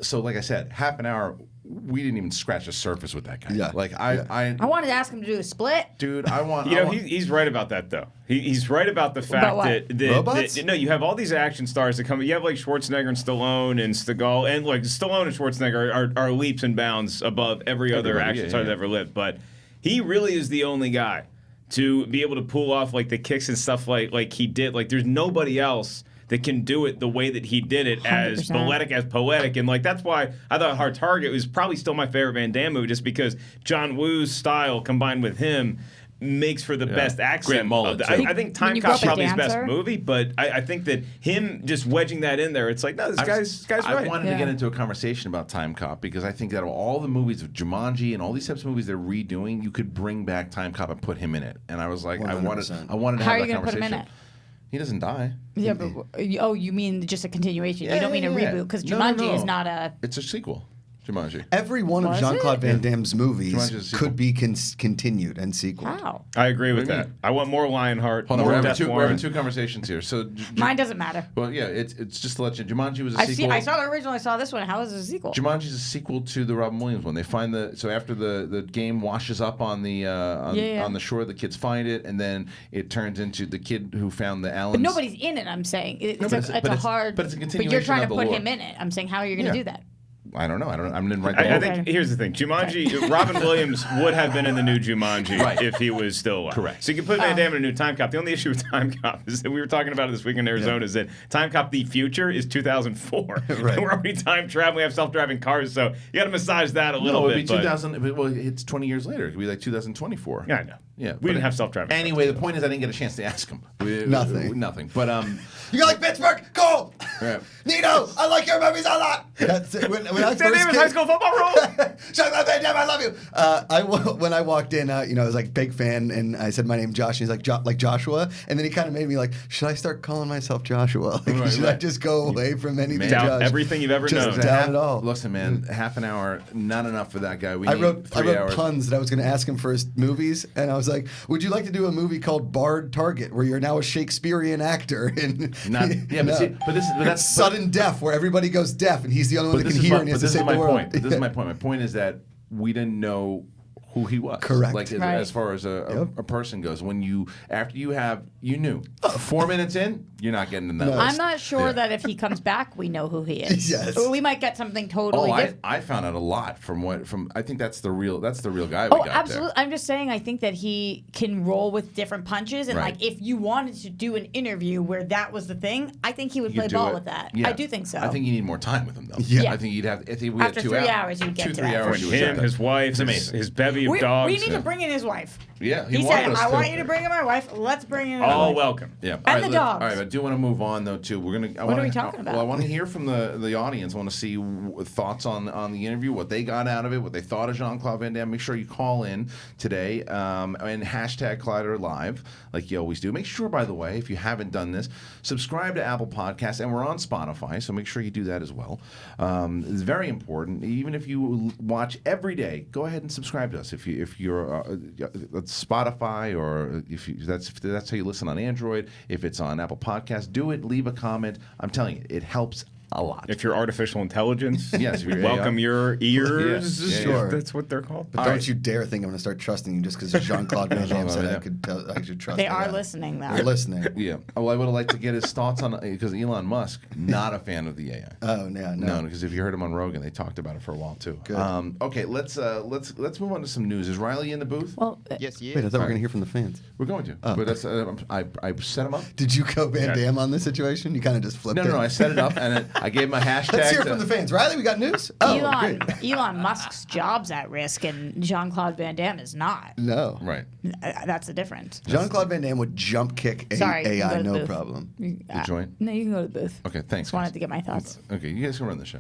So, like I said, half an hour. We didn't even scratch the surface with that guy. Yeah. Like I wanted to ask him to do a split. Dude, I want. He's right about that though. He's right about the fact About what? that Robots? no, you have all these action stars that come. You have like Schwarzenegger and Stallone and Seagal, and like Stallone and Schwarzenegger are leaps and bounds above every other Everybody, action yeah, star yeah. that ever lived. But he really is the only guy to be able to pull off like the kicks and stuff like he did. Like there's nobody else that can do it the way that he did it, as 100%. as poetic. And like that's why I thought Hard Target was probably still my favorite Van Damme movie, just because John Woo's style combined with him makes for the best accent. Great mullet, I too. think When you grow Timecop up a probably his best dancer? movie, but I think that him just wedging that in there, it's like, no, this guy's I right. wanted to get into a conversation about Timecop because I think that of all the movies of Jumanji and all these types of movies they're redoing, you could bring back Timecop and put him in it. And I was like, I wanted to How have are that you gonna put conversation. him in it? He doesn't die. Yeah, but you mean just a continuation? You don't mean a yeah. reboot because No, Jumanji is not a. It's a sequel. Jumanji. Every one of Was Jean Claude it? Van Damme's movies Jumanji's a sequel. could be continued and sequeled. How? I agree with What do you that. I want more Lionheart, Hold on, more we're Death having Warrant. two conversations here. So, Mine doesn't matter. well, yeah, it's just to let you. Jumanji was a sequel. I saw the original. I saw this one. How is it a sequel? Jumanji's a sequel to the Robin Williams one. They find so after the game washes up on the on the shore, the kids find it, and then it turns into the kid who found the Allens. But nobody's in it. I'm saying it's but it's hard. but it's a But continuation you're trying of to the put lore. him in it. I'm saying, how are you going to do that? I don't know. I didn't write the I book. think here's the thing. Jumanji, Robin Williams would have been in the new Jumanji if he was still alive. Correct. So you can put Van Damme in a new Timecop. The only issue with Timecop is that we were talking about it this week in Arizona is that Timecop The Future is 2004. Right. We're already time traveling. We have self-driving cars, so you got to massage that a little No, bit. it'd be but- 2000. Well, it's 20 years later. It could be like 2024. Yeah, I know. Yeah, We but didn't have self-driving. Anyway, the point is, I didn't get a chance to ask him. Nothing. But You like Pittsburgh? Cool. Right. Nino, I like your movies a lot. That's it. When I San first Diego's high school football rule. Shut up, Van Damme, I love you. When I walked in, I was like big fan, and I said my name Josh, and he's like Joshua, and then he kind of made me like, should I start calling myself Joshua? Like, should I just go away from anything? Doubt Josh? everything you've ever Just known. doubt it all. Listen, man, half an hour, not enough for that guy. I need wrote 3 hours. puns that I was going to ask him for his movies, and I was like, "Would you like to do a movie called Bard Target, where you're now a Shakespearean actor?" And that's sudden death, where everybody goes deaf, and he's the only one that can hear, and he has to save the world. This is my point. My point is that we didn't know who he was. Correct. Like Right. as far as a person goes, when you knew 4 minutes in, you're not getting in that list. I'm not sure that if he comes back, we know who he is. Yes. Or we might get something totally different. I found out a lot from I think that's the real guy we Oh, got absolutely. there. I'm just saying, I think that he can roll with different punches. And, Right. like, if you wanted to do an interview where that was the thing, I think he would You play do ball it. with that. Yeah. I do think so. I think you need more time with him, though. Yeah. I think you'd have. I think we had After 2 3 hours. hours, you'd get 2, to 3 that. hours. For you would Him, get his that. wife, It's amazing. his bevy of we dogs. need to bring in his wife. Yeah, He wanted said, us I to. want you to bring in my wife. Let's bring in his All wife. welcome. Yeah, And the dogs. All right, but I do want to move on though too. We're gonna. What are we talking about? Well, I want to hear from the audience. I want to see thoughts on the interview, what they got out of it, what they thought of Jean Claude Van Damme. Make sure you call in today and hashtag Collider Live like you always do. Make sure, by the way, if you haven't done this, subscribe to Apple Podcasts, and we're on Spotify, so make sure you do that as well. It's very important. Even if you watch every day, go ahead and subscribe to us. If you're Spotify, or if that's how you listen on Android, if it's on Apple Podcasts, do it. Leave a comment. I'm telling you, it helps a lot. If you're artificial intelligence, yes, we welcome your ears. Yes. Sure. That's what they're called. But don't you dare think I'm going to start trusting you just because Jean Claude Van Damme said I should trust. They the are guy. listening, though. They're listening. Yeah. Oh, I would have liked to get his thoughts on because Elon Musk, not a fan of the AI. Oh yeah, no. because if you heard him on Rogan, they talked about it for a while too. Good. Okay, let's move on to some news. Is Reilly in the booth? Well, Yes, Wait, I thought we were going to hear from the fans. We're going to. Oh. But that's I set him up. Did you go Van Damme on this situation? You kind of just flipped it. No. I set it up and I gave him a hashtag. Let's hear it from the fans. Riley, we got news? Oh, Elon Musk's job's at risk, and Jean Claude Van Damme is not. No. Right. That's the difference. Jean Claude Van Damme would jump kick Sorry, you can AI, go to the no booth. problem. The joint. No, you can go to the booth. Okay, thanks. Just wanted to get my thoughts. Okay, you guys can run the show.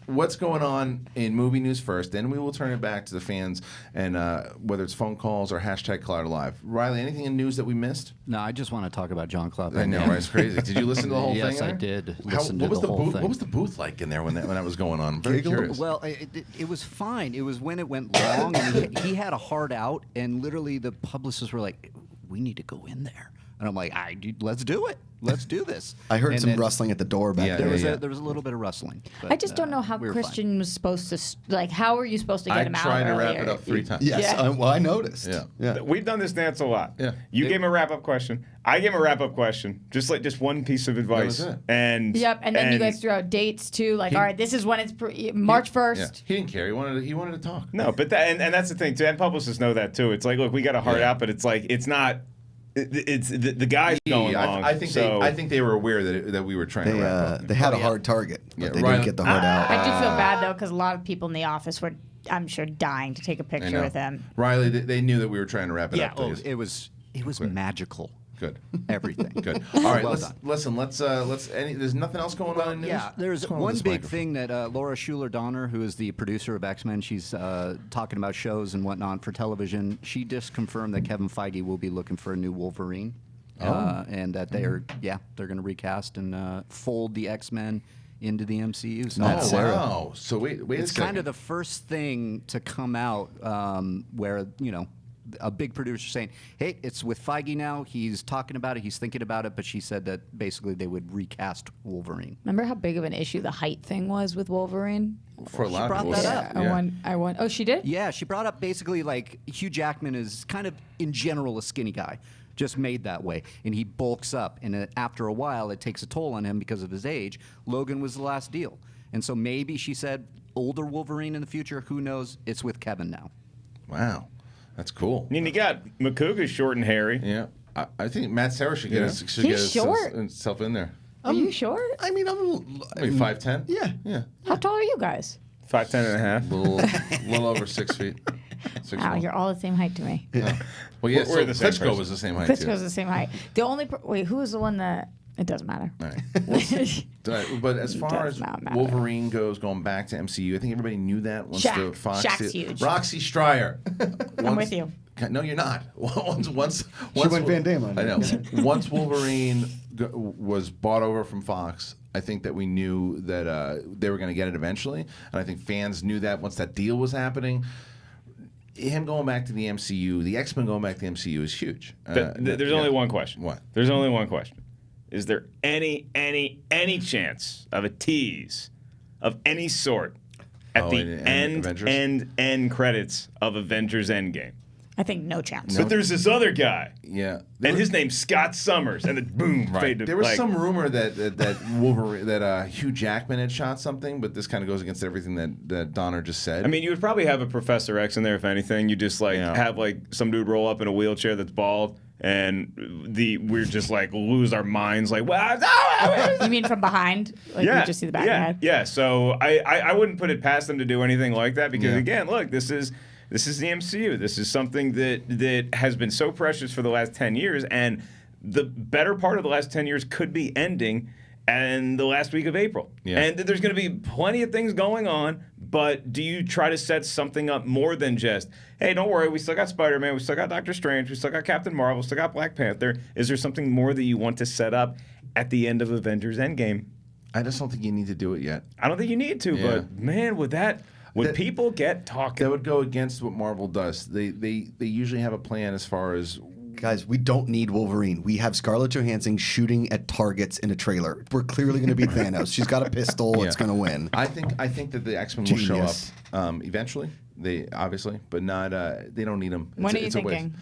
What's going on in movie news first? Then we will turn it back to the fans, and whether it's phone calls or hashtag Collider Live. Riley, anything in news that we missed? No, I just want to talk about Jean Claude I Van know, Damme. right? It's crazy. Did you listen to the whole thing? Yes, I there? did. What Listen to was the the whole booth? thing. What was the booth like in there when that was going on? I'm very curious. Well, it was fine. It was when it went long, and he had a hard out, and literally the publicists were like, "We need to go in there," and I'm like, "Let's do it. Let's do this." I heard And some then rustling at the door back There there. was a little bit of rustling. But, I just don't know how we were fine. Kristian was supposed to how are you supposed to get him out tried to earlier? wrap it up 3 times. Yes, Yeah. well, I noticed. Yeah. We've done this dance a lot. Yeah. You gave him a wrap-up question. I gave him a wrap-up question. Just one piece of advice. was it. And Yep, and then you guys threw out dates too. Like, all right, this is when it's March 1st. Yeah. He didn't care. He wanted to talk. No, but and that's the thing too. And publicists know that too. It's like, look, we got a hard out, but it's like it's not. It's the guy's going long. I think they were aware that we were trying to wrap up. They had a hard target, but they Riley- didn't get the hard out. I do feel bad though, because a lot of people in the office were, I'm sure, dying to take a I picture know. with him. Riley, they knew that we were trying to wrap it Yeah, up. it was magical. Good. Everything. Good. All right, Well let's done. there's nothing else going on in news? Yeah, there's What's going on with one this big microphone? thing that Laura Schuler-Donner, who is the producer of X-Men, she's talking about shows and whatnot for television. She just confirmed that Kevin Feige will be looking for a new Wolverine. And that they're going to recast and fold the X-Men into the MCU. So wow. So wait it's a second. kind of the first thing to come out where, a big producer saying, hey, it's with Feige now. He's talking about it. He's thinking about it. But she said that basically they would recast Wolverine. Remember how big of an issue the height thing was with Wolverine? For a lot brought of people. that up. I won. Oh, she did? Yeah, she brought up basically like Hugh Jackman is kind of in general a skinny guy, just made that way, and he bulks up, and after a while it takes a toll on him because of his age. Logan was the last deal, and so maybe she said older Wolverine in the future. Who knows? It's with Kevin now. Wow, that's cool. I mean, you got Macuga short and hairy. Yeah, I think Matt Serra should get himself in there. Are you short? I mean, Maybe 5'10". Yeah. How tall are you guys? 5'10" and a half. Little over 6 feet. Wow, you're all the same height to me. Yeah. Well, yeah. We're the same Klitschko person. was the same height Klitschko's too. the same height. The only wait, who was the one that? It doesn't matter. All right. But as far as Wolverine goes, going back to MCU, I think everybody knew that once Shaq. the Fox. Shaq's huge. Roxy Striar. I'm with you. No, you're not. Once She went Van Damme on I know. it. Once Wolverine was bought over from Fox, I think that we knew that they were going to get it eventually, and I think fans knew that once that deal was happening. Him going back to the MCU, the X-Men going back to the MCU is huge. But there's only one question. What? There's only one question. Is there any chance of a tease of any sort at the end credits of Avengers Endgame. I think no chance. But there's this other guy. Yeah. And his name's Scott Summers. And then boom, fade to There was black. some rumor that Wolverine, that Hugh Jackman had shot something, but this kind of goes against everything that Donner just said. I mean, you would probably have a Professor X in there, if anything. You just have some dude roll up in a wheelchair that's bald, and we're just lose our minds. You mean from behind? We just see the back of the head? Yeah. So I wouldn't put it past them to do anything like that because again, look, this is the MCU. This is something that has been so precious for the last 10 years, and the better part of the last 10 years could be ending in the last week of April. Yeah. And there's going to be plenty of things going on, but do you try to set something up more than just, hey, don't worry, we still got Spider-Man, we still got Doctor Strange, we still got Captain Marvel, we still got Black Panther. Is there something more that you want to set up at the end of Avengers Endgame? I just don't think you need to do it yet. I don't think you need to, but man, would people get talking? That would go against what Marvel does. They usually have a plan as far as... Guys, we don't need Wolverine. We have Scarlett Johansson shooting at targets in a trailer. We're clearly going to beat Thanos. She's got a pistol. It's going to win. I think that the X-Men will show up eventually. They obviously, but not. They don't need them. When are you thinking?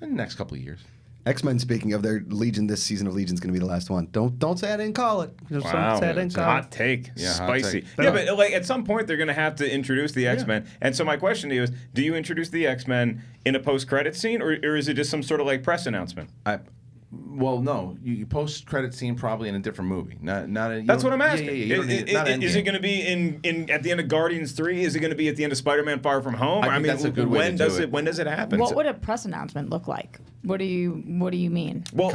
In the next couple of years. X-Men, speaking of their Legion, this season of Legion is going to be the last one. Don't say I didn't call it. Wow, hot take, spicy. Hot take. Yeah, but at some point they're going to have to introduce the X-Men. And so my question to you is, do you introduce the X-Men in a post-credit scene, or is it just some sort of press announcement? Well, no. You post-credit scene probably in a different movie. That's what I'm asking. Is it going to be in at the end of Guardians 3? Is it going to be at the end of Spider-Man Far From Home? I mean, that's a good way to do it. When does it happen? What would a press announcement look like? What do you mean? Well,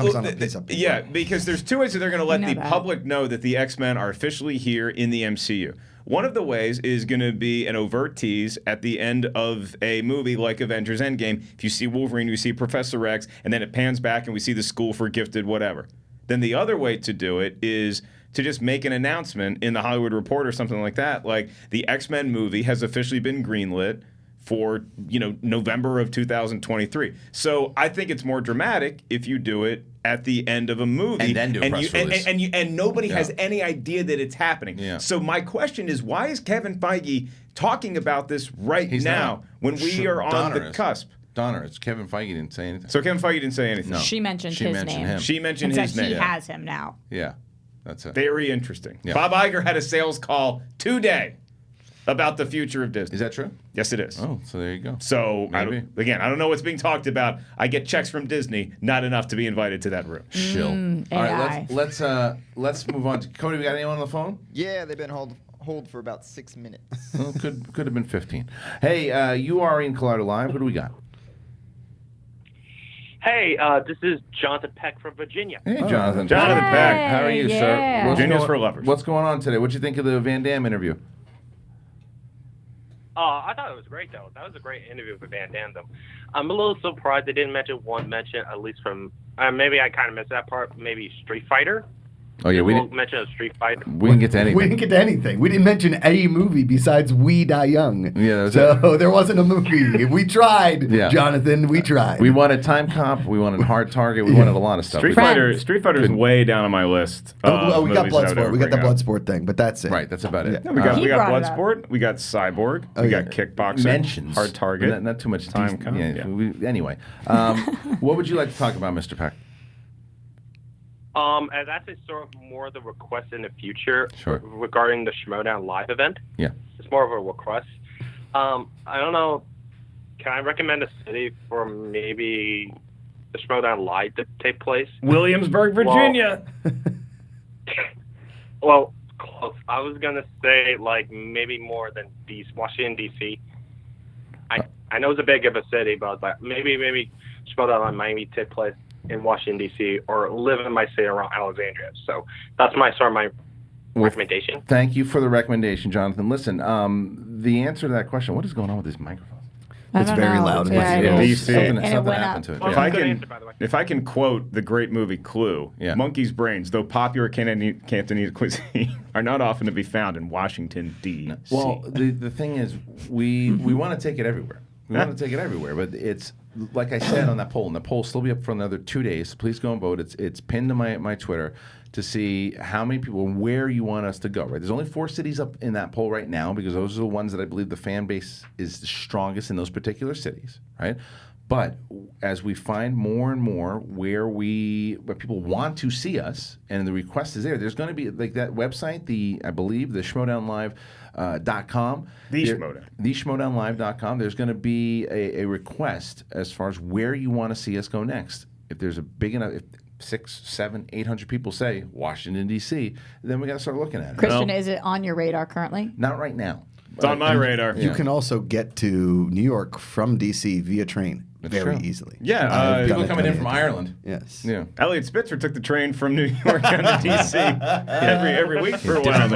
because there's two ways that they're going to let the public know that the X-Men are officially here in the MCU. One of the ways is going to be an overt tease at the end of a movie like Avengers Endgame. If you see Wolverine, you see Professor X, and then it pans back and we see the school for gifted whatever. Then the other way to do it is to just make an announcement in the Hollywood Reporter or something like that, like the X-Men movie has officially been greenlit for November of 2023. So I think it's more dramatic if you do it at the end of a movie and then do a press release. And nobody has any idea that it's happening. Yeah. So my question is, why is Kevin Feige talking about this now when we are on the cusp? Donner, it's Kevin Feige didn't say anything. So Kevin Feige didn't say anything. No. She mentioned his name. Him. She mentioned his name. He has him now. Yeah, that's it. Very interesting. Yeah. Bob Iger had a sales call today about the future of Disney. Is that true? Yes, it is. Oh, so there you go. So, I don't know what's being talked about. I get checks from Disney, not enough to be invited to that room. Shill. All right, let's move on. Cody, we got anyone on the phone? Yeah, they've been hold for about 6 minutes. Well, could have been 15. Hey, you are in Collider Live. Who do we got? Hey, this is Jonathan Peck from Virginia. Hey, Jonathan. Jonathan Peck. How are you, sir? Virginia's for lovers. What's going on today? What'd you think of the Van Damme interview? I thought it was great, though. That was a great interview with Van Damme, though. I'm a little surprised they didn't mention one mention, at least from, maybe I kind of missed that part, maybe Street Fighter. Oh, yeah, we didn't mention a Street Fighter. We didn't get to anything. We didn't get to anything. We didn't mention any movie besides We Die Young. Yeah, there wasn't a movie. We tried, Jonathan. We tried. We wanted Timecop. We wanted Hard Target. We wanted a lot of stuff. Street Fighter is way down on my list. We got Bloodsport. We got the Bloodsport thing, but that's it. Right, that's about it. Yeah, we got Bloodsport. We got Cyborg. We got Kickboxer. Mentions. Hard Target. Not too much Timecop. Anyway, what would you like to talk about, Mr. Peck? As actually sort of more the request in the future regarding the Schmoedown live event. Yeah. It's more of a request. I don't know. Can I recommend a city for maybe the Schmoedown live to take place? Williamsburg, Virginia. Well, close. I was going to say maybe more than Washington, D.C. I know it's a big of a city, but maybe Schmoedown might take place in Washington, D.C., or live in my city around Alexandria. So that's my recommendation. Thank you for the recommendation, Jonathan. Listen, the answer to that question, what is going on with these microphones? It's very loud. Something happened to it. If I can quote the great movie Clue, monkey's brains, though popular Cantonese cuisine, are not often to be found in Washington, D.C. Well, the thing is, we want to take it everywhere. We want to take it everywhere, but like I said on that poll, and the poll will still be up for another 2 days. Please go and vote. It's pinned to my Twitter to see how many people and where you want us to go. Right? There's only 4 cities up in that poll right now because those are the ones that I believe the fan base is the strongest in those particular cities. Right? But as we find more and more where people want to see us, and the request is there's going to be like that website, I believe the Schmoedownlive.com. The Schmoedownlive.com. There's going to be a request as far as where you want to see us go next. If there's a big enough, if 600, 700, 800 people say Washington D.C., then we got to start looking at it. Kristian, is it on your radar currently? Not right now. It's on my radar. You can also get to New York from D.C. via train very easily. Yeah, people coming in from Ireland. Yes. Yeah. Elliot Spitzer took the train from New York down to D.C. every week for a while.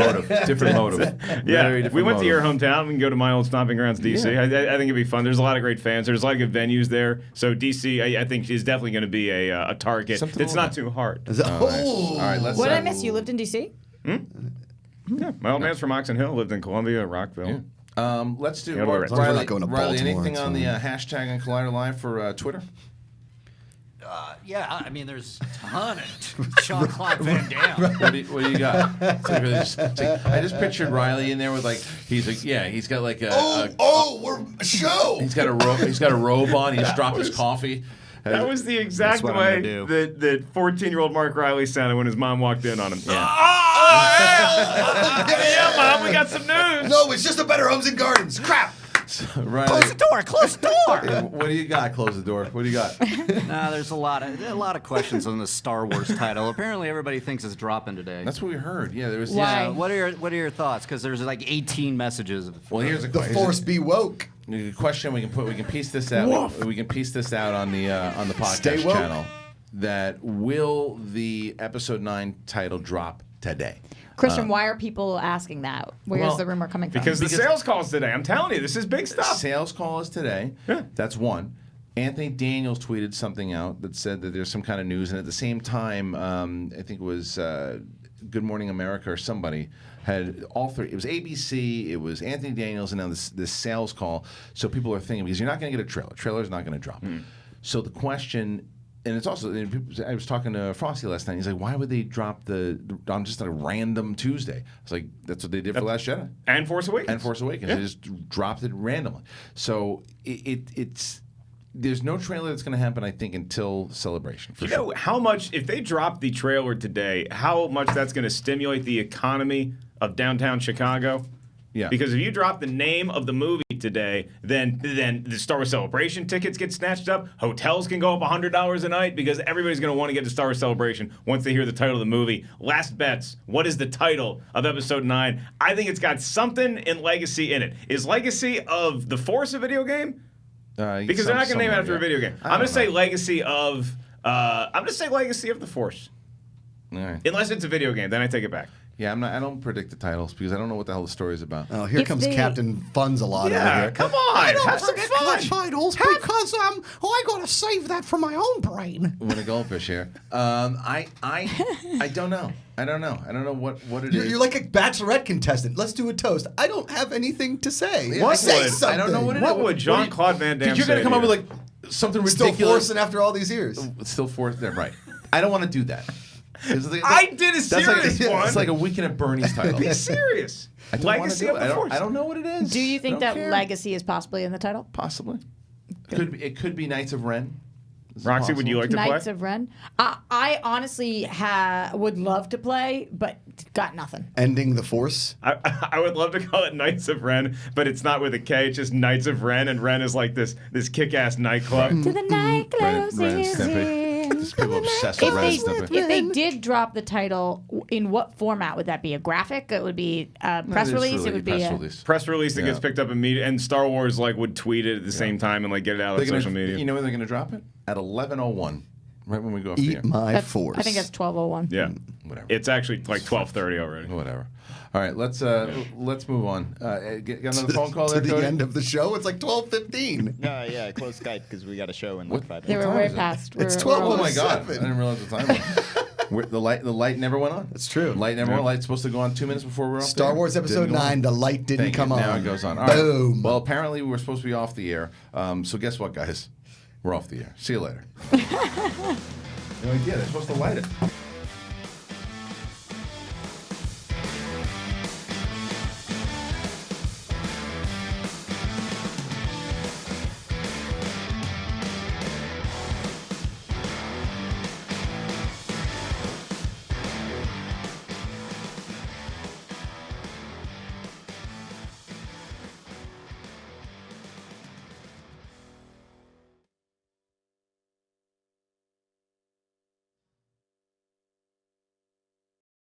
Different motive. Yeah, Very different we went to your motive. hometown. We can go to my old stomping grounds, D.C. Yeah. I think it'd be fun. There's a lot of great fans. There's a lot of good venues there. So D.C. I think is definitely going to be a target. It's not too hard. All right, let's. What did I miss? You lived in D.C.? Yeah, my old man's from Oxon Hill. Lived in Columbia, Rockville. Let's do Yeah, we're not Reilly, going to Reilly, Baltimore, anything it's on the fine. hashtag on Collider Live for Twitter? Yeah, I mean, there's a ton of Jean Claude Van Damme. What do you got? It's like, I just pictured Reilly in there with he's got like we're a show. He's got a robe on. He just dropped his coffee. That was the exact what I'm way gonna do. that 14-year-old Mark Reilly sounded when his mom walked in on him. Yeah, Mom, we got some news. No, it's just a better Homes and Gardens. Crap. Reilly, Close the door. Close the door. what do you got? Close the door. What do you got? There's a lot of questions on the Star Wars title. Apparently, everybody thinks it's dropping today. That's what we heard. Yeah, there was. Why? What are your thoughts? Because there's like 18 messages. Well, here's a The question. Force be woke. The question we can piece this out. Woof. We can piece this out on the podcast Stay woke. channel. That will the episode 9 title drop today? Kristian, why are people asking that? Where's the rumor coming from? Because the sales calls today. I'm telling you, this is big stuff. Sales call is today. Yeah. That's one. Anthony Daniels tweeted something out that said that there's some kind of news, and at the same time, I think it was Good Morning America or somebody had all three. It was ABC, it was Anthony Daniels, and now this sales call. So people are thinking, because you're not going to get a trailer. Trailer's not going to drop. So the question. And it's also, I was talking to Frosty last night. He's like, why would they drop on just a random Tuesday? It's like, that's what they did for Last Jedi. And Force Awakens. Yeah. They just dropped it randomly. So there's no trailer that's going to happen, I think, until Celebration. You know how much, if they drop the trailer today, how much that's going to stimulate the economy of downtown Chicago? Yeah. Because if you drop the name of the movie today, then the Star Wars Celebration tickets get snatched up. Hotels can go up $100 a night because everybody's going to want to get to Star Wars Celebration once they hear the title of the movie. Last bets. What is the title of Episode 9? I think it's got something in Legacy in it. Is Legacy of the Force a video game? Because they're not going to name it after a video game. I'm going to say Legacy of. I'm going to say Legacy of the Force. All right. Unless it's a video game, then I take it back. Yeah, I don't predict the titles because I don't know what the hell the story is about. Oh, here comes Captain Funds a lot over here. Come on, I don't have some forget fun. the titles because I gotta save that for my own brain. Win a goldfish here. I don't know. I don't know what it is. You're like a bachelorette contestant. Let's do a toast. I don't have anything to say. What Say would- something. I don't know what it is. What would Jean Claude Van Damme Because you're going say to come up here? with like something Still ridiculous. forcing after all these years. Still forcing. Right. I do not do that. I did a serious one. It's like a Weekend at Bernie's title. Be serious. I don't wanna Legacy do of it. the Force. I don't know what it is. Do you think I that don't care. Legacy is possibly in the title? Possibly. It could be Knights of Ren. This is Roxy, would you like to Knights play? of Ren? I honestly would love to play, but got nothing. Ending the Force. I would love to call it Knights of Ren, but it's not with a K. It's just Knights of Ren, and Ren is like this kick-ass nightclub. To the night closes Ren and Stimpy. There's people obsessed with Ren and Stimpy. If they did drop the title, in what format would that be? A graphic? It would be a press release? It would be a Press release that gets picked up immediately, and Star Wars would tweet it at the same time and get it out on social media. You know when they're going to drop it? At 11:01, right when we go off the Eat air. my That's- Force. I think that's 12:01. Yeah, whatever. It's actually like 12:30 already. Whatever. All right, let's move on. Get another phone call to there, the Cody? end of the show. It's like 12:15. No, yeah, close Skype because we got a show in like 5 They minutes. were way past. It's We're 12. Oh my God! I didn't realize the time was. The light never went on. That's true. Light never went. Light's supposed to go on 2 minutes before we're off. Star the air. Wars Episode Didn't go on. 9, the light didn't Thank come you. on. Now it goes on. All right. Boom. Well, apparently we were supposed to be off the air. So guess what, guys? We're off the air. See you later. No idea. They're supposed to light it.